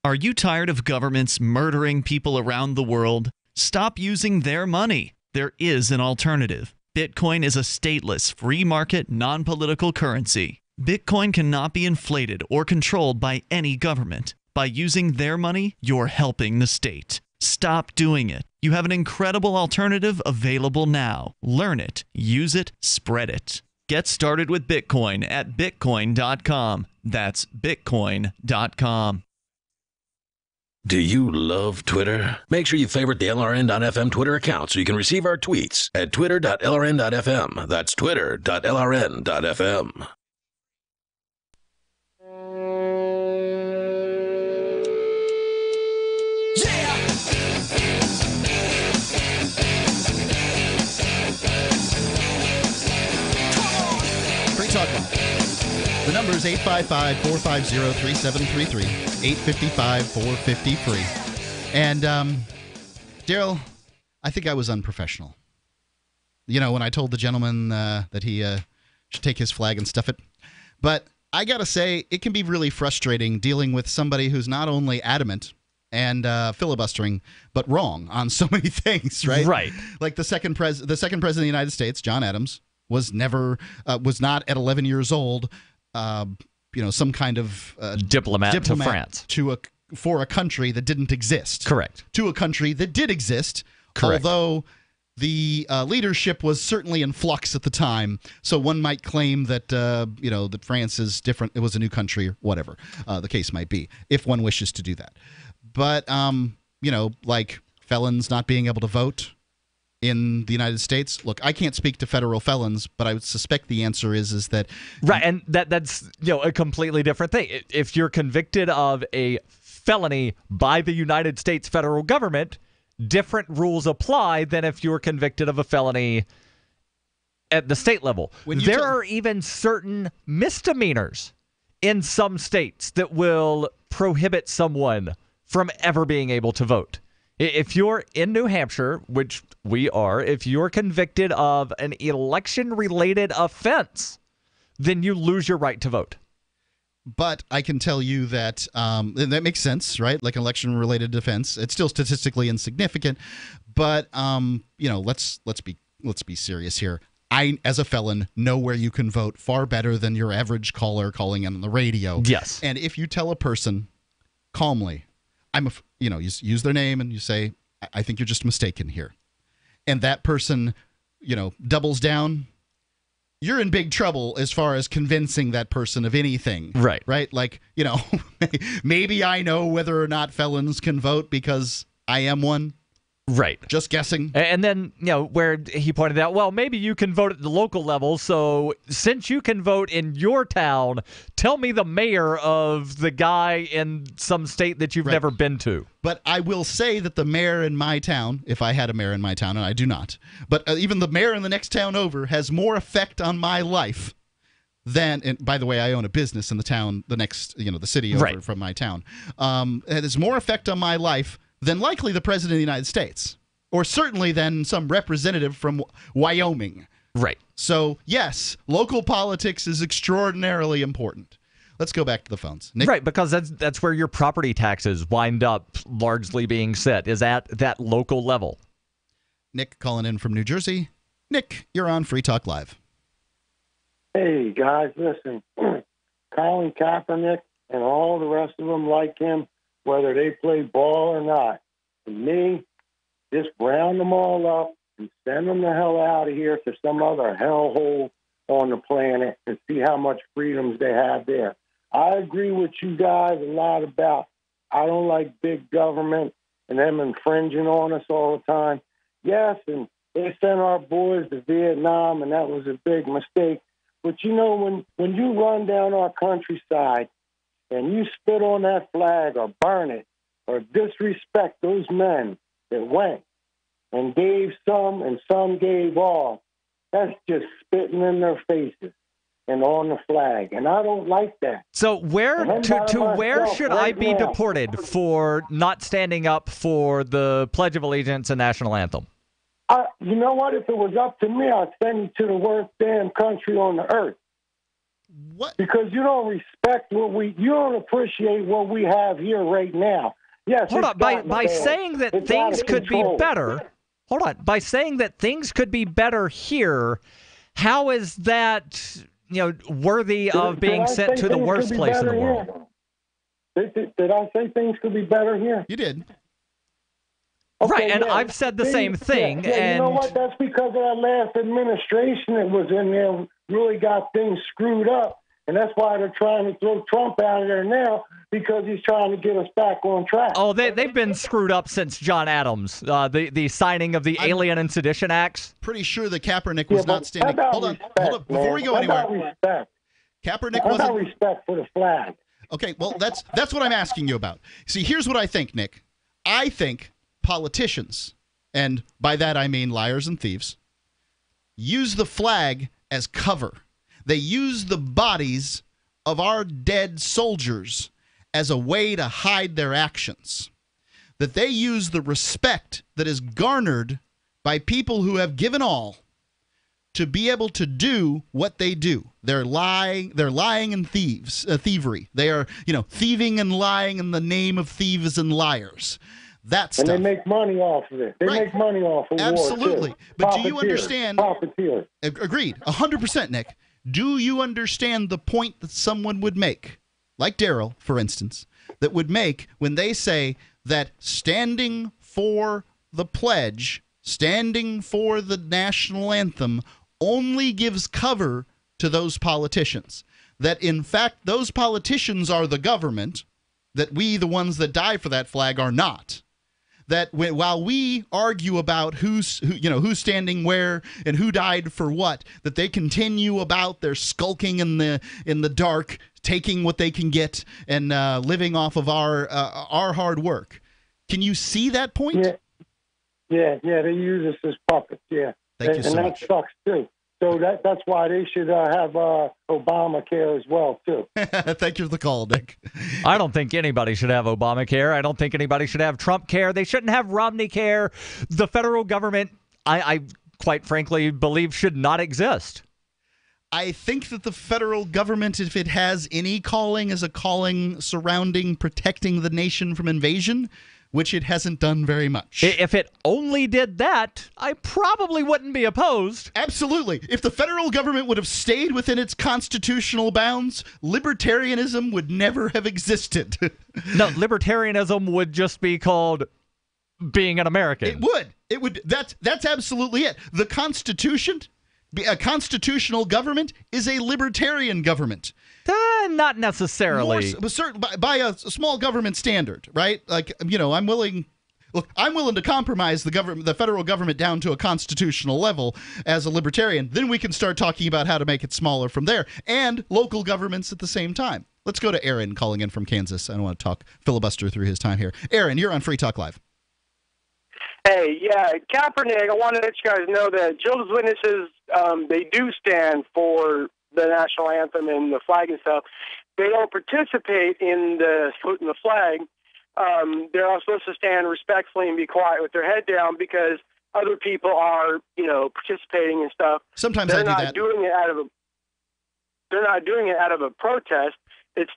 Are you tired of governments murdering people around the world? Stop using their money. There is an alternative. Bitcoin is a stateless, free market, non-political currency. Bitcoin cannot be inflated or controlled by any government. By using their money, you're helping the state. Stop doing it. You have an incredible alternative available now. Learn it, use it, spread it. Get started with Bitcoin at bitcoin.com. That's bitcoin.com. Do you love Twitter? Make sure you favorite the LRN.FM Twitter account so you can receive our tweets at twitter.lrn.fm. That's twitter.lrn.fm. Free Talk Live. The number is 855-450-3733, 855-450-FREE. And, Darryl, I think I was unprofessional. You know, when I told the gentleman that he should take his flag and stuff it. But I got to say, it can be really frustrating dealing with somebody who's not only adamant and filibustering, but wrong on so many things, right? Right. Like the second president of the United States, John Adams, was not at 11 years old, some kind of diplomat to France for a country that didn't exist. Correct. To a country that did exist. Correct. Although the leadership was certainly in flux at the time, so one might claim that that France is different. It was a new country, or whatever the case might be, if one wishes to do that. But like felons not being able to vote in the United States? Look, I can't speak to federal felons, but I would suspect the answer is that right, and that's a completely different thing. If you're convicted of a felony by the United States federal government, different rules apply than if you're convicted of a felony at the state level. There are even certain misdemeanors in some states that will prohibit someone from ever being able to vote. If you're in New Hampshire, which we are, if you're convicted of an election-related offense, then you lose your right to vote. But I can tell you that that makes sense, right? Like an election-related offense. It's still statistically insignificant, but let's be serious here. I, as a felon, know where you can vote far better than your average caller calling in on the radio. Yes. And if you tell a person calmly, you use their name and you say, I think you're just mistaken here, and that person, doubles down, you're in big trouble as far as convincing that person of anything. Right. Right? Like, maybe I know whether or not felons can vote because I am one. Right. Just guessing. And then, where he pointed out, well, maybe you can vote at the local level. So since you can vote in your town, tell me the mayor of the guy in some state that you've never been to. But I will say that the mayor in my town, if I had a mayor in my town, and I do not, but even the mayor in the next town over has more effect on my life than, and by the way, I own a business in the town, the next, the city over from my town. It has more effect on my life than likely the president of the United States, or certainly than some representative from Wyoming. Right. So, yes, local politics is extraordinarily important. Let's go back to the phones. Nick? Right, because that's where your property taxes wind up largely being set, is at that local level. Nick calling in from New Jersey. Nick, you're on Free Talk Live. Hey, guys, listen. Colin Kaepernick and all the rest of them like him, whether they play ball or not. For me, just round them all up and send them the hell out of here to some other hellhole on the planet and see how much freedoms they have there. I agree with you guys a lot about I don't like big government and them infringing on us all the time. Yes, and they sent our boys to Vietnam, and that was a big mistake. But, when you run down our countryside and you spit on that flag or burn it or disrespect those men that went and gave some and some gave all, that's just spitting in their faces and on the flag. And I don't like that. So where should I be deported for not standing up for the Pledge of Allegiance and National Anthem? You know what? If it was up to me, I'd send you to the worst damn country on the earth. What? Because you don't respect you don't appreciate what we have here right now. Yes. Hold on. By saying that things could be better. Hold on. By saying that things could be better here, how is that worthy of being sent to the worst place in the world? Did I say things could be better here? You did. Okay, right, and I've said the same thing. Yeah, and you know what? That's because of that last administration that was in there really got things screwed up. And that's why they're trying to throw Trump out of there now, because he's trying to get us back on track. Oh, they've been screwed up since John Adams, the signing of the Alien and Sedition Acts. Pretty sure that Kaepernick was not standing. Hold on. Before we go anywhere. Respect. Kaepernick wasn't. How about respect for the flag? Okay, well, that's what I'm asking you about. See, here's what I think, Nick. I think politicians, and by that I mean liars and thieves, use the flag as cover. They use the bodies of our dead soldiers as a way to hide their actions. That they use the respect that is garnered by people who have given all to be able to do what they do. They're lying and thievery. They are, thieving and lying in the name of thieves and liars. That stuff. And they make money off of it. They make money off of Absolutely. war, too. But do you understand? Profiteers. Agreed. 100%, Nick. Do you understand the point that someone would make, like Darryl, for instance, that would make when they say that standing for the pledge, standing for the national anthem, only gives cover to those politicians? That, in fact, those politicians are the government, that we, the ones that die for that flag, are not. that while we argue about who's standing where and who died for what, that they continue about their skulking in the dark, taking what they can get and living off of our hard work. Can you see that point? Yeah, they use us as puppets. Yeah, Thank you so much. And that sucks too. So that's why they should have Obamacare as well, too. Thank you for the call, Nick. I don't think anybody should have Obamacare. I don't think anybody should have Trump care. They shouldn't have Romney care. The federal government, I quite frankly believe, should not exist. I think that the federal government, if it has any calling, is a calling surrounding protecting the nation from invasion, which it hasn't done very much. If it only did that, I probably wouldn't be opposed. Absolutely. If the federal government would have stayed within its constitutional bounds, libertarianism would never have existed. No, libertarianism would just be called being an American. It would. It would. That's absolutely it. The Constitution, a constitutional government, is a libertarian government. Not necessarily. By a small government standard, right? Like, I'm willing to compromise the federal government down to a constitutional level as a libertarian. Then we can start talking about how to make it smaller from there, and local governments at the same time. Let's go to Aaron calling in from Kansas. I don't want to filibuster through his time here. Aaron, you're on Free Talk Live. Hey, yeah, Kaepernick, I want to let you guys know that Jehovah's Witnesses, they do stand for the national anthem and the flag and stuff. They don't participate in the saluting the flag. They're all supposed to stand respectfully and be quiet with their head down because other people are, participating and stuff. Sometimes they're I do not that. They're not doing it out of a protest. It's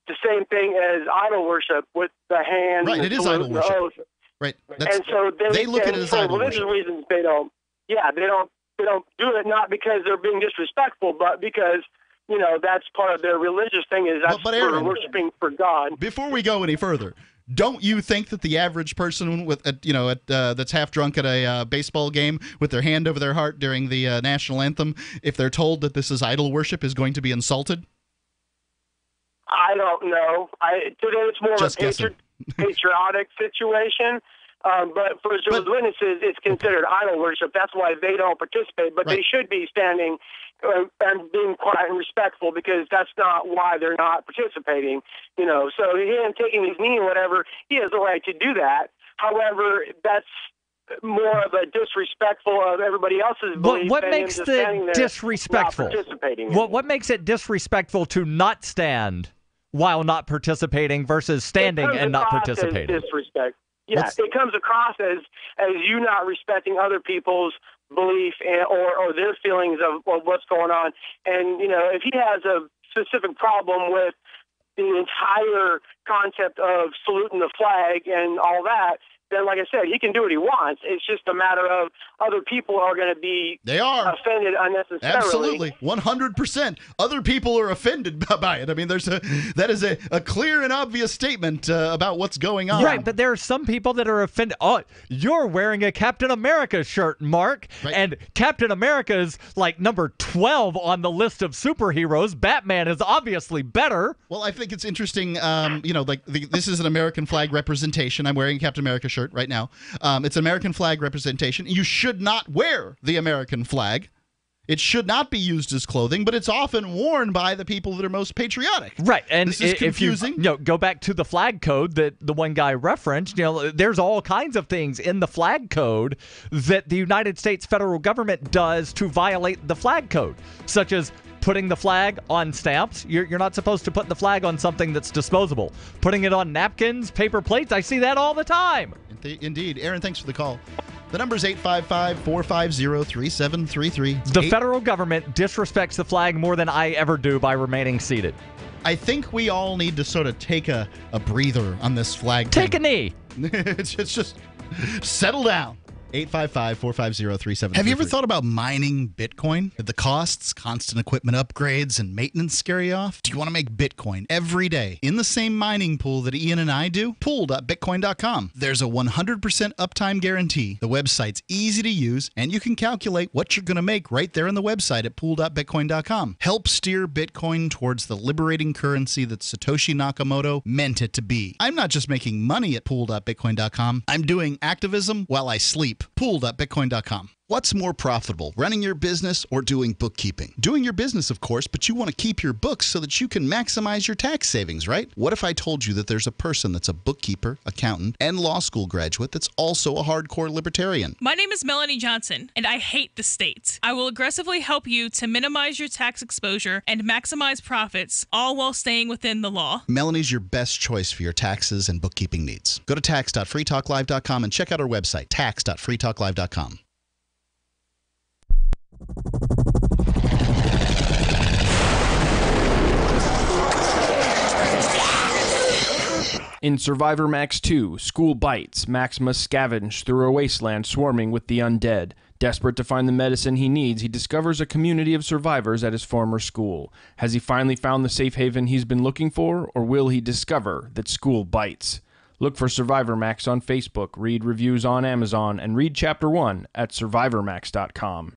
the same thing as idol worship with the hands. Right, it is idol worship. Right. And so they look at it as idol religious worship. reasons they don't. Yeah, they don't do it not because they're being disrespectful, but because that's part of their religious thing. Is that's but Aaron, worshiping for God. Before we go any further, don't you think that the average person that's half drunk at a baseball game with their hand over their heart during the national anthem, if they're told that this is idol worship, is going to be insulted? I don't know. Today it's more Just of a patriotic situation. But for Jehovah's Witnesses, it's considered idol worship. That's why they don't participate. But they should be standing and being quiet and respectful because that's not why they're not participating. So him taking his knee or whatever, he has the right to do that. However, that's more of a disrespectful of everybody else's belief. What makes it disrespectful? What makes it disrespectful to not stand while not participating versus standing and not participating? Disrespect. Yeah, it comes across as you not respecting other people's belief or their feelings of what's going on. And, if he has a specific problem with the entire concept of saluting the flag and all that, then, like I said, he can do what he wants. It's just a matter of other people are going to be offended unnecessarily. Absolutely, 100%. Other people are offended by it. I mean, that is a clear and obvious statement about what's going on. Right, but there are some people that are offended. Oh, you're wearing a Captain America shirt, Mark, and Captain America is like number 12 on the list of superheroes. Batman is obviously better. Well, I think it's interesting. This is an American flag representation. I'm wearing a Captain America shirt right now. It's an American flag representation. You should not wear the American flag. It should not be used as clothing, but it's often worn by the people that are most patriotic. Right, and this is confusing. If you go back to the flag code that the one guy referenced, there's all kinds of things in the flag code that the United States federal government does to violate the flag code, such as putting the flag on stamps. You're not supposed to put the flag on something that's disposable. Putting it on napkins, paper plates, I see that all the time. Indeed. Aaron, thanks for the call. The number's 855-450-3733. The federal government disrespects the flag more than I ever do by remaining seated. I think we all need to sort of take a breather on this flag Take thing. a knee. It's just settle down. 855-450-3733. Have you ever thought about mining Bitcoin? Did the costs, constant equipment upgrades, and maintenance scare you off? Do you want to make Bitcoin every day in the same mining pool that Ian and I do? Pool.bitcoin.com. There's a 100% uptime guarantee. The website's easy to use, and you can calculate what you're going to make right there on the website at pool.bitcoin.com. Help steer Bitcoin towards the liberating currency that Satoshi Nakamoto meant it to be. I'm not just making money at pool.bitcoin.com. I'm doing activism while I sleep. Pool.bitcoin.com. What's more profitable, running your business or doing bookkeeping? Doing your business, of course, but you want to keep your books so that you can maximize your tax savings, right? What if I told you that there's a person that's a bookkeeper, accountant, and law school graduate that's also a hardcore libertarian? My name is Melanie Johnson, and I hate the state. I will aggressively help you to minimize your tax exposure and maximize profits, all while staying within the law. Melanie's your best choice for your taxes and bookkeeping needs. Go to tax.freetalklive.com and check out our website, tax.freetalklive.com. In Survivor Max 2, School Bites, Max must scavenge through a wasteland swarming with the undead. Desperate to find the medicine he needs, he discovers a community of survivors at his former school. Has he finally found the safe haven he's been looking for, or will he discover that school bites? Look for Survivor Max on Facebook, read reviews on Amazon, and read Chapter 1 at survivormax.com.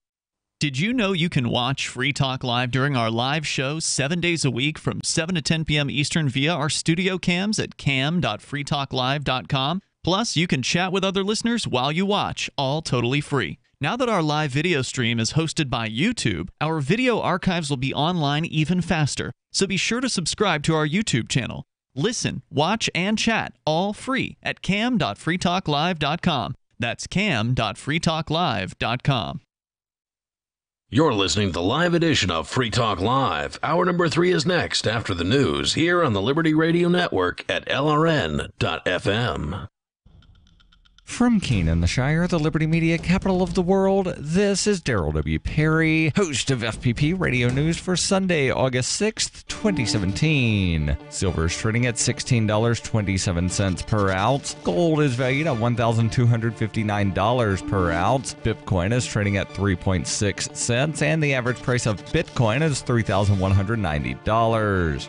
Did you know you can watch Free Talk Live during our live show 7 days a week from 7 to 10 p.m. Eastern via our studio cams at cam.freetalklive.com? Plus, you can chat with other listeners while you watch, all totally free. Now that our live video stream is hosted by YouTube, our video archives will be online even faster. So be sure to subscribe to our YouTube channel. Listen, watch, and chat all free at cam.freetalklive.com. That's cam.freetalklive.com. You're listening to the live edition of Free Talk Live. Hour number 3 is next after the news here on the Liberty Radio Network at LRN.FM. From Keene in the Shire, the Liberty Media capital of the world, this is Darryl W. Perry, host of FPP Radio News for Sunday, August 6th, 2017. Silver is trading at $16.27 per ounce. Gold is valued at $1,259 per ounce. Bitcoin is trading at 3.6 cents, and the average price of Bitcoin is $3,190.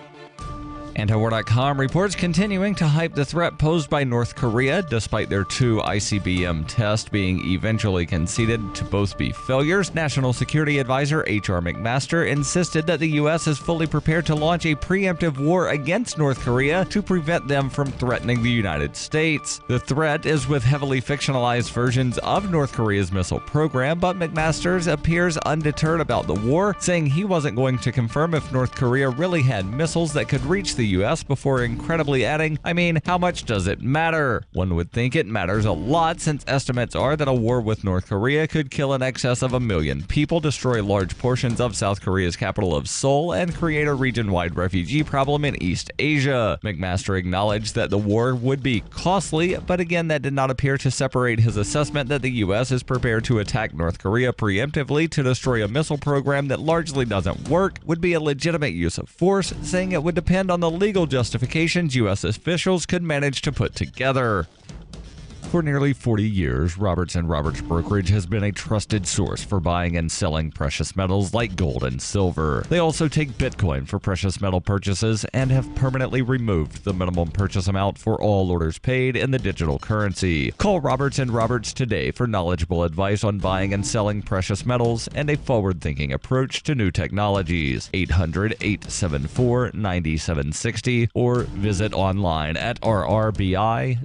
Antiwar.com reports continuing to hype the threat posed by North Korea, despite their 2 ICBM tests being eventually conceded to both be failures. National Security Advisor H.R. McMaster insisted that the U.S. is fully prepared to launch a preemptive war against North Korea to prevent them from threatening the United States. The threat is with heavily fictionalized versions of North Korea's missile program, but McMaster appears undeterred about the war, saying he wasn't going to confirm if North Korea really had missiles that could reach the U.S. before incredibly adding, I mean, how much does it matter? One would think it matters a lot, since estimates are that a war with North Korea could kill in excess of 1 million people, destroy large portions of South Korea's capital of Seoul, and create a region-wide refugee problem in East Asia. McMaster acknowledged that the war would be costly, but again, that did not appear to separate his assessment that the U.S. is prepared to attack North Korea preemptively to destroy a missile program that largely doesn't work would be a legitimate use of force, saying it would depend on the legal justifications U.S. officials could manage to put together. For nearly 40 years, Roberts & Roberts Brokerage has been a trusted source for buying and selling precious metals like gold and silver. They also take Bitcoin for precious metal purchases and have permanently removed the minimum purchase amount for all orders paid in the digital currency. Call Roberts & Roberts today for knowledgeable advice on buying and selling precious metals and a forward-thinking approach to new technologies. 800-874-9760 or visit online at rrbi.co.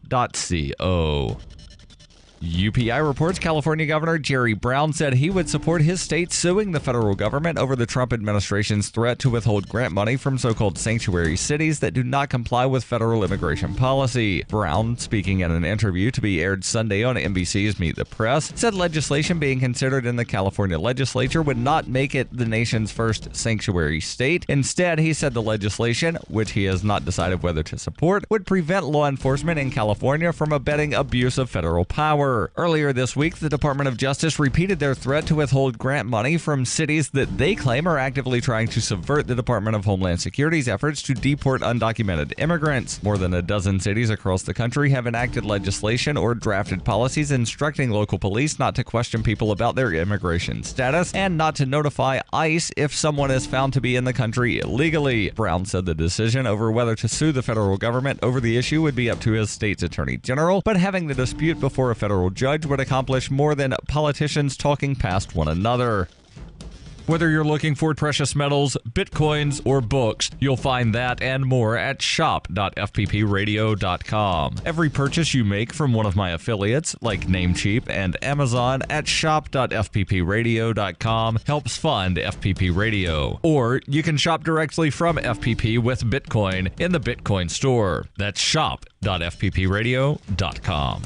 UPI reports California Governor Jerry Brown said he would support his state suing the federal government over the Trump administration's threat to withhold grant money from so-called sanctuary cities that do not comply with federal immigration policy. Brown, speaking in an interview to be aired Sunday on NBC's Meet the Press, said legislation being considered in the California legislature would not make it the nation's first sanctuary state. Instead, he said the legislation, which he has not decided whether to support, would prevent law enforcement in California from abetting abuse of federal power. more. Earlier this week, the Department of Justice repeated their threat to withhold grant money from cities that they claim are actively trying to subvert the Department of Homeland Security's efforts to deport undocumented immigrants. More than a dozen cities across the country have enacted legislation or drafted policies instructing local police not to question people about their immigration status and not to notify ICE if someone is found to be in the country illegally. Brown said the decision over whether to sue the federal government over the issue would be up to his state's attorney general, but having the dispute before a federal judge would accomplish more than politicians talking past one another. Whether you're looking for precious metals, bitcoins, or books, you'll find that and more at shop.fppradio.com. Every purchase you make from one of my affiliates, like Namecheap and Amazon, at shop.fppradio.com helps fund FPP Radio. Or you can shop directly from FPP with Bitcoin in the Bitcoin store. That's shop.fppradio.com.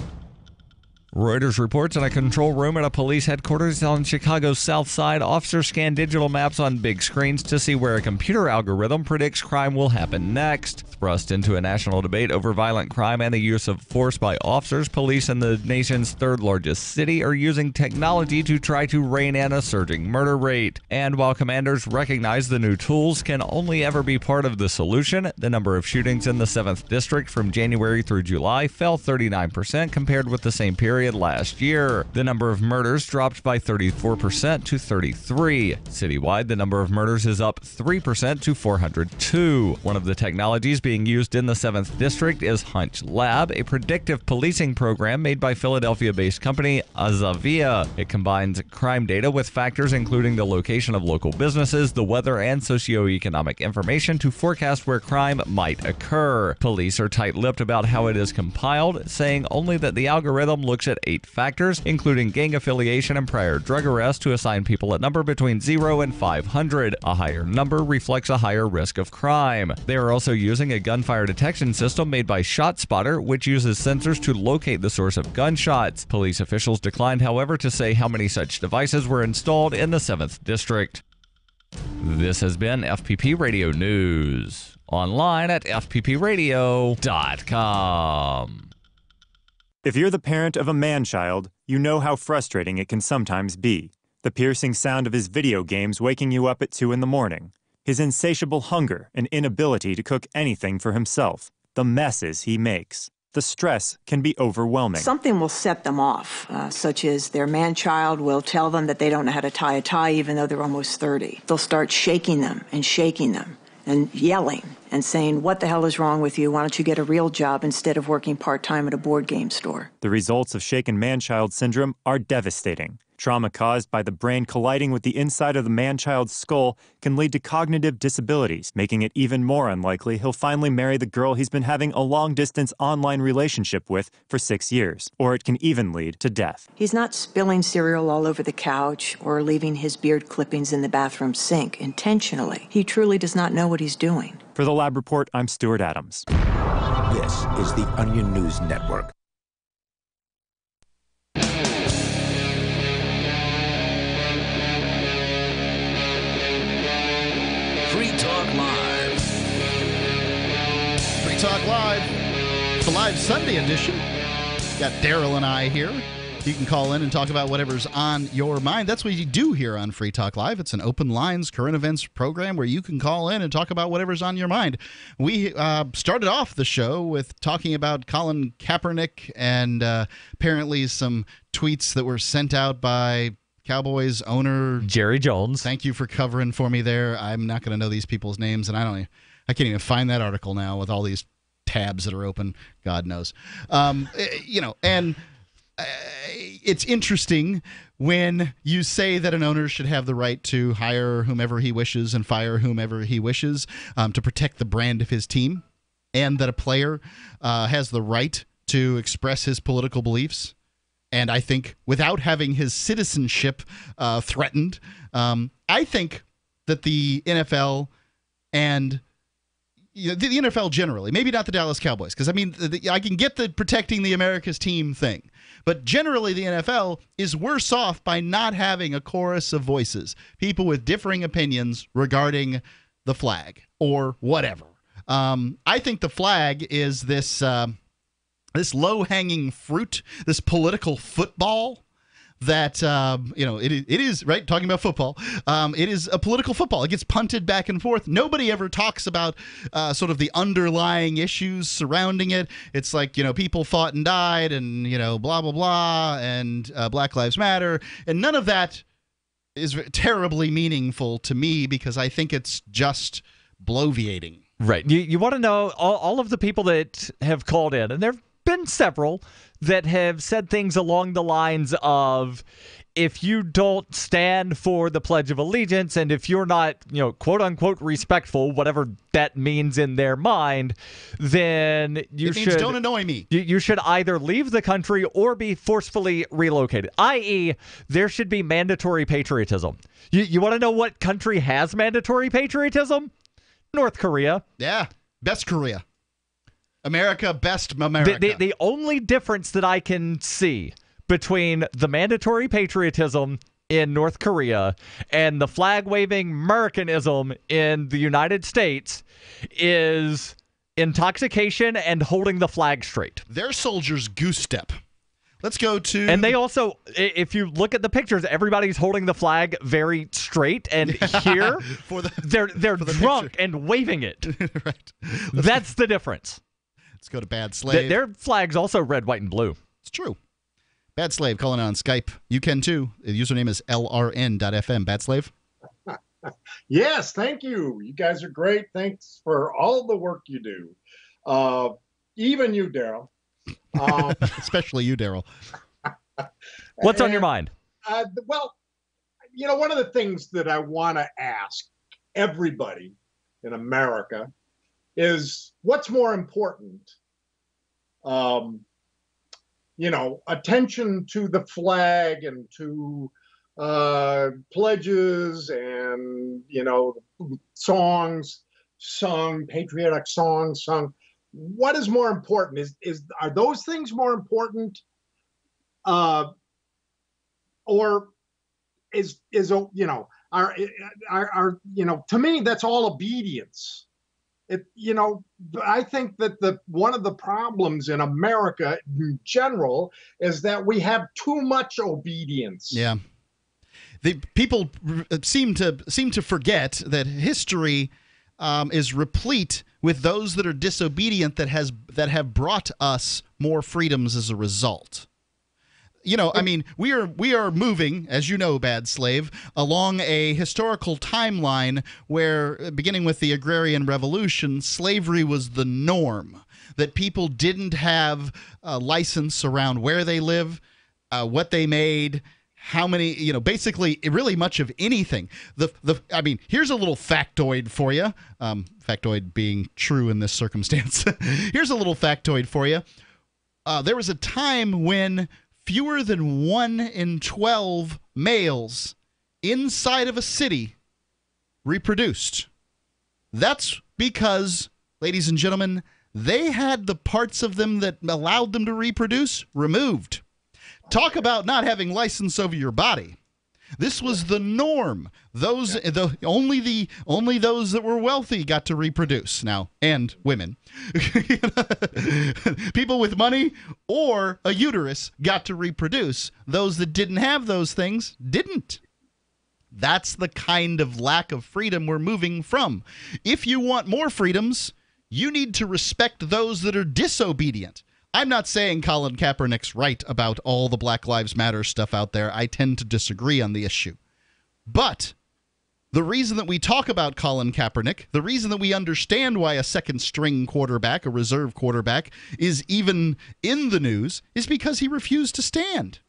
Reuters reports in a control room at a police headquarters on Chicago's South Side, officers scan digital maps on big screens to see where a computer algorithm predicts crime will happen next. Thrust into a national debate over violent crime and the use of force by officers, police in the nation's third largest city are using technology to try to rein in a surging murder rate. And while commanders recognize the new tools can only ever be part of the solution, the number of shootings in the 7th District from January through July fell 39% compared with the same period last year. The number of murders dropped by 34% to 33. Citywide, the number of murders is up 3% to 402. One of the technologies being used in the 7th District is Hunch Lab, a predictive policing program made by Philadelphia-based company Azavia. It combines crime data with factors including the location of local businesses, the weather, and socioeconomic information to forecast where crime might occur. Police are tight-lipped about how it is compiled, saying only that the algorithm looks at 8 factors, including gang affiliation and prior drug arrest, to assign people a number between 0 and 500. A higher number reflects a higher risk of crime. They are also using a gunfire detection system made by ShotSpotter, which uses sensors to locate the source of gunshots. Police officials declined, however, to say how many such devices were installed in the 7th District. This has been FPP Radio News. Online at fppradio.com. If you're the parent of a man-child, you know how frustrating it can sometimes be. The piercing sound of his video games waking you up at 2 in the morning. His insatiable hunger and inability to cook anything for himself. The messes he makes. The stress can be overwhelming. Something will set them off, such as their man-child will tell them that they don't know how to tie a tie even though they're almost 30. They'll start shaking them and yelling and saying, "What the hell is wrong with you? Why don't you get a real job instead of working part-time at a board game store?" The results of shaken man-child syndrome are devastating. Trauma caused by the brain colliding with the inside of the man-child's skull can lead to cognitive disabilities, making it even more unlikely he'll finally marry the girl he's been having a long-distance online relationship with for 6 years, or it can even lead to death. He's not spilling cereal all over the couch or leaving his beard clippings in the bathroom sink intentionally. He truly does not know what he's doing. For the Lab Report, I'm Stuart Adams. This is the Onion News Network. Free Talk Live. Free Talk Live. It's the live Sunday edition. Got Darryl and I here. You can call in and talk about whatever's on your mind. That's what you do here on Free Talk Live. It's an open lines current events program where you can call in and talk about whatever's on your mind. We started off the show with talking about Colin Kaepernick and apparently some tweets that were sent out by Cowboys owner Jerry Jones. Thank you for covering for me there. I'm not going to know these people's names, and I can't even find that article now with all these tabs that are open. God knows. It's interesting when you say that an owner should have the right to hire whomever he wishes and fire whomever he wishes to protect the brand of his team, and that a player has the right to express his political beliefs. And I think without having his citizenship threatened, I think that the NFL and the NFL generally, maybe not the Dallas Cowboys, because I can get the protecting the America's team thing, but generally the NFL is worse off by not having a chorus of voices, people with differing opinions regarding the flag or whatever. I think the flag is this this low-hanging fruit, this political football that, it is, right, talking about football, it is a political football. It gets punted back and forth. Nobody ever talks about sort of the underlying issues surrounding it. It's like, people fought and died and, blah, blah, blah, and Black Lives Matter. And none of that is terribly meaningful to me because I think it's just bloviating. Right. You want to know all of the people that have called in, and there have been several that have said things along the lines of, if you don't stand for the Pledge of Allegiance and if you're not, quote unquote respectful, whatever that means in their mind, then you should don't annoy me. You should either leave the country or be forcefully relocated, i.e., there should be mandatory patriotism. You want to know what country has mandatory patriotism? North Korea. Yeah, best Korea. America, best America. The only difference that I can see between the mandatory patriotism in North Korea and the flag-waving Americanism in the United States is intoxication and holding the flag straight. Their soldiers goose step. Let's go to... And they also, if you look at the pictures, everybody's holding the flag very straight. And here, they're drunk and waving it. Right. That's the difference. Let's go to Bad Slave. Their flag's also red, white, and blue. It's true. Bad Slave calling on Skype. You can too. The username is lrn.fm. Bad Slave? Yes, thank you. You guys are great. Thanks for all the work you do. Even you, Darryl. Especially you, Darryl. What's on your mind? Well, one of the things that I want to ask everybody in America is what's more important? Attention to the flag and to pledges and, songs sung, patriotic songs sung. What is more important? Are those things more important? Or to me, that's all obedience. I think that one of the problems in America in general is that we have too much obedience. Yeah. The people seem to forget that history is replete with those that are disobedient that have brought us more freedoms as a result. We are moving, as you know, Bad Slave, along a historical timeline where, beginning with the Agrarian Revolution, slavery was the norm, that people didn't have a license around where they live, what they made, how many, basically really much of anything. Here's a little factoid for you, factoid being true in this circumstance. Here's a little factoid for you. There was a time when fewer than 1 in 12 males inside of a city reproduced. That's because, ladies and gentlemen, they had the parts of them that allowed them to reproduce removed. Talk about not having license over your body. This was the norm. Only those that were wealthy got to reproduce now, and women. People with money or a uterus got to reproduce. Those that didn't have those things didn't. That's the kind of lack of freedom we're moving from. If you want more freedoms, you need to respect those that are disobedient. I'm not saying Colin Kaepernick's right about all the Black Lives Matter stuff out there. I tend to disagree on the issue. But the reason that we talk about Colin Kaepernick, the reason that we understand why a second-string quarterback, a reserve quarterback, is even in the news is because he refused to stand.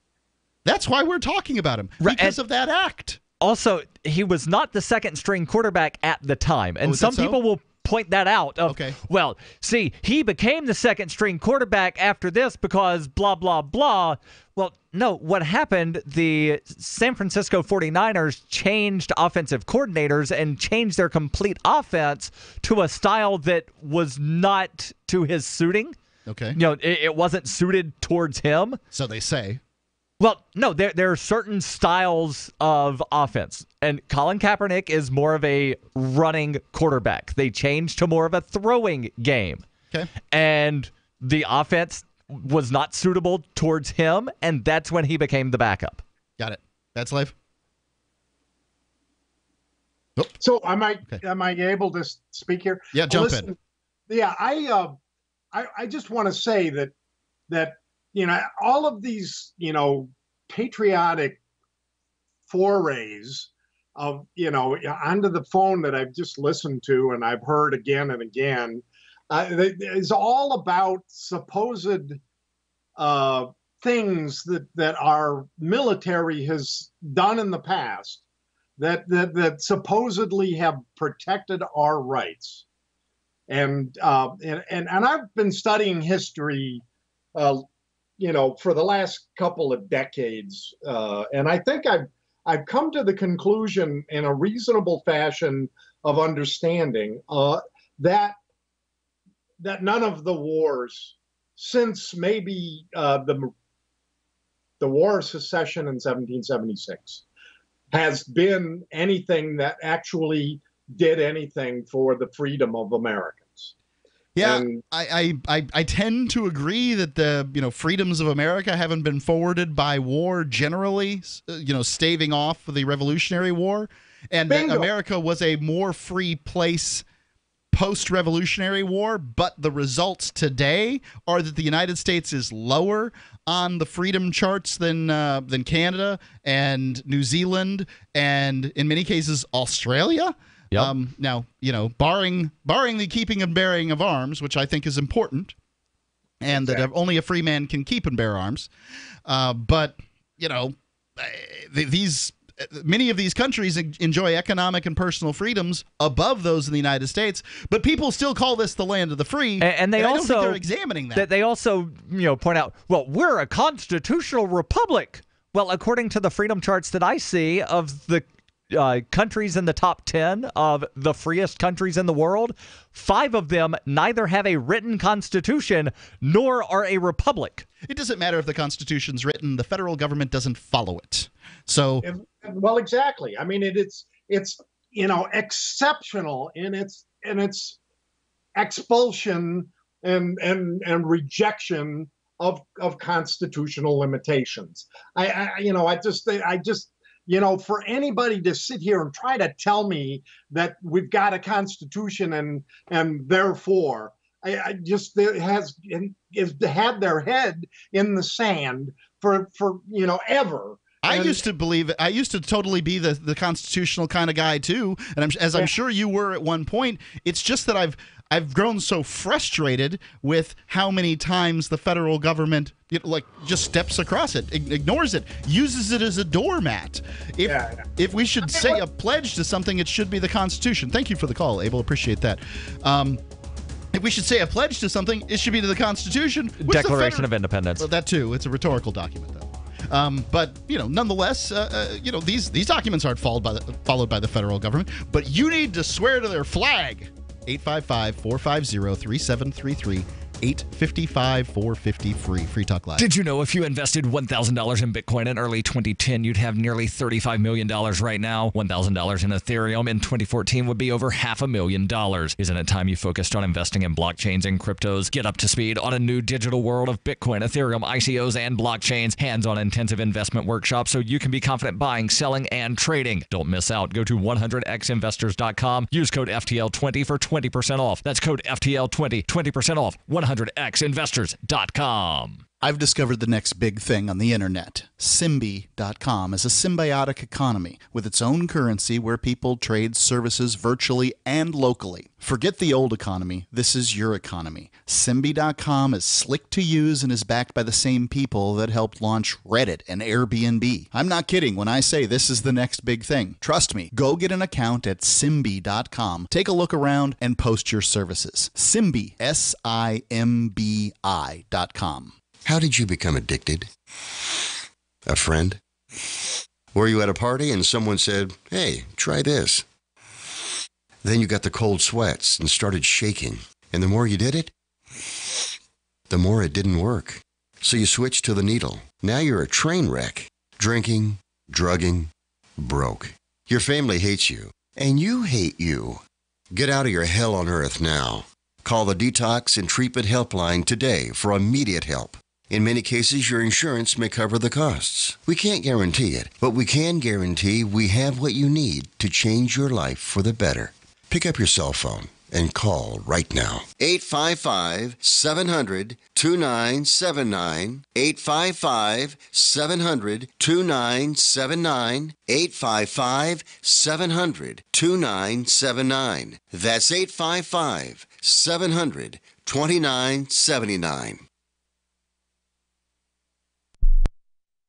That's why we're talking about him, because of that act. Also, he was not the second-string quarterback at the time, and some people will point that out. Okay. Well, see, he became the second-string quarterback after this because blah, blah, blah. Well, no, what happened, the San Francisco 49ers changed offensive coordinators and changed their complete offense to a style that was not to his suiting. Okay. It wasn't suited towards him. So they say. Well, no, there are certain styles of offense, and Colin Kaepernick is more of a running quarterback. They changed to more of a throwing game. Okay. And the offense was not suitable towards him, and that's when he became the backup. Got it. That's life. Oh. So am I able to speak here? Yeah, jump in. Yeah, I just want to say that all of these patriotic forays of onto the phone that I've just listened to and I've heard again and again is all about supposed things that our military has done in the past that supposedly have protected our rights. And I've been studying history, for the last couple of decades, and I think I've come to the conclusion in a reasonable fashion of understanding that none of the wars since maybe the War of Secession in 1776 has been anything that actually did anything for the freedom of Americans. Yeah, and I tend to agree that the freedoms of America haven't been forwarded by war generally, staving off the Revolutionary War, and that America was a more free place post-Revolutionary War, but the results today are that the United States is lower on the freedom charts than Canada and New Zealand and in many cases Australia. Yep. Now, barring the keeping and bearing of arms, which I think is important, and that only a free man can keep and bear arms, but many of these countries enjoy economic and personal freedoms above those in the United States, but people still call this the land of the free, and they I also don't think they're examining that. They also point out, well, we're a constitutional republic. Well, according to the freedom charts that I see of the countries in the top 10 of the freest countries in the world, 5 of them neither have a written constitution nor are a republic. It doesn't matter if the Constitution's written; the federal government doesn't follow it. So, well, exactly. I mean, it's exceptional in its expulsion and rejection of constitutional limitations. I just for anybody to sit here and try to tell me that we've got a constitution and therefore I just has had their head in the sand for ever. I used to totally be the constitutional kind of guy too, and I'm sure you were at one point. It's just that I've grown so frustrated with how many times the federal government just steps across it, ignores it, uses it as a doormat. If we should say a pledge to something, it should be the Constitution. Thank you for the call, Abel. Appreciate that. If we should say a pledge to something, it should be to the Constitution. Declaration of Independence. Well, that too. It's a rhetorical document, though. But nonetheless, these documents aren't followed by the federal government. But you need to swear to their flag. 855-450-3733. 855-450-FREE. Free Talk Live. Did you know if you invested $1,000 in Bitcoin in early 2010, you'd have nearly $35 million right now? $1,000 in Ethereum in 2014 would be over $500,000. Isn't it time you focused on investing in blockchains and cryptos? Get up to speed on a new digital world of Bitcoin, Ethereum, ICOs, and blockchains. Hands-on intensive investment workshops so you can be confident buying, selling, and trading. Don't miss out. Go to 100xinvestors.com. Use code FTL20 for 20% off. That's code FTL20, 20% off. 100xinvestors.com. I've discovered the next big thing on the internet. Symbi.com is a symbiotic economy with its own currency where people trade services virtually and locally. Forget the old economy. This is your economy. Symbi.com is slick to use and is backed by the same people that helped launch Reddit and Airbnb. I'm not kidding when I say this is the next big thing. Trust me. Go get an account at Symbi.com. Take a look around and post your services. Symbi, SIMBI.com. How did you become addicted? A friend? Were you at a party and someone said, "Hey, try this"? Then you got the cold sweats and started shaking. And the more you did it, the more it didn't work. So you switched to the needle. Now you're a train wreck. Drinking, drugging, broke. Your family hates you. And you hate you. Get out of your hell on earth now. Call the Detox and Treatment Helpline today for immediate help. In many cases, your insurance may cover the costs. We can't guarantee it, but we can guarantee we have what you need to change your life for the better. Pick up your cell phone and call right now. 855-700-2979. 855-700-2979. 855-700-2979. That's 855-700-2979.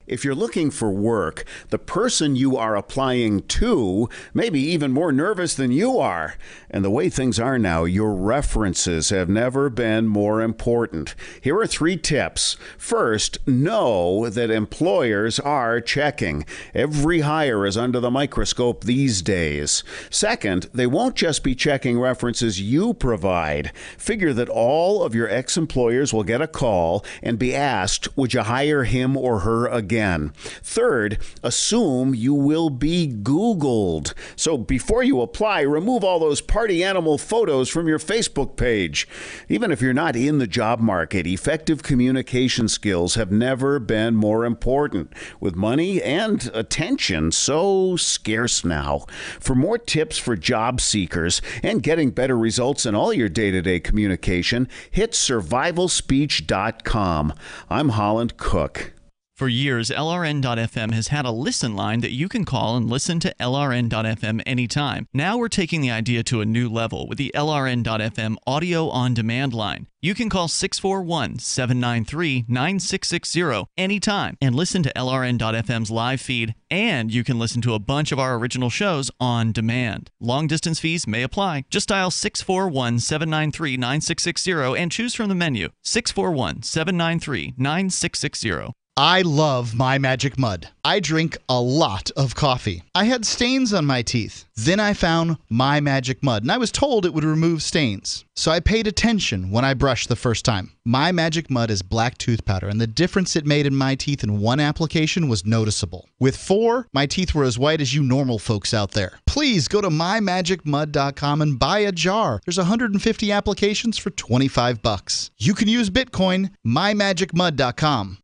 If you're looking for work, the person you are applying to may be even more nervous than you are. And the way things are now, your references have never been more important. Here are 3 tips. First, know that employers are checking. Every hire is under the microscope these days. Second, they won't just be checking references you provide. Figure that all of your ex-employers will get a call and be asked, would you hire him or her again? Third, assume you will be Googled. So before you apply, remove all those party animal photos from your Facebook page. Even if you're not in the job market, effective communication skills have never been more important, with money and attention so scarce now. For more tips for job seekers and getting better results in all your day-to-day communication, hit survivalspeech.com. I'm Holland Cook. For years, LRN.FM has had a listen line that you can call and listen to LRN.FM anytime. Now we're taking the idea to a new level with the LRN.FM audio on demand line. You can call 641-793-9660 anytime and listen to LRN.FM's live feed, and you can listen to a bunch of our original shows on demand. Long distance fees may apply. Just dial 641-793-9660 and choose from the menu 641-793-9660. I love My Magic Mud. I drink a lot of coffee. I had stains on my teeth. Then I found My Magic Mud, and I was told it would remove stains. So I paid attention when I brushed the first time. My Magic Mud is black tooth powder, and the difference it made in my teeth in one application was noticeable. With 4, my teeth were as white as you normal folks out there. Please go to mymagicmud.com and buy a jar. There's 150 applications for $25. You can use Bitcoin. mymagicmud.com.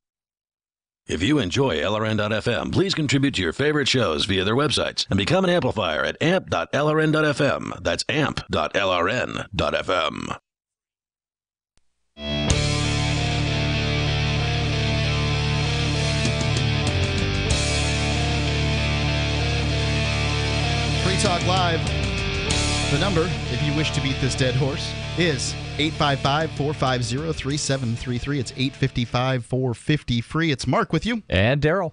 If you enjoy LRN.FM, please contribute to your favorite shows via their websites and become an amplifier at amp.lrn.fm. That's amp.lrn.fm. Free Talk Live. The number, if you wish to beat this dead horse, is 855-450-3733. It's 855-450-FREE. It's Mark with you. And Darryl.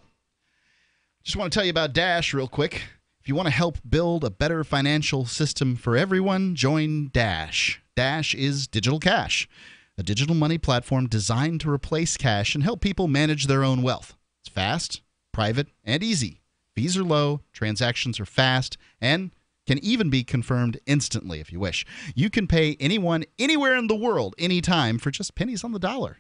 Just want to tell you about Dash real quick. If you want to help build a better financial system for everyone, join Dash. Dash is digital cash, a digital money platform designed to replace cash and help people manage their own wealth. It's fast, private, and easy. Fees are low, transactions are fast, and can even be confirmed instantly if you wish. You can pay anyone, anywhere in the world, anytime for just pennies on the dollar.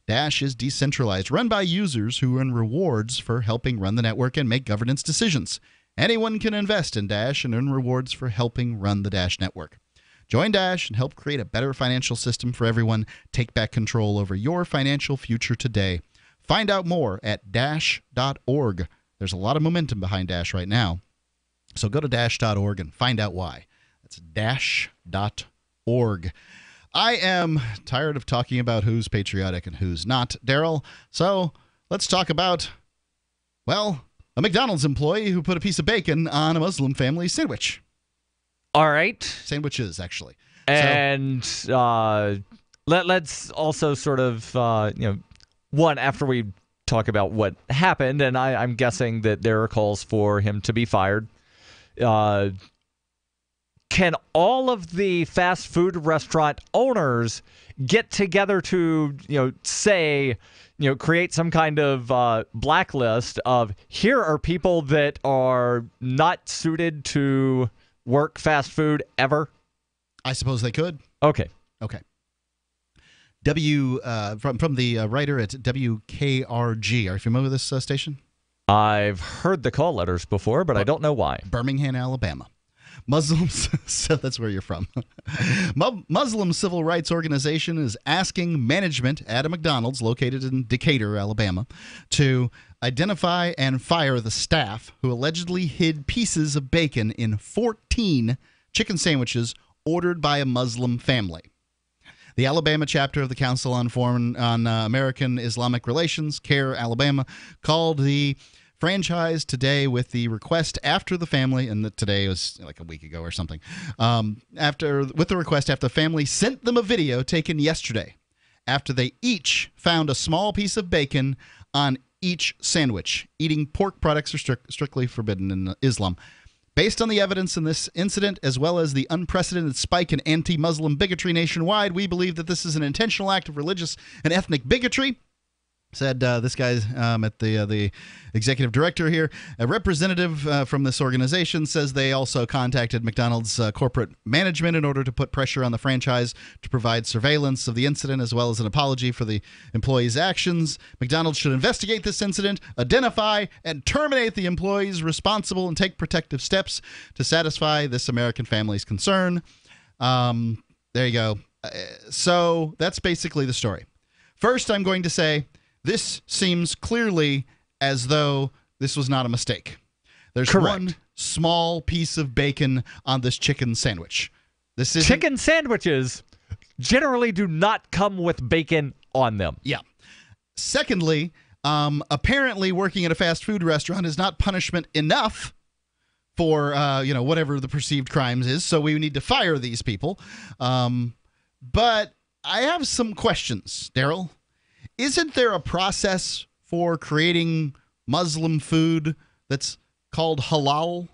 Dash is decentralized, run by users who earn rewards for helping run the network and make governance decisions. Anyone can invest in Dash and earn rewards for helping run the Dash network. Join Dash and help create a better financial system for everyone. Take back control over your financial future today. Find out more at dash.org. There's a lot of momentum behind Dash right now. So go to dash.org and find out why. That's dash.org. I am tired of talking about who's patriotic and who's not, Darryl. So let's talk about, well, a McDonald's employee who put a piece of bacon on a Muslim family sandwich. All right. Sandwiches, actually. And let's also sort of, one, after we talk about what happened, and I'm guessing that there are calls for him to be fired. Can all of the fast food restaurant owners get together to, create some kind of blacklist of here are people that are not suited to work fast food ever? I suppose they could. Okay. From the writer at WKRG. Are you familiar with this station? I've heard the call letters before, but I don't know why. Birmingham, Alabama. Muslims, so that's where you're from. Muslim civil rights organization is asking management at a McDonald's located in Decatur, Alabama, to identify and fire the staff who allegedly hid pieces of bacon in 14 chicken sandwiches ordered by a Muslim family. The Alabama chapter of the Council on American Islamic Relations, CARE Alabama, called the franchise today with the request after the family, and today was like a week ago or something, with the request after the family sent them a video taken yesterday after they each found a small piece of bacon on each sandwich. Eating pork products are strictly forbidden in Islam. Based on the evidence in this incident, as well as the unprecedented spike in anti-Muslim bigotry nationwide, we believe that this is an intentional act of religious and ethnic bigotry, said this guy at the executive director here. A representative from this organization says they also contacted McDonald's corporate management in order to put pressure on the franchise to provide surveillance of the incident as well as an apology for the employees' actions. McDonald's should investigate this incident, identify and terminate the employees responsible, and take protective steps to satisfy this American family's concern. There you go. So that's basically the story. First, I'm going to say, this seems clearly as though this was not a mistake. There's Correct. One small piece of bacon on this chicken sandwich. Chicken sandwiches generally do not come with bacon on them. Yeah. Secondly, apparently working at a fast food restaurant is not punishment enough for whatever the perceived crimes is. So we need to fire these people. But I have some questions, Daryl. Isn't there a process for creating Muslim food that's called halal?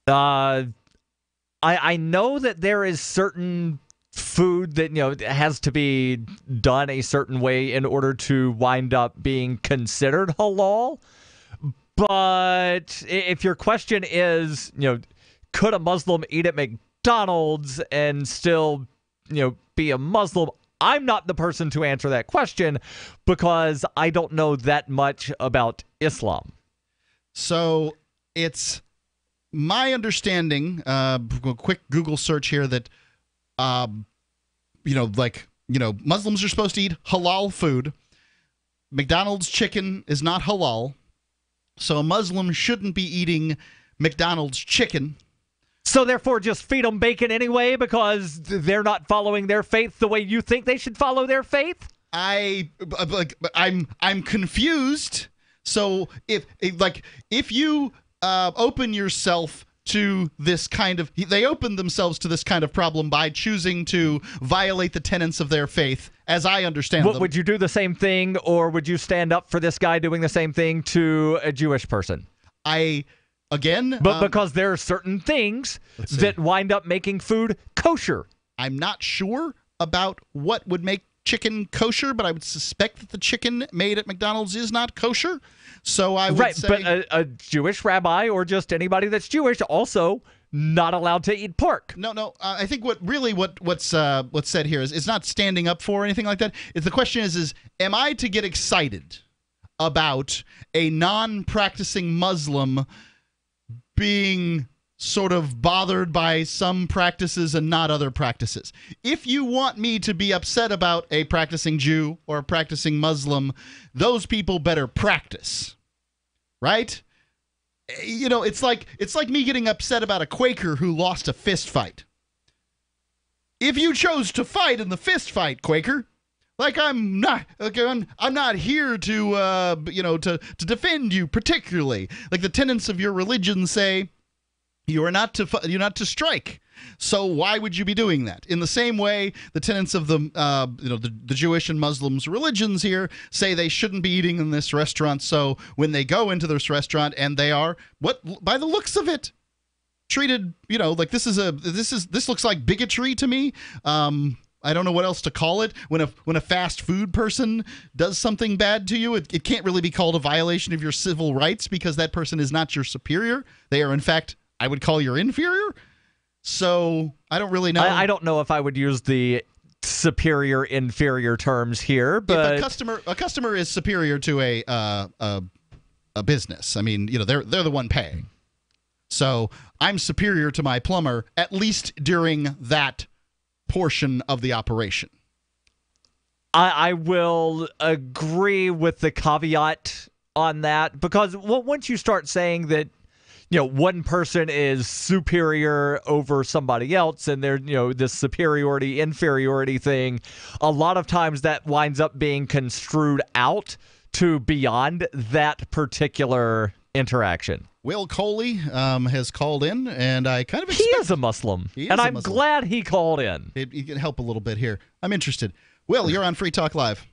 I know that there is certain food that has to be done a certain way in order to wind up being considered halal. But if your question is, could a Muslim eat at McDonald's and still, be a Muslim? I'm not the person to answer that question because I don't know that much about Islam. So it's my understanding, quick Google search here, that, Muslims are supposed to eat halal food. McDonald's chicken is not halal. So a Muslim shouldn't be eating McDonald's chicken. So therefore, just feed them bacon anyway because they're not following their faith the way you think they should follow their faith? I'm confused. So if you open yourself to this kind of, they open themselves to this kind of problem by choosing to violate the tenets of their faith, as I understand them. Would you do the same thing, or would you stand up for this guy doing the same thing to a Jewish person? But because there are certain things that wind up making food kosher. I'm not sure about what would make chicken kosher, but I would suspect that the chicken made at McDonald's is not kosher. So I would say... But a Jewish rabbi or just anybody that's Jewish also not allowed to eat pork. No. I think what's said here is it's not standing up for anything like that. The question is am I to get excited about a non-practicing Muslim being sort of bothered by some practices and not other practices? If you want me to be upset about a practicing Jew or a practicing Muslim, those people better practice, right? It's like me getting upset about a Quaker who lost a fist fight. If you chose to fight in the fist fight, Quaker, I'm not here to defend you particularly. Like the tenets of your religion say, you're not to strike. So why would you be doing that? In the same way, the tenets of the Jewish and Muslims religions here say they shouldn't be eating in this restaurant. So when they go into this restaurant and they are, by the looks of it, treated, like this looks like bigotry to me. I don't know what else to call it. When a fast food person does something bad to you, it can't really be called a violation of your civil rights because that person is not your superior. They are, in fact, I would call your inferior. So I don't really know. I don't know if I would use the superior inferior terms here, but if a customer is superior to a business, I mean, they're the one paying. So I'm superior to my plumber, at least during that portion of the operation. I will agree with the caveat on that, because once you start saying that, one person is superior over somebody else, and they're, this superiority, inferiority thing, a lot of times that winds up being construed out to beyond that particular interaction. Will Coley has called in, and I kind of expect... He is a Muslim, and I'm glad he called in. He can help a little bit here. I'm interested. Will, you're on Free Talk Live.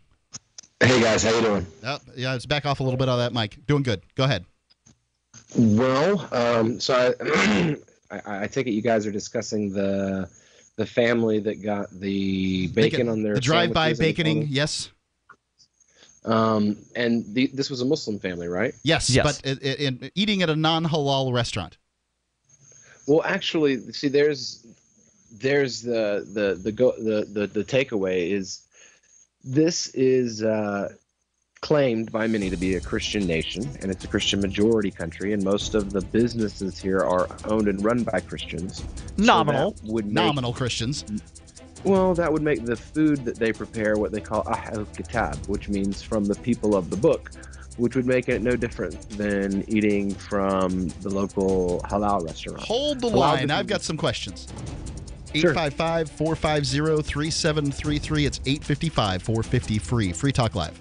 Hey, guys. How you doing? Yeah, let's back off a little bit on that mic. Doing good. Go ahead. Well, so I take it you guys are discussing the family that got the bacon on their the drive-by baconing, yes. And this was a Muslim family, right? Yes. But eating at a non-halal restaurant. Well, actually, see, there's the takeaway is this is claimed by many to be a Christian nation, and it's a Christian majority country, and most of the businesses here are owned and run by Christians. Nominal. Nominal Christians. Well, that would make the food that they prepare what they call Ahl Kitab, which means from the people of the book, which would make it no different than eating from the local halal restaurant. Hold the line. I've got some questions. 855-450-3733. It's 855-450-FREE. Free Talk Live.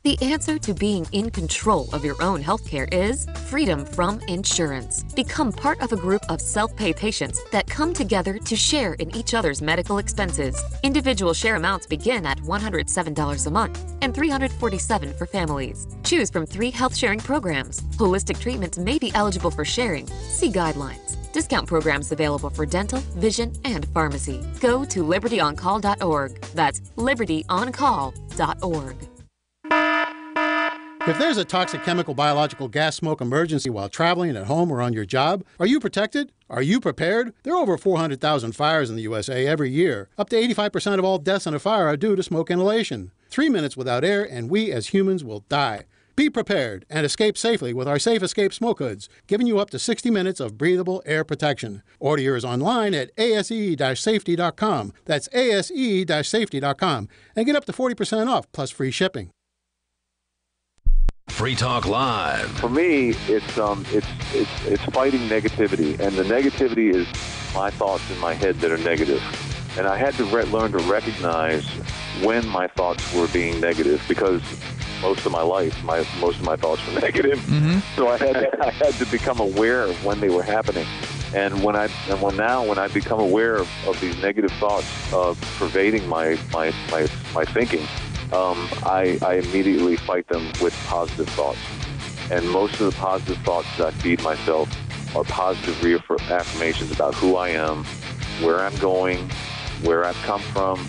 The answer to being in control of your own healthcare is freedom from insurance. Become part of a group of self-pay patients that come together to share in each other's medical expenses. Individual share amounts begin at $107 a month and $347 for families. Choose from 3 health-sharing programs. Holistic treatments may be eligible for sharing. See guidelines. Discount programs available for dental, vision, and pharmacy. Go to libertyoncall.org. That's libertyoncall.org. If there's a toxic chemical, biological, gas, smoke emergency while traveling, at home, or on your job, are you protected? Are you prepared? There are over 400,000 fires in the USA every year. Up to 85% of all deaths in a fire are due to smoke inhalation. 3 minutes without air, and we as humans will die. Be prepared and escape safely with our Safe Escape Smoke Hoods, giving you up to 60 minutes of breathable air protection. Order yours online at ase-safety.com. That's ase-safety.com. And get up to 40% off, plus free shipping. Free Talk Live. For me, it's fighting negativity, and the negativity is my thoughts in my head that are negative. And I had to learn to recognize when my thoughts were being negative, because most of my life, most of my thoughts were negative. Mm-hmm. So I had to become aware of when they were happening. And when I become aware of these negative thoughts pervading my thinking, I immediately fight them with positive thoughts. And most of the positive thoughts that I feed myself are positive affirmations about who I am, where I'm going, where I've come from.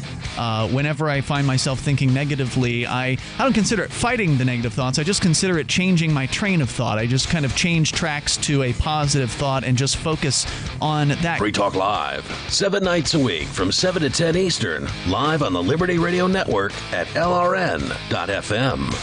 Whenever I find myself thinking negatively, I don't consider it fighting the negative thoughts. I just consider it changing my train of thought. I just kind of change tracks to a positive thought and just focus on that. Free Talk Live, 7 nights a week from 7 to 10 Eastern, live on the Liberty Radio Network at LRN.FM.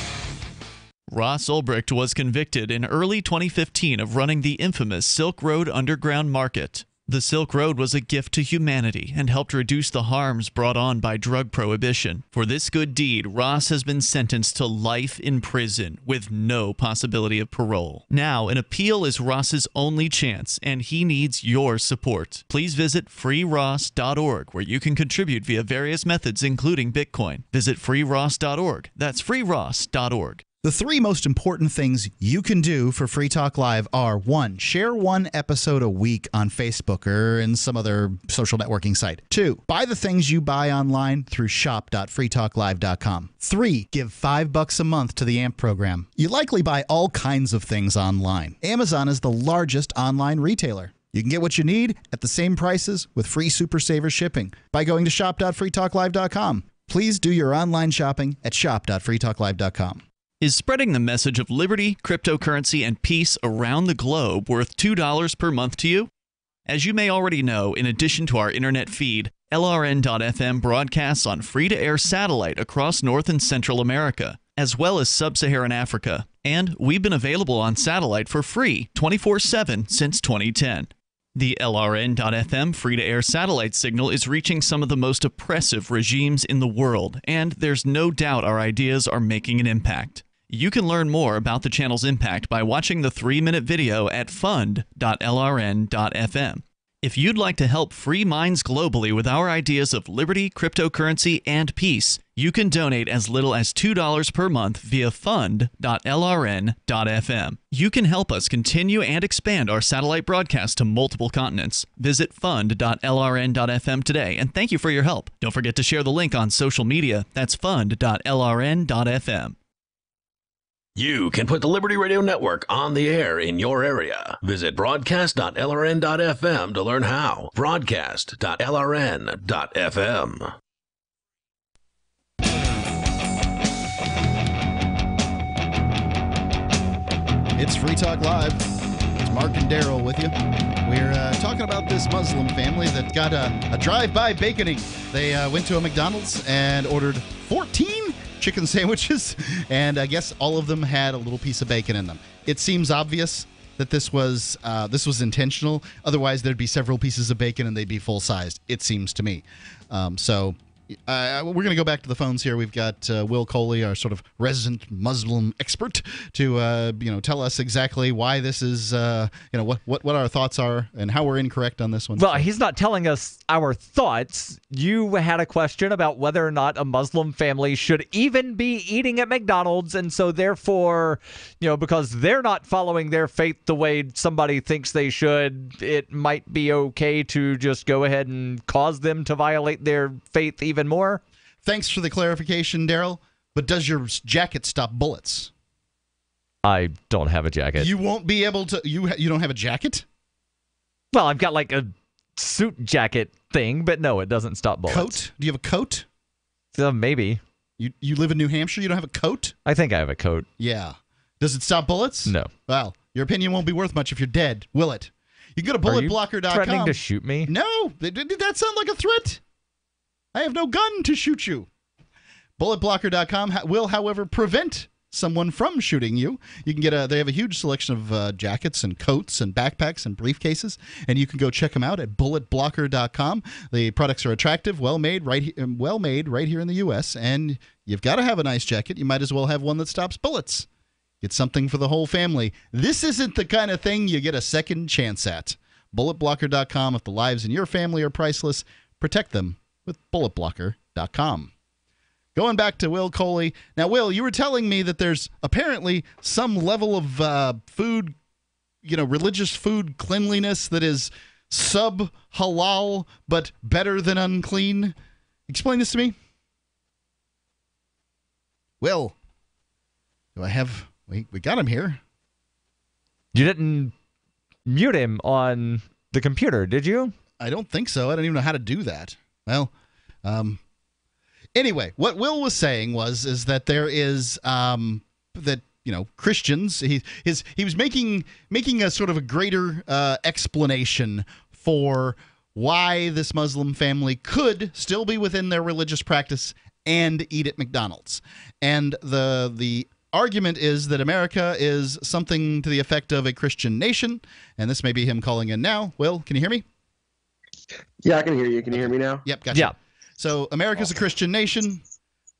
Ross Ulbricht was convicted in early 2015 of running the infamous Silk Road Underground Market. The Silk Road was a gift to humanity and helped reduce the harms brought on by drug prohibition. For this good deed, Ross has been sentenced to life in prison with no possibility of parole. Now, an appeal is Ross's only chance, and he needs your support. Please visit freeross.org, where you can contribute via various methods, including Bitcoin. Visit freeross.org. That's freeross.org. The 3 most important things you can do for Free Talk Live are: 1, share 1 episode a week on Facebook or in some other social networking site. 2, buy the things you buy online through shop.freetalklive.com. 3, give $5 a month to the AMP program. You likely buy all kinds of things online. Amazon is the largest online retailer. You can get what you need at the same prices with free Super Saver shipping by going to shop.freetalklive.com. Please do your online shopping at shop.freetalklive.com. Is spreading the message of liberty, cryptocurrency, and peace around the globe worth $2 per month to you? As you may already know, in addition to our internet feed, LRN.FM broadcasts on free-to-air satellite across North and Central America, as well as Sub-Saharan Africa, And we've been available on satellite for free 24/7 since 2010. The LRN.FM free-to-air satellite signal is reaching some of the most oppressive regimes in the world, and there's no doubt our ideas are making an impact. You can learn more about the channel's impact by watching the 3-minute video at fund.lrn.fm. If you'd like to help free minds globally with our ideas of liberty, cryptocurrency, and peace, you can donate as little as $2 per month via fund.lrn.fm. You can help us continue and expand our satellite broadcast to multiple continents. Visit fund.lrn.fm today, and thank you for your help. Don't forget to share the link on social media. That's fund.lrn.fm. You can put the Liberty Radio Network on the air in your area. Visit broadcast.lrn.fm to learn how. Broadcast.lrn.fm. It's Free Talk Live. It's Mark and Darryl with you. We're talking about this Muslim family that got a drive-by baconing. They went to a McDonald's and ordered 14 chicken sandwiches, and I guess all of them had a little piece of bacon in them. It seems obvious that this was intentional. Otherwise, there'd be several pieces of bacon and they'd be full-sized, it seems to me. We're going to go back to the phones here. We've got Will Coley, our sort of resident Muslim expert, to tell us exactly why this is, what our thoughts are and how we're incorrect on this one. Well, he's not telling us our thoughts. You had a question about whether or not a Muslim family should even be eating at McDonald's, and so therefore, because they're not following their faith the way somebody thinks they should, it might be okay to just go ahead and cause them to violate their faith even more. Thanks for the clarification, Darryl. But does your jacket stop bullets? I don't have a jacket. You won't be able to. You don't have a jacket? Well, I've got like a suit jacket thing, but no, it doesn't stop bullets. Coat? Do you have a coat? Maybe. You live in New Hampshire? You don't have a coat? I think I have a coat. Yeah. Does it stop bullets? No. Well, your opinion won't be worth much if you're dead, will it? You can go to bulletblocker.com. Are you threatening to shoot me? No. Did that sound like a threat? I have no gun to shoot you. Bulletblocker.com will, however, prevent someone from shooting you. You can get they have a huge selection of jackets and coats and backpacks and briefcases, and you can go check them out at bulletblocker.com. The products are attractive, well made right here in the U.S., and you've got to have a nice jacket. You might as well have one that stops bullets. Get something for the whole family. This isn't the kind of thing you get a second chance at. Bulletblocker.com. If the lives in your family are priceless, protect them with bulletblocker.com. Going back to Will Coley. Now, Will, you were telling me that there's apparently some level of food, religious food cleanliness that is sub-halal but better than unclean. Explain this to me. Will, do I have... We got him here. You didn't mute him on the computer, did you? I don't think so. I don't even know how to do that. Well, anyway, what Will was saying is that there is Christians. He was making a sort of a greater explanation for why this Muslim family could still be within their religious practice and eat at McDonald's. And the argument is that America is something to the effect of a Christian nation, and this may be him calling in now. Will, can you hear me? Yeah, I can hear you. Can you hear me now? Yep, gotcha. Yeah. So America's a Christian nation.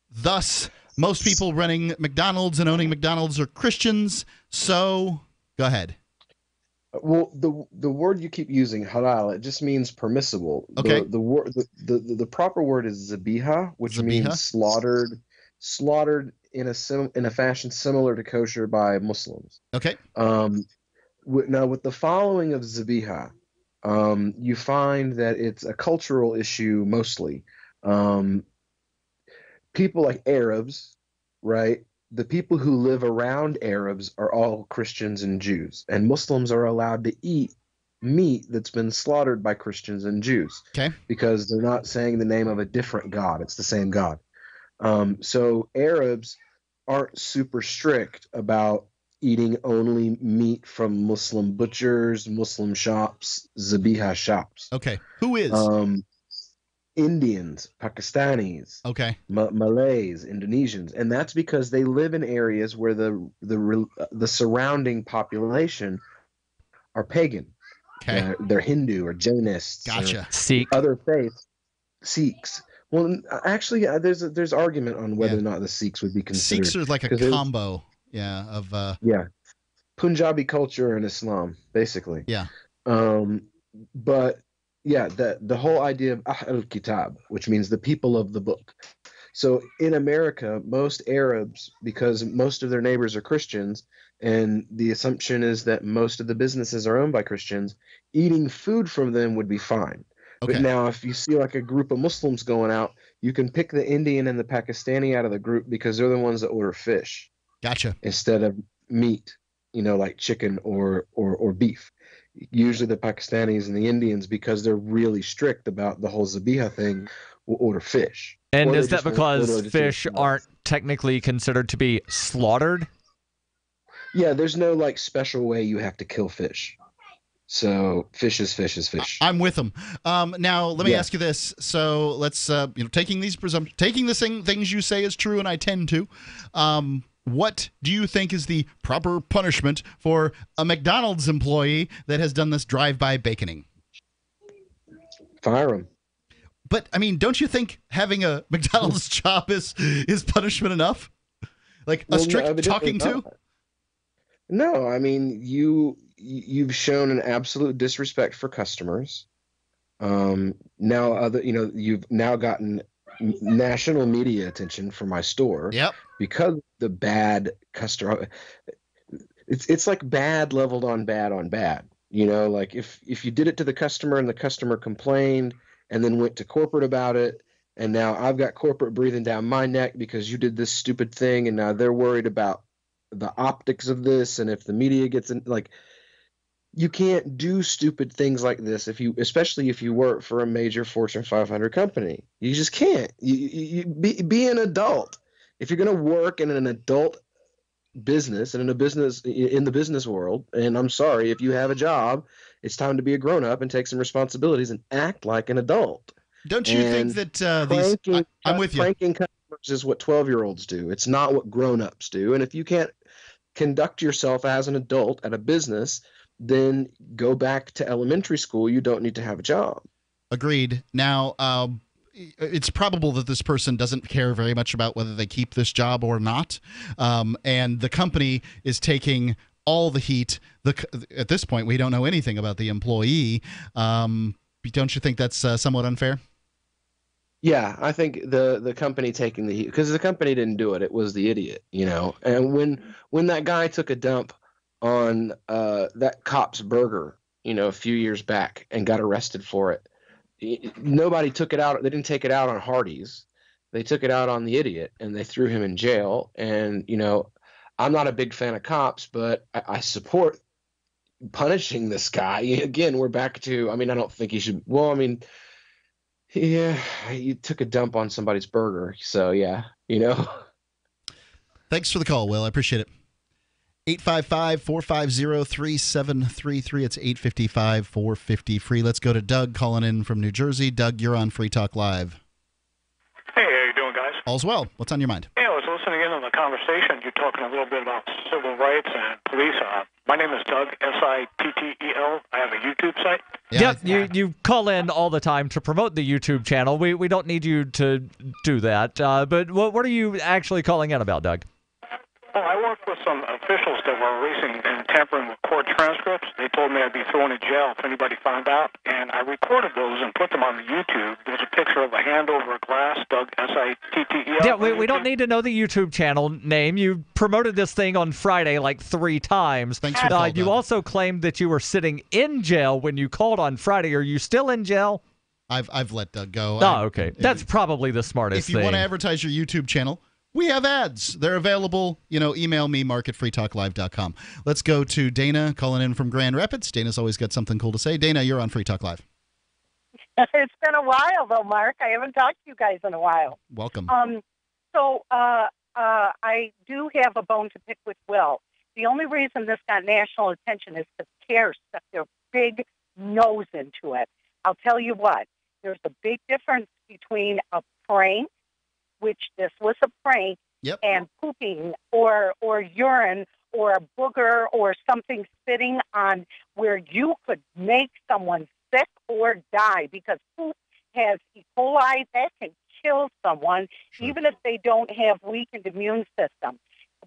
Thus, most people running McDonald's and owning McDonald's are Christians. So, go ahead. Well, the word you keep using, halal, it just means permissible. Okay. The proper word is zabiha, which means slaughtered in a fashion similar to kosher by Muslims. Okay. Now, with the following of zabiha, you find that it's a cultural issue mostly. People like Arabs, right? The people who live around Arabs are all Christians and Jews, and Muslims are allowed to eat meat that's been slaughtered by Christians and Jews. Okay. Because they're not saying the name of a different God. It's the same God. So Arabs aren't super strict about eating only meat from Muslim butchers, Muslim shops, zabiha shops. Okay. Who is? Indians, Pakistanis, Malays, Indonesians, and that's because they live in areas where the surrounding population are pagan. They're Hindu or Jainists. Gotcha. Or Sikh. Other faiths. Sikhs. Well, actually, there's argument on whether or not the Sikhs would be considered. Sikhs are like a combo, of Punjabi culture and Islam, basically. Yeah. But yeah, the whole idea of Ahl Kitab, which means the people of the book. So in America, most Arabs, because most of their neighbors are Christians, and the assumption is that most of the businesses are owned by Christians, eating food from them would be fine. Okay. But now if you see like a group of Muslims going out, you can pick the Indian and the Pakistani out of the group because they're the ones that order fish. Gotcha. Instead of meat, like chicken or beef. Usually the Pakistanis and the Indians, because they're really strict about the whole zabiha thing, will order fish. And is that because fish aren't technically considered to be slaughtered? Yeah, there's no like special way you have to kill fish. So fish is fish is fish. I'm with them. Now let me ask you this. So let's taking the things you say is true, and I tend to. What do you think is the proper punishment for a McDonald's employee that has done this drive-by baconing? Fire him. But I mean, don't you think having a McDonald's job is punishment enough? Like a strict talking to? No, I mean you've shown an absolute disrespect for customers. Now you've now gotten national media attention for my store. Yep. Because the bad customer, it's like bad leveled on bad on bad. Like if you did it to the customer and the customer complained and then went to corporate about it, and now I've got corporate breathing down my neck because you did this stupid thing, and now they're worried about the optics of this, and if the media gets in, like, you can't do stupid things like this especially if you work for a major Fortune 500 company. You just can't. You be an adult. If you're going to work in an adult business and in the business world, and I'm sorry, if you have a job, it's time to be a grown up and take some responsibilities and act like an adult. Don't you think that I'm with you. Pranking customers is what 12-year-olds do. It's not what grown-ups do. And if you can't conduct yourself as an adult at a business, then go back to elementary school. You don't need to have a job. Agreed. Now, it's probable that this person doesn't care very much about whether they keep this job or not. And the company is taking all the heat. At this point, we don't know anything about the employee. Don't you think that's somewhat unfair? Yeah, I think the company taking the heat, because the company didn't do it. It was the idiot, And when that guy took a dump on that cop's burger, a few years back and got arrested for it, nobody took it out. They didn't take it out on Hardee's. They took it out on the idiot, and they threw him in jail. And, I'm not a big fan of cops, but I support punishing this guy. Again, we're back to, I don't think he should. Well, yeah, you took a dump on somebody's burger. So, yeah, Thanks for the call, Will. I appreciate it. 855-450-3733. It's 855-450-FREE. Let's go to Doug calling in from New Jersey. Doug, you're on Free Talk Live. Hey, how you doing, guys? All's well. What's on your mind? Yeah, I was listening in on the conversation. You're talking a little bit about civil rights and police. My name is Doug, Sittel. I have a YouTube site. Yeah, you call in all the time to promote the YouTube channel. We don't need you to do that. But what are you actually calling in about, Doug? Well, I worked with some officials that were erasing and tampering with court transcripts. They told me I'd be thrown in jail if anybody found out, and I recorded those and put them on the YouTube. There's a picture of a hand over a glass, Doug, Sittel. Yeah, we don't need to know the YouTube channel name. You promoted this thing on Friday like 3 times. Thanks for the call, You Doug. also claimed that you were sitting in jail when you called on Friday. Are you still in jail? I've let Doug go. Oh, okay. That's probably the smartest thing. If you want to advertise your YouTube channel, we have ads. They're available. Email me, mark@freetalklive.com. Let's go to Dana calling in from Grand Rapids. Dana's always got something cool to say. Dana, you're on Free Talk Live. It's been a while, though, Mark. I haven't talked to you guys in a while. Welcome. I do have a bone to pick with Will. The only reason this got national attention is because CARE stuck their big nose into it. I'll tell you what. There's a big difference between a prank, which this was a prank, and pooping or urine or a booger or something spitting on where you could make someone sick or die, because poop has E. coli that can kill someone, even if they don't have weakened immune system.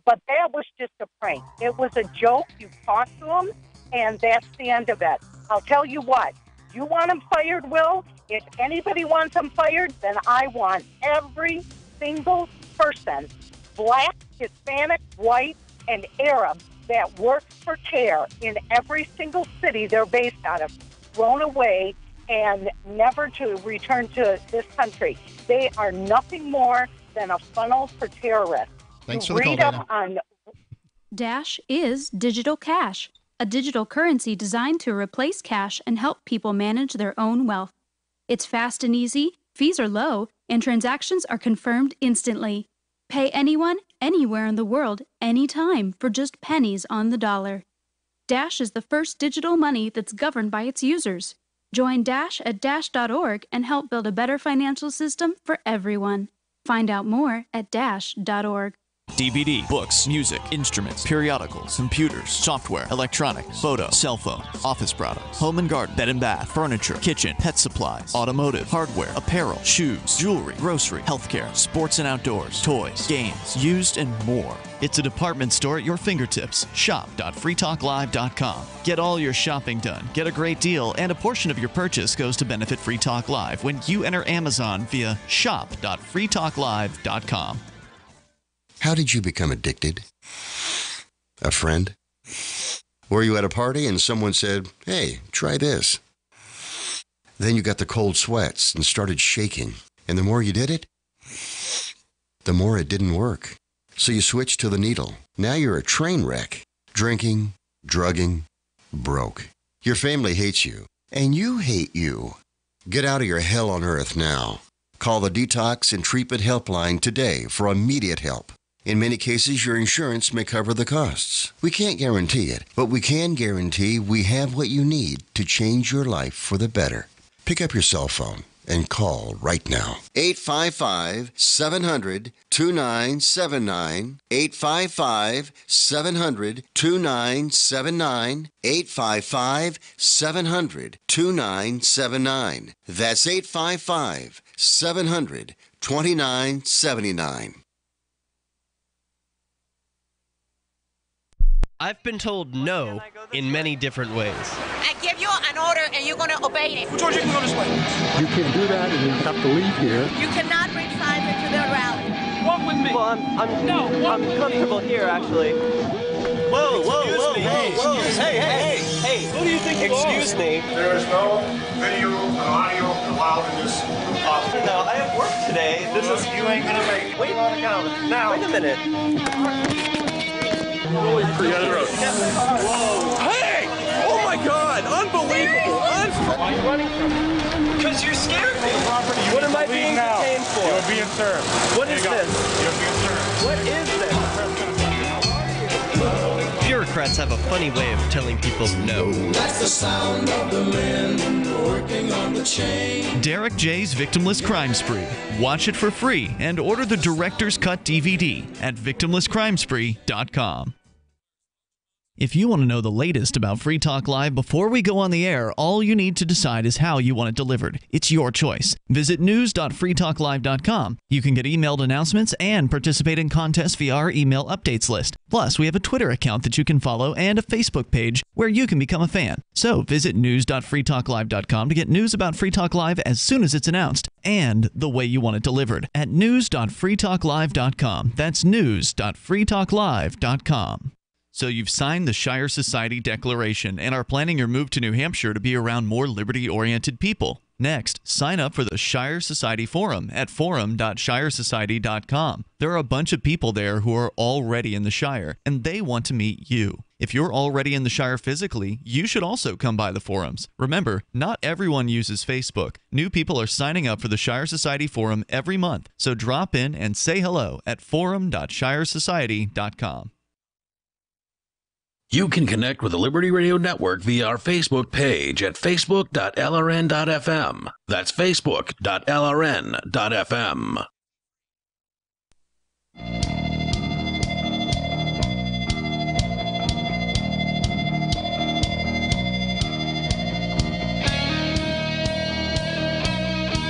But that was just a prank. It was a joke. You talked to them, and that's the end of it. I'll tell you what. You want him fired, Will? If anybody wants him fired, then I want every single person, black, Hispanic, white, and Arab, that works for CARE in every single city they're based out of, thrown away and never to return to this country. They are nothing more than a funnel for terrorists. Thanks for the call, Dana. Dash is digital cash, a digital currency designed to replace cash and help people manage their own wealth. It's fast and easy, fees are low, and transactions are confirmed instantly. Pay anyone, anywhere in the world, anytime, for just pennies on the dollar. Dash is the first digital money that's governed by its users. Join Dash at dash.org and help build a better financial system for everyone. Find out more at dash.org. DVD, books, music, instruments, periodicals, computers, software, electronics, photo, cell phone, office products, home and garden, bed and bath, furniture, kitchen, pet supplies, automotive, hardware, apparel, shoes, jewelry, grocery, healthcare, sports and outdoors, toys, games, used, and more. It's a department store at your fingertips. Shop.freetalklive.com. Get all your shopping done, get a great deal, and a portion of your purchase goes to benefit Free Talk Live when you enter Amazon via shop.freetalklive.com. How did you become addicted? A friend? Were you at a party and someone said, hey, try this? Then you got the cold sweats and started shaking. And the more you did it, the more it didn't work. So you switched to the needle. Now you're a train wreck. Drinking, drugging, broke. Your family hates you. And you hate you. Get out of your hell on earth now. Call the Detox and Treatment Helpline today for immediate help. In many cases, your insurance may cover the costs. We can't guarantee it, but we can guarantee we have what you need to change your life for the better. Pick up your cell phone and call right now. 855-700-2979. 855-700-2979. 855-700-2979. That's 855-700-2979. I've been told no in many different ways. I give you an order and you're going to obey it. George, you can go this way. You can't do that and you have to leave here. You cannot bring signs into the rally. Walk with me. Well, I'm comfortable here, actually. Whoa, hey, Who do you think you are? Excuse me. There is no video and audio allowed in this office. No, I have work today. You ain't gonna make it. Wait on account. Now. Wait a minute. Whoa. Hey! Oh my God! Unbelievable! Why are you running from me? Because you scared me. You What am I being detained for? You're being served. What is this? You're being served. What is this? Bureaucrats have a funny way of telling people no. That's the sound of the men working on the chain. Derek J's Victimless Crime Spree. Watch it for free and order the Director's Cut DVD at victimlesscrimespree.com. If you want to know the latest about Free Talk Live before we go on the air, all you need to decide is how you want it delivered. It's your choice. Visit news.freetalklive.com. You can get emailed announcements and participate in contests via our email updates list. Plus, we have a Twitter account that you can follow and a Facebook page where you can become a fan. So visit news.freetalklive.com to get news about Free Talk Live as soon as it's announced and the way you want it delivered at news.freetalklive.com. That's news.freetalklive.com. So you've signed the Shire Society Declaration and are planning your move to New Hampshire to be around more liberty-oriented people. Next, sign up for the Shire Society Forum at forum.shiresociety.com. There are a bunch of people there who are already in the Shire, and they want to meet you. If you're already in the Shire physically, you should also come by the forums. Remember, not everyone uses Facebook. New people are signing up for the Shire Society Forum every month, so drop in and say hello at forum.shiresociety.com. You can connect with the Liberty Radio Network via our Facebook page at facebook.lrn.fm. That's facebook.lrn.fm.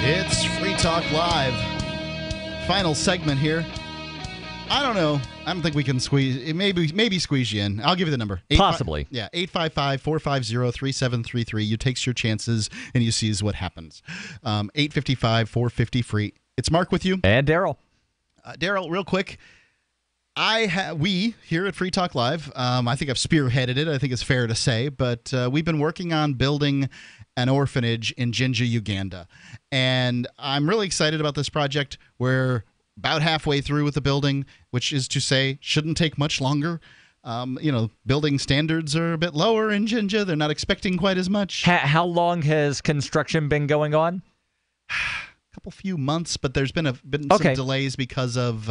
It's Free Talk Live. Final segment here. I don't know. I don't think we can squeeze it. Maybe squeeze you in. I'll give you the number. Possibly. 855-450-3733. You takes your chances and you sees what happens. 855-450-FREE. It's Mark with you. And Darryl. Darryl, real quick. We here at Free Talk Live, I think I've spearheaded it. I think it's fair to say, but we've been working on building an orphanage in Jinja, Uganda. And I'm really excited about this project. We're about halfway through with the building, which is to say shouldn't take much longer. Building standards are a bit lower in Jinja. They're not expecting quite as much. How long has construction been going on? A few months, but there's been some delays because of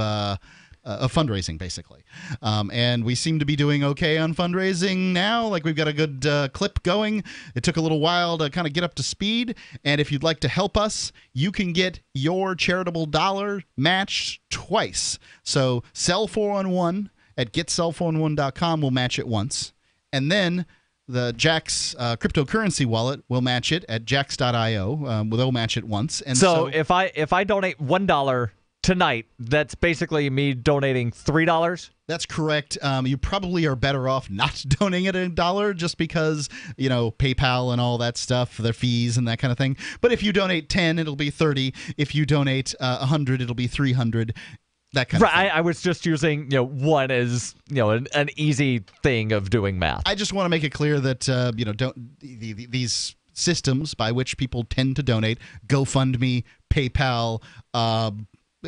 fundraising, basically. And we seem to be doing okay on fundraising now. Like, we've got a good clip going. It took a little while to kind of get up to speed. And if you'd like to help us, you can get your charitable dollar matched twice. So sell 411 at getsell411.com will match it once. And then the Jack's cryptocurrency wallet will match it at jax.io. They'll match it once. And so if I donate $1 tonight, that's basically me donating $3? That's correct. You probably are better off not donating it $1 just because, PayPal and all that stuff, their fees and that kind of thing. But if you donate 10, it'll be 30. If you donate 100, it'll be 300. That kind of thing. I was just using one as an easy thing of doing math. I just want to make it clear that these systems by which people tend to donate, GoFundMe, PayPal,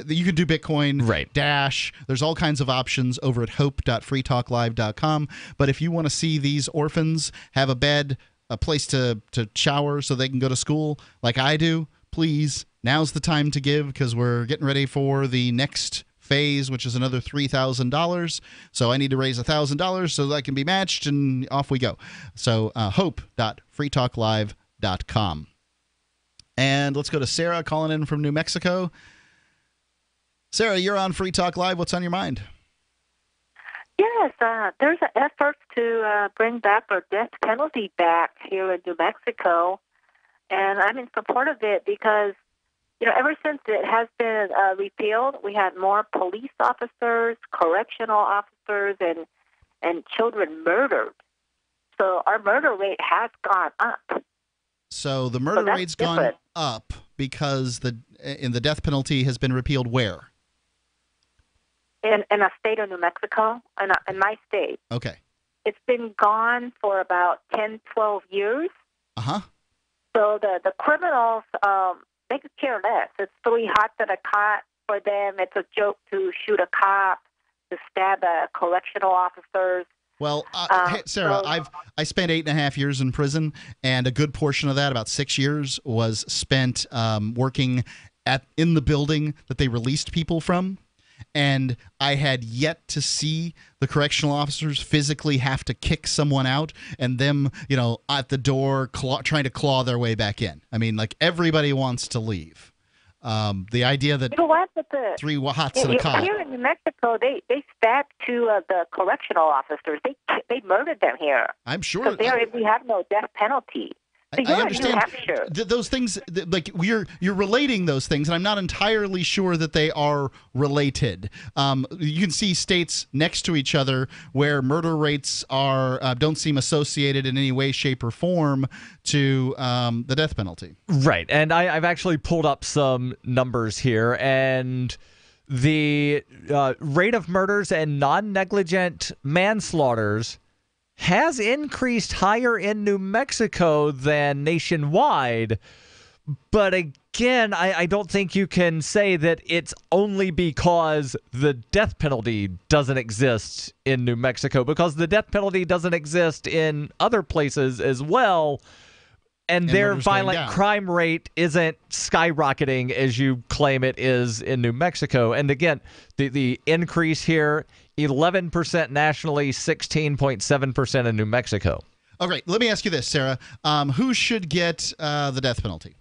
you can do Bitcoin, right? Dash. There's all kinds of options over at hope.freetalklive.com. But if you want to see these orphans have a bed, a place to shower so they can go to school like I do, please, now's the time to give, because we're getting ready for the next phase, which is another $3,000. So I need to raise $1,000 so that I can be matched, and off we go. So hope.freetalklive.com. And let's go to Sarah calling in from New Mexico. Sarah, you're on Free Talk Live. What's on your mind? Yes, there's an effort to bring back our death penalty back here in New Mexico, and I'm in support of it because, ever since it has been repealed, we had more police officers, correctional officers, and children murdered. So our murder rate has gone up. So the murder rate's gone up because the death penalty has been repealed where? In a state of New Mexico, in my state. Okay. It's been gone for about 10, 12 years. Uh-huh. So the criminals, they could care less. It's 3 hots at a cot for them. It's a joke to shoot a cop, to stab a correctional officers. Well, hey, Sarah, I spent 8.5 years in prison, and a good portion of that, about 6 years, was spent working in the building that they released people from. And I had yet to see the correctional officers physically have to kick someone out and them, at the door trying to claw their way back in. I mean, like, everybody wants to leave. The idea that 3 hots in a cot. Here in New Mexico, they stabbed 2 of the correctional officers. They murdered them here. I'm sure. Because we have no death penalty. So I understand those things. Like, you're relating those things, and I'm not entirely sure that they are related. You can see states next to each other where murder rates don't seem associated in any way, shape, or form to the death penalty. Right, and I've actually pulled up some numbers here, and the rate of murders and non-negligent manslaughters has increased higher in New Mexico than nationwide. But again, I don't think you can say that it's only because the death penalty doesn't exist in New Mexico, because the death penalty doesn't exist in other places as well. and their murder's going violent down. crime rate isn't skyrocketing as you claim it is in New Mexico. And again, the increase here, 11% nationally, 16.7% in New Mexico. Okay, let me ask you this, Sarah. Who should get the death penalty?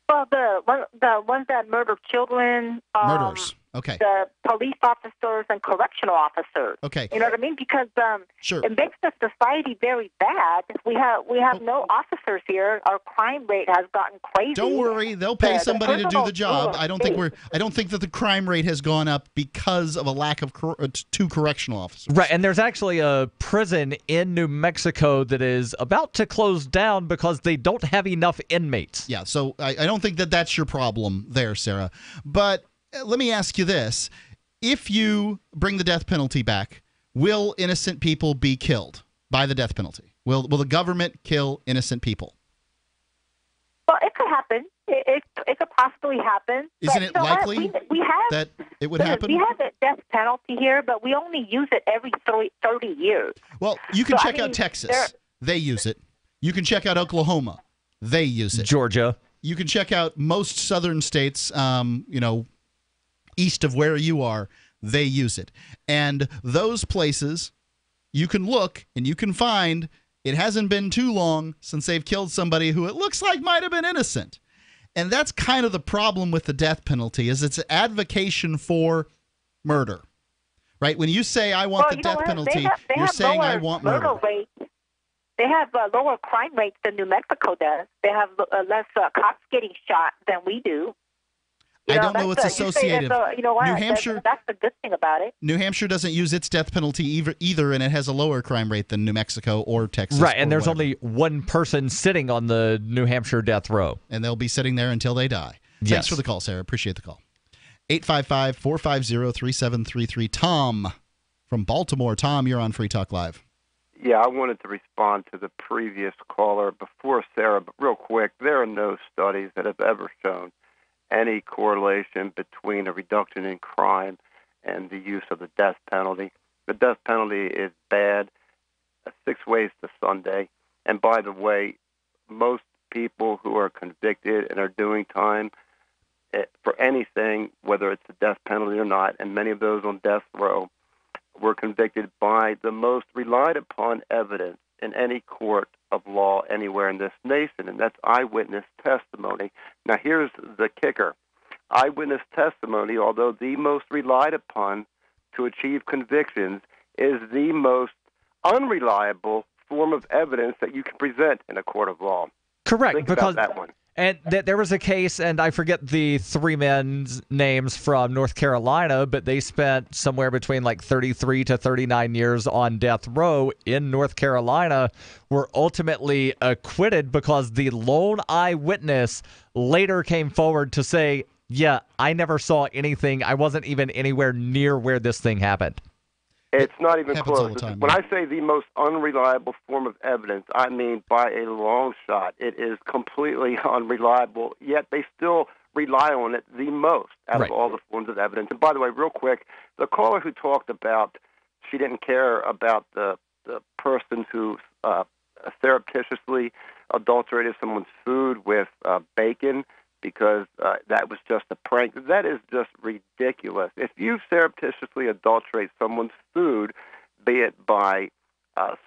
Well, the ones that murder children, Murderers. Okay. the police officers and correctional officers. Okay. You know what I mean? Because Sure. it makes the society very bad. We have no officers here. Our crime rate has gotten crazy. Don't worry, they'll pay somebody to do the job. I don't think that the crime rate has gone up because of a lack of two correctional officers. Right, and there's actually a prison in New Mexico that is about to close down because they don't have enough inmates. Yeah, so I don't think that that's your problem there, Sarah. But let me ask you this. If you bring the death penalty back, will innocent people be killed by the death penalty? Will the government kill innocent people? Well, it could happen. It could possibly happen. Isn't it likely we have that it would happen? We have a death penalty here, but we only use it every 30 years. Well, you can check out Texas. They use it. You can check out Oklahoma. They use it. Georgia. You can check out most southern states, east of where you are, they use it. And those places, you can look and you can find it hasn't been too long since they've killed somebody who it looks like might have been innocent. And that's kind of the problem with the death penalty, is it's an advocation for murder. Right? When you say, I want the death penalty, you're saying, I want murder. They have lower crime rates than New Mexico does. They have less cops getting shot than we do. I don't know what's associated. You know what? New Hampshire. That's the good thing about it. New Hampshire doesn't use its death penalty either, and it has a lower crime rate than New Mexico or Texas. Right, and there's only one person sitting on the New Hampshire death row. And they'll be sitting there until they die. Yes. Thanks for the call, Sarah. Appreciate the call. 855-450-3733. Tom from Baltimore. Tom, you're on Free Talk Live. Yeah, I wanted to respond to the previous caller before Sarah, but real quick, there are no studies that have ever shown any correlation between a reduction in crime and the use of the death penalty. The death penalty is bad, 6 ways to Sunday. And by the way, most people who are convicted and are doing time for anything, whether it's the death penalty or not, and many of those on death row, were convicted by the most relied upon evidence in any court of law anywhere in this nation, and that's eyewitness testimony. Now, here's the kicker. Eyewitness testimony, although the most relied upon to achieve convictions, is the most unreliable form of evidence that you can present in a court of law. Correct, Think because about that one. And there was a case, and I forget the three men's names from North Carolina, but they spent somewhere between like 33 to 39 years on death row in North Carolina, were ultimately acquitted because the lone eyewitness later came forward to say, yeah, I never saw anything. I wasn't even anywhere near where this thing happened. It's not even happens all close. the time, When I say the most unreliable form of evidence, I mean by a long shot. It is completely unreliable, yet they still rely on it the most out of all the forms of evidence. And by the way, real quick, the caller who talked about she didn't care about the person who surreptitiously adulterated someone's food with bacon, because that was just a prank. That is just ridiculous. If you surreptitiously adulterate someone's food, be it by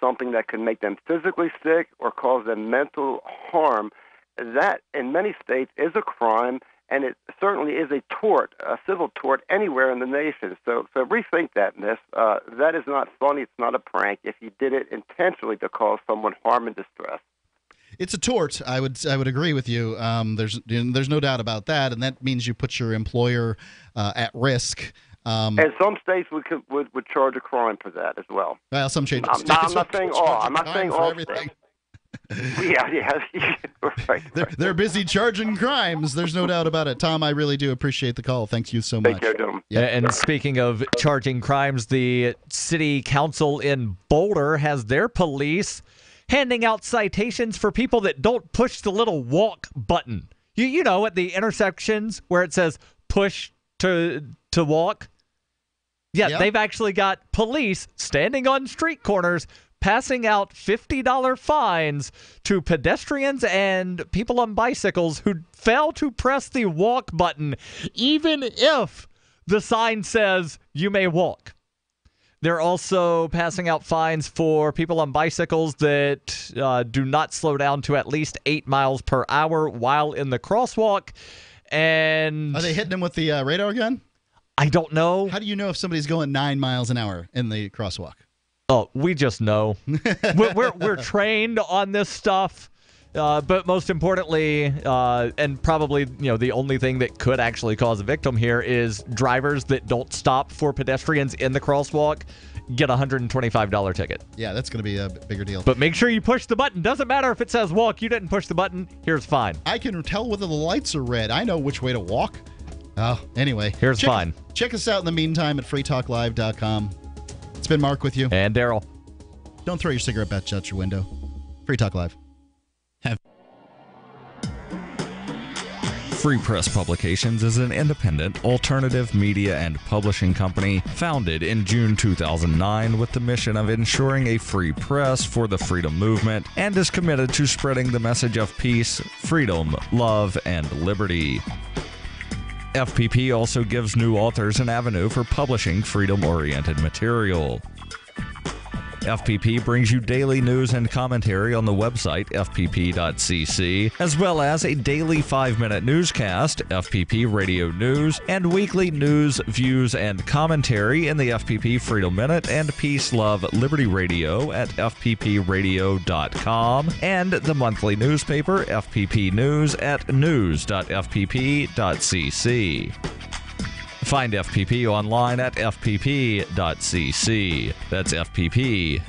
something that can make them physically sick or cause them mental harm, that in many states is a crime, and it certainly is a tort, a civil tort anywhere in the nation. So rethink that, miss. That is not funny. It's not a prank if you did it intentionally to cause someone harm and distress. It's a tort. I would agree with you. There's no doubt about that, and that means you put your employer at risk. And some states would charge a crime for that as well. Well, some states. I'm not saying all. I'm not saying all everything. Yeah. Right. They're busy charging crimes. There's no doubt about it. Tom, I really do appreciate the call. Thank you so much. Take care, gentlemen. Yeah, and speaking of charging crimes, the city council in Boulder has their police handing out citations for people that don't push the little walk button. You know, at the intersections where it says push to walk. Yeah, they've actually got police standing on street corners passing out $50 fines to pedestrians and people on bicycles who fail to press the walk button, even if the sign says you may walk. They're also passing out fines for people on bicycles that do not slow down to at least 8 miles per hour while in the crosswalk. And are they hitting them with the radar gun? I don't know. How do you know if somebody's going 9 miles an hour in the crosswalk? Oh, we just know. we're trained on this stuff. But most importantly, and probably the only thing that could actually cause a victim here is drivers that don't stop for pedestrians in the crosswalk get a $125 ticket. Yeah, that's going to be a bigger deal. But make sure you push the button. Doesn't matter if it says walk. You didn't push the button. Here's fine. I can tell whether the lights are red. I know which way to walk. Oh, anyway. Here's fine. Check us out in the meantime at freetalklive.com. It's been Mark with you. And Daryl. Don't throw your cigarette butts out your window. Free Talk Live. Free Press Publications is an independent, alternative media and publishing company founded in June 2009 with the mission of ensuring a free press for the freedom movement and is committed to spreading the message of peace, freedom, love, and liberty. FPP also gives new authors an avenue for publishing freedom-oriented material. FPP brings you daily news and commentary on the website fpp.cc, as well as a daily 5-minute newscast, FPP Radio News, and weekly news, views, and commentary in the FPP Freedom Minute and Peace, Love, Liberty Radio at fppradio.com, and the monthly newspaper FPP News at news.fpp.cc. Find FPP online at fpp.cc. That's fpp.cc.